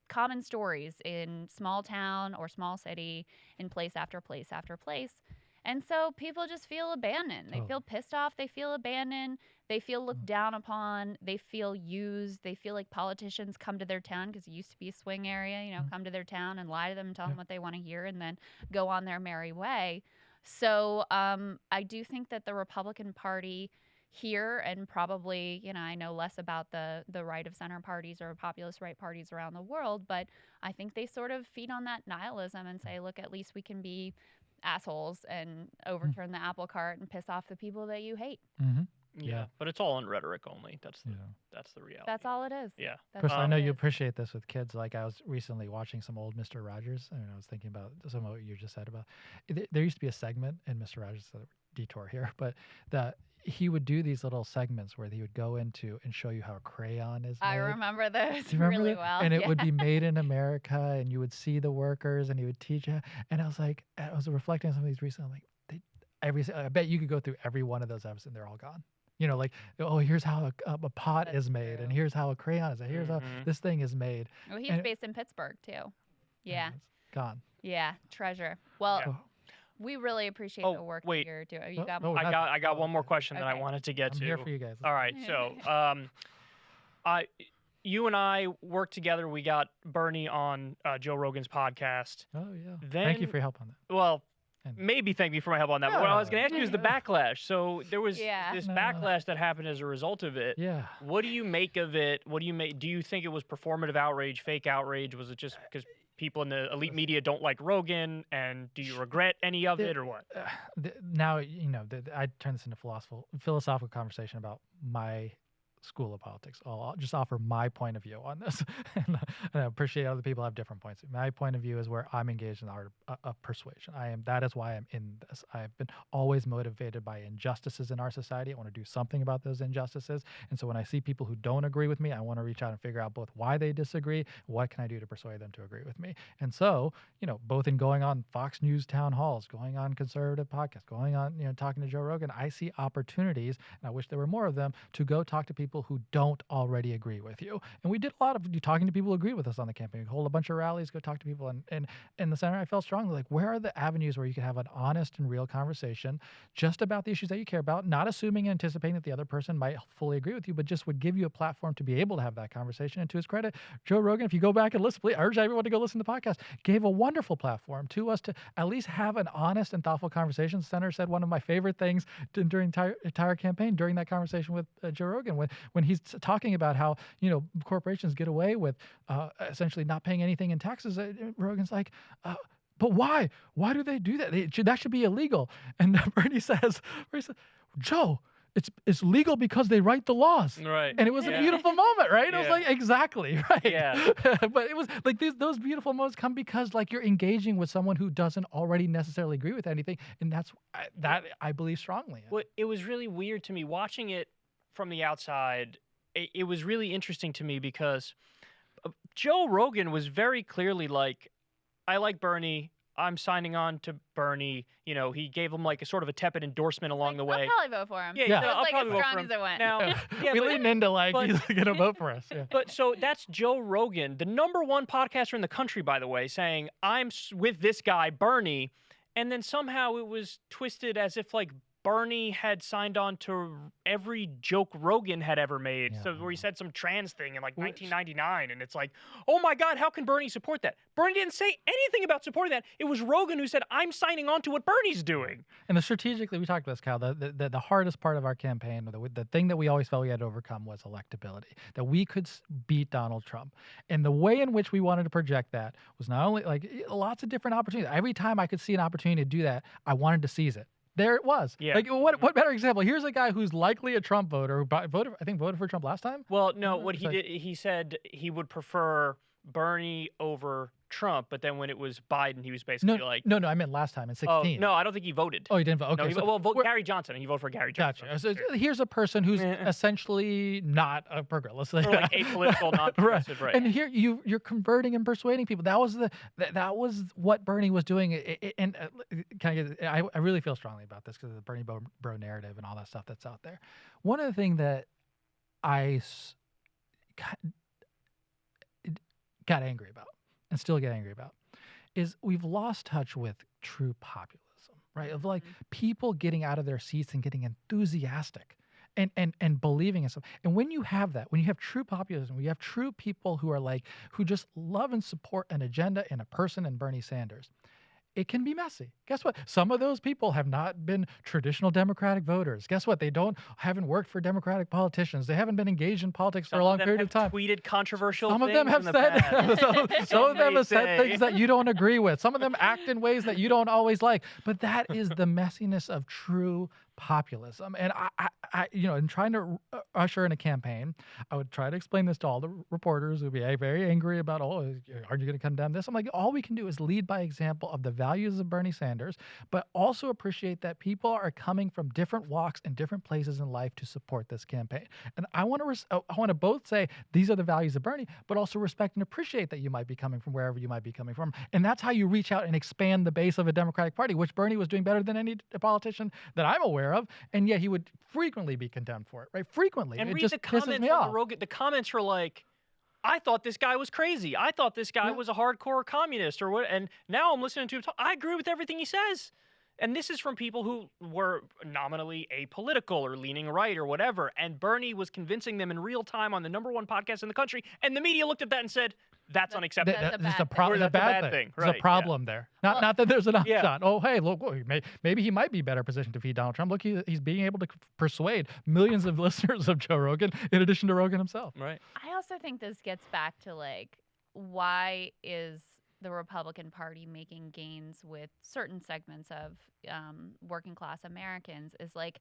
common stories in small town or small city, in place after place after place. And so people just feel abandoned. They feel pissed off. They feel abandoned. They feel looked down upon. They feel used. They feel like politicians come to their town, because it used to be a swing area, come to their town and lie to them and tell them what they want to hear and then go on their merry way. So I do think that the Republican Party here, and probably, I know less about the right of center parties or populist right parties around the world, but I think they sort of feed on that nihilism and say, look, at least we can be assholes and overturn the apple cart and piss off the people that you hate. Yeah, but it's all in rhetoric only. That's the reality. That's all it is. Yeah. Krystal, I know you appreciate this with kids. Like, I was recently watching some old Mr. Rogers, and I was thinking about some of what you just said about. There used to be a segment in Mr. Rogers, detour here, but that he would do these little segments where he would go into and show you how a crayon is made. I remember those Do you remember really that? well. And it would be made in America, and you would see the workers, and he would teach you. And I was reflecting on some of these recently. I bet you could go through every one of those episodes, and they're all gone. Here's how a pot That's is made, true. and here's how a crayon is made. Here's how this thing is made. Well, he's based in Pittsburgh, too. Yeah. And it's gone. Yeah. Treasure. Well, we really appreciate the work that you're doing. You got more? I got one more question that I wanted to get I'm to. here for you guys. All right. So, you and I worked together. We got Bernie on Joe Rogan's podcast. Oh, yeah. Then, Thank you for your help on that. Well, maybe thank me for my help on that. But what I was going to ask you is the backlash. So there was this backlash that happened as a result of it. Yeah. What do you make of it? What do you make? Do you think it was performative outrage, fake outrage? Was it just because people in the elite media don't like Rogan? And do you regret any of it or what? Now, I turn this into philosophical conversation about my school of politics. I'll just offer my point of view on this. And I appreciate other people have different points. My point of view is where I'm engaged in the art of persuasion. That is why I'm in this. I've been always motivated by injustices in our society. I want to do something about those injustices. And so when I see people who don't agree with me, I want to reach out and figure out both why they disagree, what can I do to persuade them to agree with me. And so, both in going on Fox News town halls, going on conservative podcasts, going on, talking to Joe Rogan, I see opportunities, and I wish there were more of them, to go talk to people people who don't already agree with you. And we did a lot of talking to people who agree with us on the campaign. We hold a bunch of rallies, go talk to people. And in the center, I felt strongly like, where are the avenues where you can have an honest and real conversation just about the issues that you care about, not assuming and anticipating that the other person might fully agree with you, but just would give you a platform to be able to have that conversation. And to his credit, Joe Rogan, if you go back and listen, please, I urge everyone to go listen to the podcast, gave a wonderful platform to us to at least have an honest and thoughtful conversation. The center said one of my favorite things during the entire campaign, during that conversation with Joe Rogan, when he's talking about how, corporations get away with essentially not paying anything in taxes. Rogan's like, but why? Why do they do that? That should be illegal. And Bernie says, Joe, it's legal because they write the laws. Right. And it was a beautiful moment, right? Yeah. I was like, exactly, right. Yeah. But it was like those beautiful moments come because like you're engaging with someone who doesn't already necessarily agree with anything. And that I believe strongly in. Well, it was really weird to me watching it from the outside. It was really interesting to me because Joe Rogan was very clearly like, I like Bernie. I'm signing on to Bernie. He gave him like a sort of a tepid endorsement along the way. I'll probably vote for him. Yeah, It was I'll like probably as vote strong for him. as it went. Now, We lean into like he's gonna vote for us. Yeah. But so that's Joe Rogan, the #1 podcaster in the country, by the way, saying I'm with this guy Bernie, and then somehow it was twisted as if like Bernie had signed on to every joke Rogan had ever made. Yeah. So where he said some trans thing in like 1999, and it's like, oh my God, how can Bernie support that? Bernie didn't say anything about supporting that. It was Rogan who said, I'm signing on to what Bernie's doing. And strategically, we talked about this, Kyle, the hardest part of our campaign, the thing that we always felt we had to overcome was electability, that we could beat Donald Trump. And the way in which we wanted to project that was not only like lots of different opportunities. Every time I could see an opportunity to do that, I wanted to seize it. There it was. Yeah. Like what better example? Here's a guy who's likely a Trump voter who voted for Trump last time. Well, no, what he did, he said he would prefer Bernie over Trump, but then when it was Biden, he was basically like... No, I meant last time in 16. No, I don't think he voted. Oh, he didn't vote? Okay. No, vote Gary Johnson, and he voted for Gary Johnson. Gotcha. So here's a person who's essentially not a progressive. Or like apolitical, not progressive, right. And here you're converting and persuading people. That was what Bernie was doing. I really feel strongly about this because of the Bernie bro narrative and all that stuff that's out there. One of the things that I got angry about and still get angry about is we've lost touch with true populism, right? Of like people getting out of their seats and getting enthusiastic and believing in something. And when you have that, when you have true populism, when you have true people who just love and support an agenda and a person in Bernie Sanders, it can be messy. Guess what? Some of those people have not been traditional Democratic voters. Guess what? They haven't worked for Democratic politicians. They haven't been engaged in politics for a long period of time. Tweeted controversial Some of things them have said some of them have said things that you don't agree with. Some of them act in ways that you don't always like. But that is the messiness of true populism. And I in trying to usher in a campaign, I would try to explain this to all the reporters who'd be very angry about, aren't you going to condemn this? I'm like, all we can do is lead by example of the values of Bernie Sanders, but also appreciate that people are coming from different walks and different places in life to support this campaign. And I want to both say these are the values of Bernie, but also respect and appreciate that you might be coming from wherever you might be coming from. And that's how you reach out and expand the base of a Democratic Party, which Bernie was doing better than any politician that I'm aware of, and yet he would frequently be condemned for it, right? Frequently. And it read just the pisses comments me on off. the Rogan. The comments were like, I thought this guy was crazy. I thought this guy was a hardcore communist or what. And now I'm listening to him talk. I agree with everything he says. And this is from people who were nominally apolitical or leaning right or whatever. And Bernie was convincing them in real time on the #1 podcast in the country. And the media looked at that and said, that's unacceptable. That's a That's bad a bad thing. There's Right, a problem there. Not that there's an upshot. Yeah. Oh, hey, look, maybe he might be better positioned to defeat Donald Trump. Look, he's being able to persuade millions of listeners of Joe Rogan in addition to Rogan himself. Right. I also think this gets back to like, why is the Republican Party making gains with certain segments of working class Americans? Is like,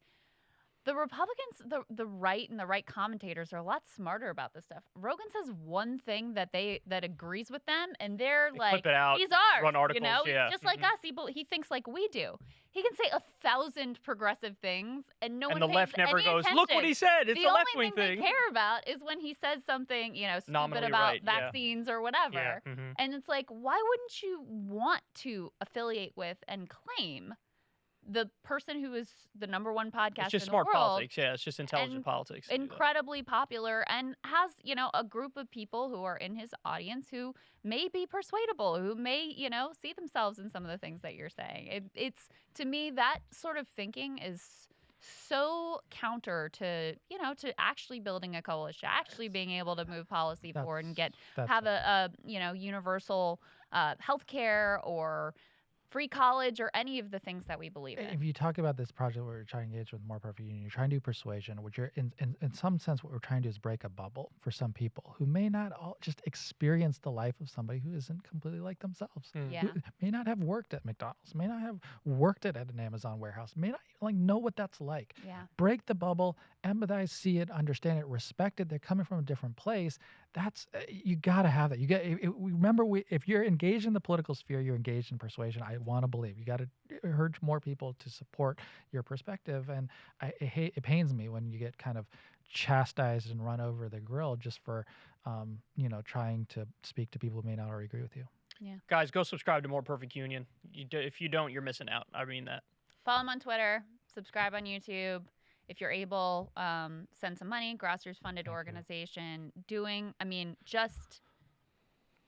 the Republicans, the right and the right commentators are a lot smarter about this stuff. Rogan says one thing that agrees with them, and they're like, clip it out, he's ours, run articles, yeah. He's just like us. He thinks like we do. He can say 1,000 progressive things, and no one And the pays left never any goes, attention. look what he said. It's the a only left-wing thing thing. they care about is when he says something, stupid Nominally about right, yeah. vaccines or whatever. Yeah. Mhm. And it's like, why wouldn't you want to affiliate with and claim the person who is the number one podcaster It's just in smart the world, politics. Yeah, it's just intelligent and politics. to do that. incredibly popular, and has, you know, a group of people who are in his audience who may be persuadable, who may, you know, see themselves in some of the things that you're saying. It's, to me, that sort of thinking is so counter to, you know, to actually building a coalition, actually being able to move policy forward and have a you know, universal health care or free college or any of the things that we believe in. If you talk about this project where you're trying to engage with More Perfect Union, you're trying to do persuasion, which you're in some sense what we're trying to do is break a bubble for some people who may not all just experience the life of somebody who isn't completely like themselves. Yeah. Who may not have worked at McDonald's, may not have worked at an Amazon warehouse, may not like know what that's like. Yeah. Break the bubble, empathize, see it, understand it, respect it. They're coming from a different place. That's you got to have that. You get remember if you're engaged in the political sphere, you're engaged in persuasion. I want to believe you got to urge more people to support your perspective. And it pains me when you get kind of chastised and run over the grill just for you know, trying to speak to people who may not already agree with you. Yeah. Guys, go subscribe to More Perfect Union. If you don't, you're missing out. I mean that. Follow him on Twitter, subscribe on YouTube. If you're able, send some money, grassroots funded organization, just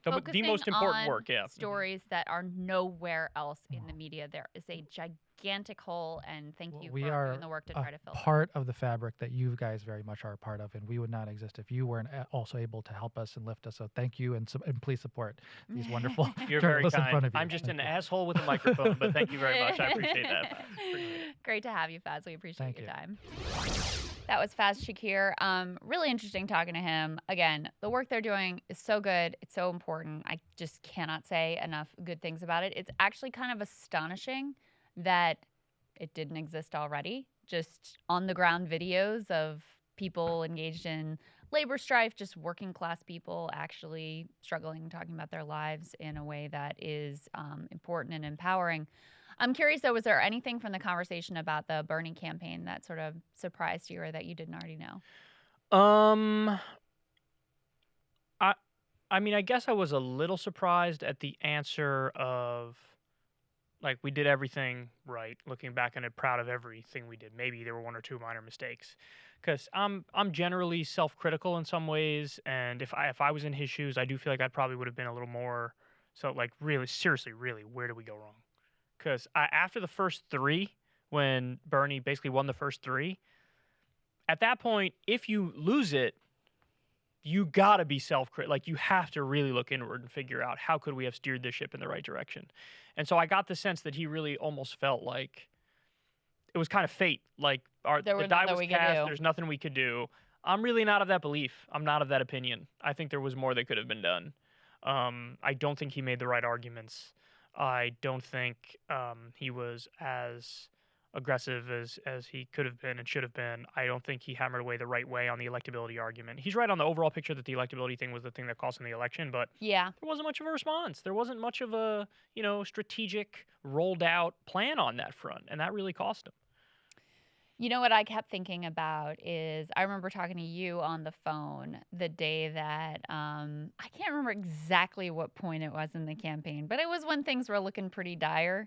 The most important work, yeah. stories that are nowhere else in the media. There is a gigantic hole, and thank you for doing the work to try to fill it. Part of the fabric that you guys very much are a part of, and we would not exist if you weren't also able to help us and lift us. So thank you, and please support these wonderful You're very journalists in front kind. of you. I'm just an asshole with a microphone, but thank you very much. I appreciate that. Great to have you, Faiz. We appreciate Thank your you. time. That was Faiz Shakir. Really interesting talking to him. Again, the work they're doing is so good. It's so important. I just cannot say enough good things about it. It's actually kind of astonishing that it didn't exist already. Just on the ground videos of people engaged in labor strife, just working class people actually struggling, talking about their lives in a way that is important and empowering. I'm curious, though, was there anything from the conversation about the Bernie campaign that sort of surprised you or that you didn't already know? I mean, I guess I was a little surprised at the answer of, like, we did everything right. Looking back on it, proud of everything we did. Maybe there were one or two minor mistakes, because I'm generally self-critical in some ways, and if I was in his shoes, I do feel like I probably would have been a little more. So, like, really, seriously, really, where did we go wrong? Because after the first three, when Bernie basically won the first three, at that point, if you lose it, you got to be self-critical. Like, you have to really look inward and figure out how could we have steered this ship in the right direction. And so I got the sense that he really almost felt like it was kind of fate. Like, the die was cast, there's nothing we could do. I'm really not of that belief. I'm not of that opinion. I think there was more that could have been done. I don't think he made the right arguments. I don't think he was as aggressive as he could have been and should have been. I don't think he hammered away the right way on the electability argument. He's right on the overall picture that the electability thing was the thing that cost him the election, but yeah, there wasn't much of a response. There wasn't much of a, strategic, rolled out plan on that front, and that really cost him. You know what I kept thinking about is I remember talking to you on the phone the day that I can't remember exactly what point it was in the campaign, but it was when things were looking pretty dire,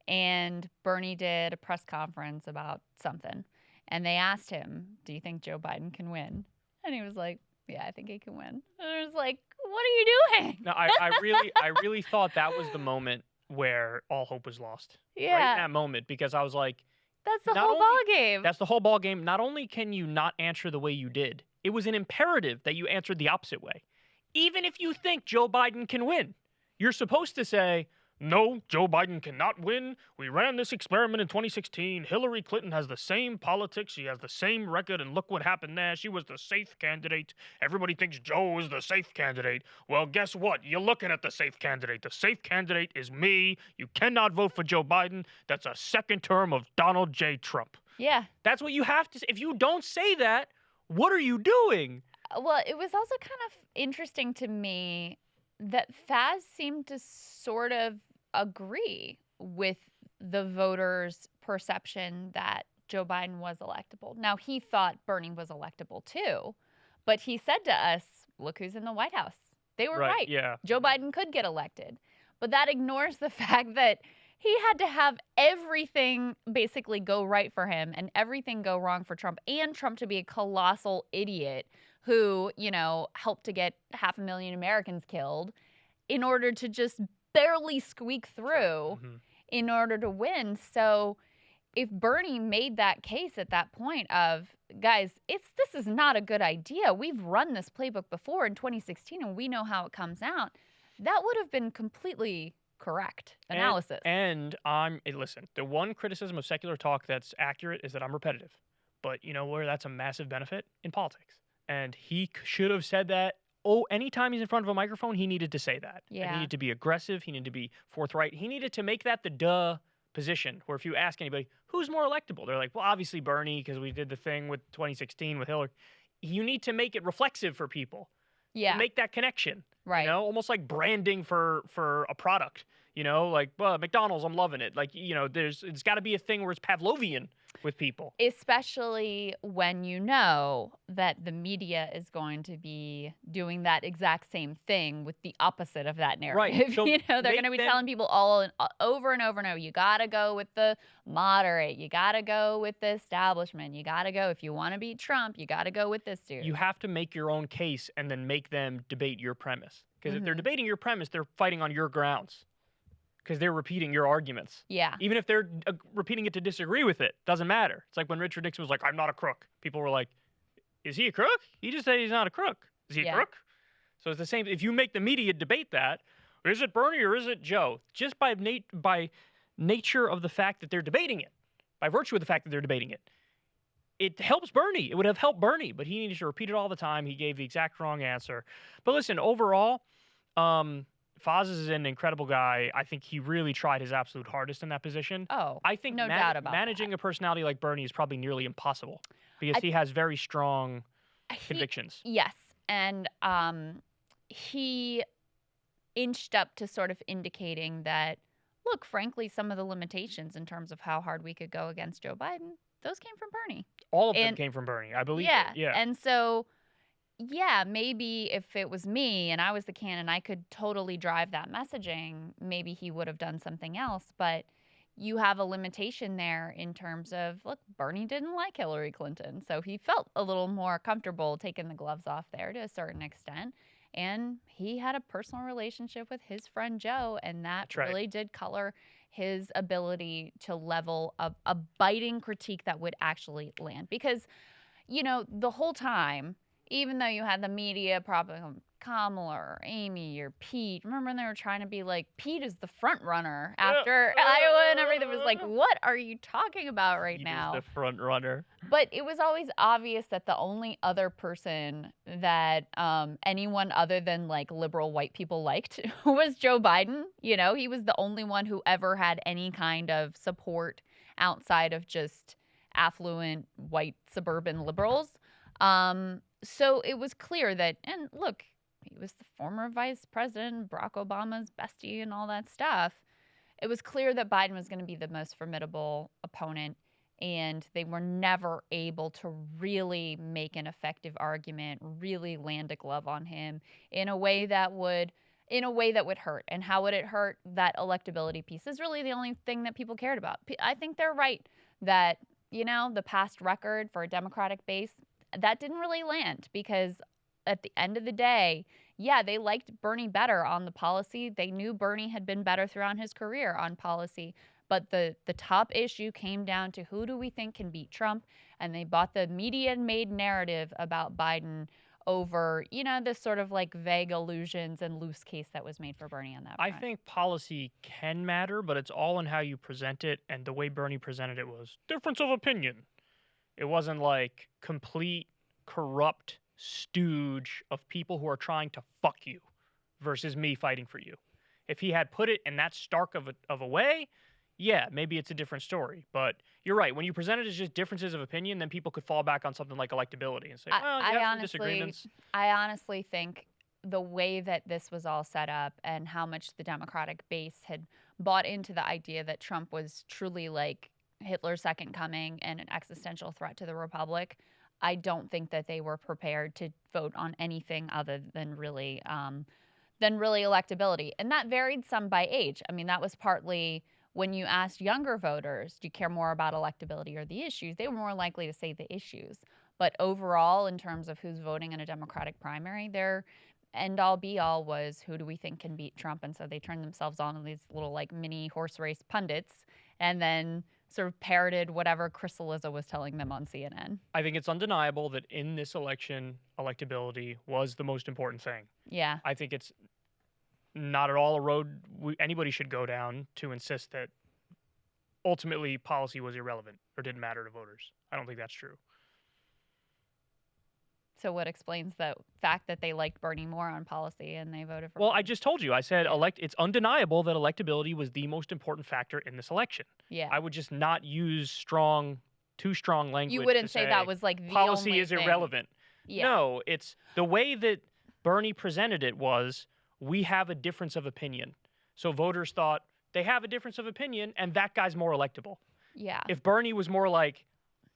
and Bernie did a press conference about something, and they asked him, "Do you think Joe Biden can win?" And he was like, "Yeah, I think he can win." And I was like, "What are you doing?" No, I really thought that was the moment where all hope was lost. Yeah, right in that moment, because I was like, that's the whole ball game. That's the whole ball game. Not only can you not answer the way you did, it was an imperative that you answered the opposite way. Even if you think Joe Biden can win, you're supposed to say, "No, Joe Biden cannot win. We ran this experiment in 2016. Hillary Clinton has the same politics. She has the same record, and look what happened there. She was the safe candidate. Everybody thinks Joe is the safe candidate. Well, guess what? You're looking at the safe candidate. The safe candidate is me. You cannot vote for Joe Biden. That's a second term of Donald J. Trump." Yeah. That's what you have to say. If you don't say that, what are you doing? Well, it was also kind of interesting to me that Faiz seemed to sort of agree with the voters' perception that Joe Biden was electable. Now, he thought Bernie was electable too, but he said to us, "Look who's in the White House." They were right. Yeah. Joe Biden could get elected. But that ignores the fact that he had to have everything basically go right for him and everything go wrong for Trump, and Trump to be a colossal idiot who, helped to get 500,000 Americans killed in order to just barely squeak through in order to win. So if Bernie made that case at that point of, guys, this is not a good idea. We've run this playbook before in 2016 and we know how it comes out. That would have been completely correct analysis. And listen, the one criticism of secular talk that's accurate is that I'm repetitive. But you know where that's a massive benefit? In politics. And he should have said that. Oh, anytime he's in front of a microphone, he needed to say that. Yeah. And he needed to be aggressive. He needed to be forthright. He needed to make that the duh position, where if you ask anybody, who's more electable? They're like, well, obviously Bernie, because we did the thing with 2016 with Hillary. You need to make it reflexive for people. Yeah. Make that connection. Right. Almost like branding for a product. Like, well, McDonald's, I'm loving it. Like, it's got to be a thing where it's Pavlovian with people. Especially when you know that the media is going to be doing that exact same thing with the opposite of that narrative. Right. So they're going to be telling people over and over and over, you got to go with the moderate. You got to go with the establishment. You got to go, if you want to beat Trump, you got to go with this dude. You have to make your own case and then make them debate your premise. Because if they're debating your premise, they're fighting on your grounds. Because they're repeating your arguments. Yeah. Even if they're repeating it to disagree with it, doesn't matter. It's like when Richard Nixon was like, I'm not a crook. People were like, is he a crook? He just said he's not a crook. Is he a crook? So it's the same. If you make the media debate that, is it Bernie or is it Joe? Just by nature of the fact that they're debating it, by virtue of the fact that they're debating it, it helps Bernie. It would have helped Bernie, but he needed to repeat it all the time. He gave the exact wrong answer. But listen, overall, Faiz is an incredible guy. I think he really tried his absolute hardest in that position. Oh, I think no doubt about managing that. a personality like Bernie is probably nearly impossible because he has very strong convictions. Yes, and he inched up to sort of indicating that, look, frankly, some of the limitations in terms of how hard we could go against Joe Biden, those came from Bernie. All of them came from Bernie, I believe. Yeah. And so, yeah, maybe if it was me and I was the candidate, I could totally drive that messaging. Maybe he would have done something else. But you have a limitation there in terms of, look, Bernie didn't like Hillary Clinton. So he felt a little more comfortable taking the gloves off there to a certain extent. And he had a personal relationship with his friend Joe. And that really did color his ability to level a biting critique that would actually land. Because, the whole time, even though you had the media probably Kamala or Amy or Pete, remember when they were trying to be like, Pete is the front runner after Iowa and everything? It was like, what are you talking about right now? Pete is the front runner. But it was always obvious that the only other person that anyone other than like liberal white people liked was Joe Biden. He was the only one who ever had any kind of support outside of just affluent white suburban liberals. So it was clear that, and look, he was the former vice president, Barack Obama's bestie and all that stuff. It was clear that Biden was going to be the most formidable opponent, and they were never able to really make an effective argument, really land a glove on him in a way that would hurt. And how would it hurt? That electability piece is really the only thing that people cared about. I think they're right that, the past record for a Democratic base, that didn't really land because at the end of the day, yeah, they liked Bernie better on the policy. They knew Bernie had been better throughout his career on policy. But the top issue came down to who do we think can beat Trump? And they bought the media-made narrative about Biden over, this sort of like vague illusions and loose case that was made for Bernie on that front. I think policy can matter, but it's all in how you present it. And the way Bernie presented it was difference of opinion. It wasn't like complete corrupt stooge of people who are trying to fuck you versus me fighting for you. If he had put it in that stark of a way, yeah, maybe it's a different story. But you're right. When you present it as just differences of opinion, then people could fall back on something like electability and say, well, you have some disagreements. I honestly think the way that this was all set up and how much the Democratic base had bought into the idea that Trump was truly like Hitler's second coming and an existential threat to the Republic, I don't think that they were prepared to vote on anything other than really electability. And that varied some by age. I mean, that was partly when you asked younger voters, do you care more about electability or the issues, they were more likely to say the issues. But overall, in terms of who's voting in a Democratic primary, their end all be all was who do we think can beat Trump? And so they turned themselves on these little like mini horse race pundits and then sort of parroted whatever Krystal was telling them on CNN. I think it's undeniable that in this election, electability was the most important thing. Yeah. I think it's not at all a road anybody should go down to insist that ultimately policy was irrelevant or didn't matter to voters. I don't think that's true. So what explains the fact that they liked Bernie more on policy and they voted for Well, I just told you. I said it's undeniable that electability was the most important factor in this election. Yeah. I would just not use too strong language. You wouldn't to say that was like the policy only is thing. irrelevant. Yeah. No, it's the way that Bernie presented it was we have a difference of opinion. So voters thought they have a difference of opinion and that guy's more electable. Yeah. If Bernie was more like,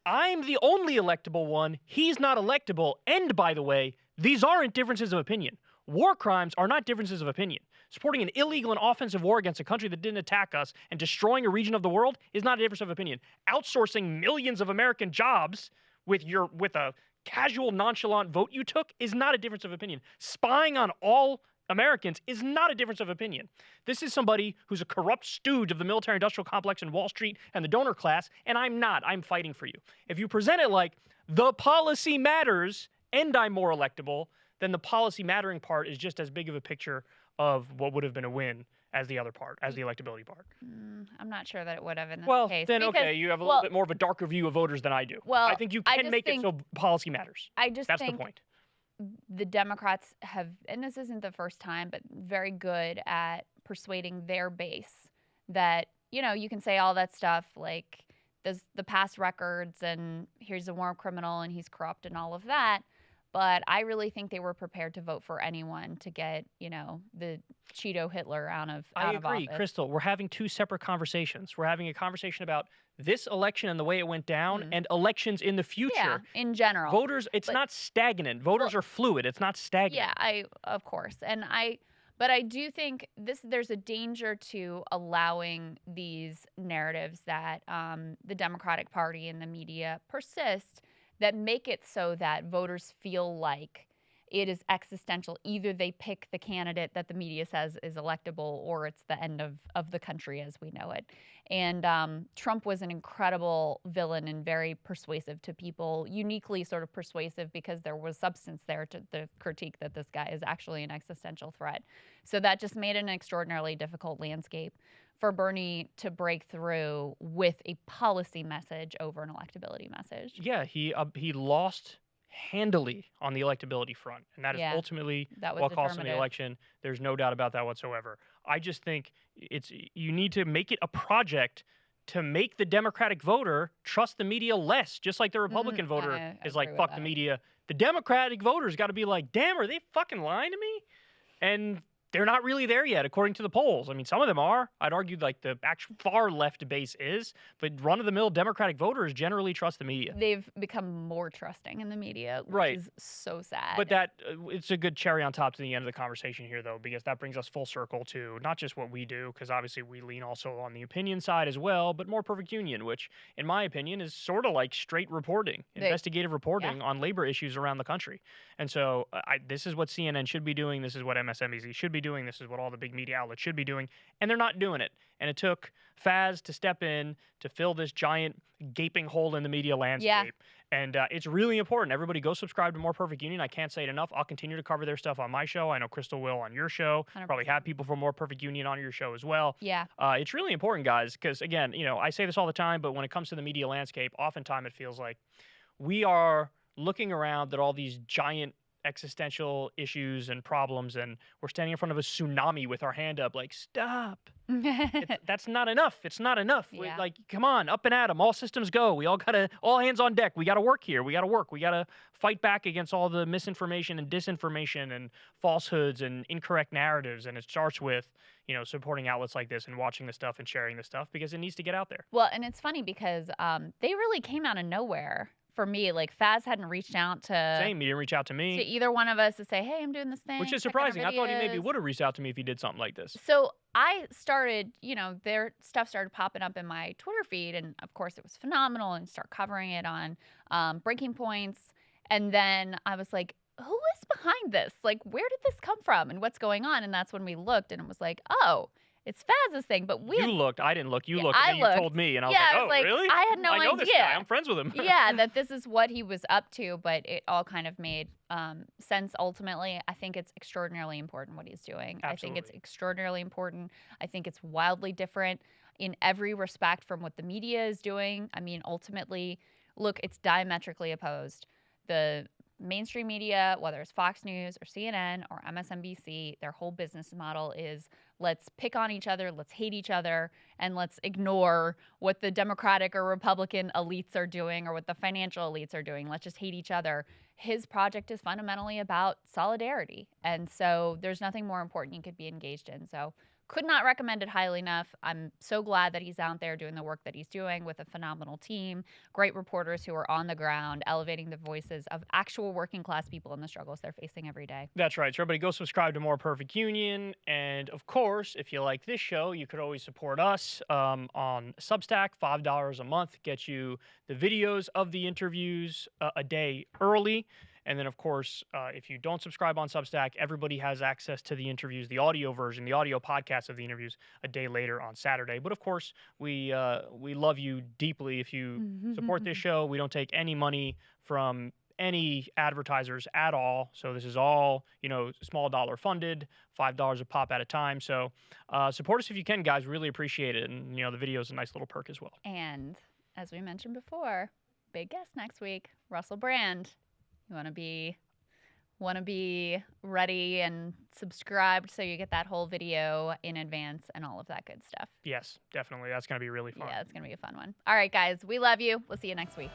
I'm the only electable one, he's not electable, and by the way, these aren't differences of opinion. War crimes are not differences of opinion. Supporting an illegal and offensive war against a country that didn't attack us and destroying a region of the world is not a difference of opinion. Outsourcing millions of American jobs with a casual, nonchalant vote you took is not a difference of opinion. Spying on all Americans is not a difference of opinion. This is somebody who's a corrupt stooge of the military-industrial complex and Wall Street and the donor class, and I'm not. I'm fighting for you. If you present it like, the policy matters and I'm more electable, then the policy mattering part is just as big of a picture of what would have been a win as the other part, as the electability part. I'm not sure that it would have in this Well, case. then, because, okay, you have a little bit more of a darker view of voters than I do. Well, I think you I can just make think- it so policy matters. I just That's think the point. the Democrats have, and this isn't the first time, but very good at persuading their base that, you can say all that stuff like the past records and here's a war criminal and he's corrupt and all of that. But I really think they were prepared to vote for anyone to get, the Cheeto Hitler out of I agree, office. Krystal. We're having two separate conversations. We're having a conversation about this election and the way it went down and elections in the future. Yeah, in general. Voters, it's not stagnant. Voters are fluid. It's not stagnant. Yeah, of course. But I do think there's a danger to allowing these narratives that the Democratic Party and the media persist that make it so that voters feel like it is existential. Either they pick the candidate that the media says is electable or it's the end of the country as we know it. And Trump was an incredible villain and very persuasive to people, uniquely sort of persuasive because there was substance there to the critique that this guy is actually an existential threat. So that just made it an extraordinarily difficult landscape for Bernie to break through with a policy message over an electability message. Yeah, he lost handily on the electability front, and that is ultimately what cost him the election. There's no doubt about that whatsoever. I just think you need to make it a project to make the Democratic voter trust the media less, just like the Republican voter is like, fuck the media. The Democratic voter's got to be like, damn, are they fucking lying to me? And they're not really there yet, according to the polls. I mean, some of them are. I'd argue like the actual far left base is, but run-of-the-mill Democratic voters generally trust the media. They've become more trusting in the media, which Right. is so sad. But that it's a good cherry on top to the end of the conversation here, though, because that brings us full circle to not just what we do, because obviously we lean also on the opinion side as well, but More Perfect Union, which, in my opinion, is sort of like straight reporting, investigative reporting on labor issues around the country. And so this is what CNN should be doing. This is what MSNBC should be doing. This is what all the big media outlets should be doing. And they're not doing it. And it took Faiz to step in to fill this giant gaping hole in the media landscape. Yeah. And it's really important. Everybody go subscribe to More Perfect Union. I can't say it enough. I'll continue to cover their stuff on my show. I know Krystal will on your show. 100%. Probably have people from More Perfect Union on your show as well. Yeah. It's really important, guys, because, again, I say this all the time, but when it comes to the media landscape, oftentimes it feels like we are looking around at all these giant existential issues and problems, and we're standing in front of a tsunami with our hand up like, stop. That's not enough. It's not enough. Yeah. Like, come on, up and at 'em. All systems go. We all hands on deck. We got to work here. We got to work. We got to fight back against all the misinformation and disinformation and falsehoods and incorrect narratives. And it starts with, supporting outlets like this and watching the stuff and sharing the stuff because it needs to get out there. Well, and it's funny because they really came out of nowhere for me, like Faiz hadn't reached out to Same. He didn't reach out to me. either one of us to say, hey, I'm doing this thing. Which is check out our surprising. I thought he maybe videos. would have reached out to me if he did something like this. So I started, their stuff started popping up in my Twitter feed. And of course, it was phenomenal and start covering it on Breaking Points. And then I was like, who is behind this? Like, where did this come from and what's going on? And that's when we looked and it was like, oh, it's Faz's thing. But You looked. I didn't look. You looked. I And then you told looked. me. And I was Yeah, like, I oh, was like, really? I had no I know this idea. guy. I'm friends with him. Yeah, that this is what he was up to, but it all kind of made sense ultimately. I think it's extraordinarily important what he's doing. I think it's Absolutely. extraordinarily important. I think it's wildly different in every respect from what the media is doing. I mean, ultimately, look, it's diametrically opposed. The mainstream media, whether it's Fox News or CNN or MSNBC, their whole business model is let's pick on each other, let's hate each other, and let's ignore what the Democratic or Republican elites are doing or what the financial elites are doing. Let's just hate each other. His project is fundamentally about solidarity. And so there's nothing more important you could be engaged in. So could not recommend it highly enough. I'm so glad that he's out there doing the work that he's doing with a phenomenal team, great reporters who are on the ground, elevating the voices of actual working class people and the struggles they're facing every day. That's right. So everybody go subscribe to More Perfect Union. And of course, if you like this show, you could always support us on Substack. $5 a month gets you the videos of the interviews a day early. And then, of course, if you don't subscribe on Substack, everybody has access to the interviews, the audio version, the audio podcast of the interviews a day later on Saturday. But, of course, we love you deeply if you support this show. We don't take any money from any advertisers at all. So this is all, small dollar funded, $5 a pop at a time. So support us if you can, guys. Really appreciate it. And, the video is a nice little perk as well. And as we mentioned before, big guest next week, Russell Brand. You want to be ready and subscribed so you get that whole video in advance and all of that good stuff. Yes, definitely. That's going to be really fun. Yeah, it's going to be a fun one. All right, guys, we love you. We'll see you next week.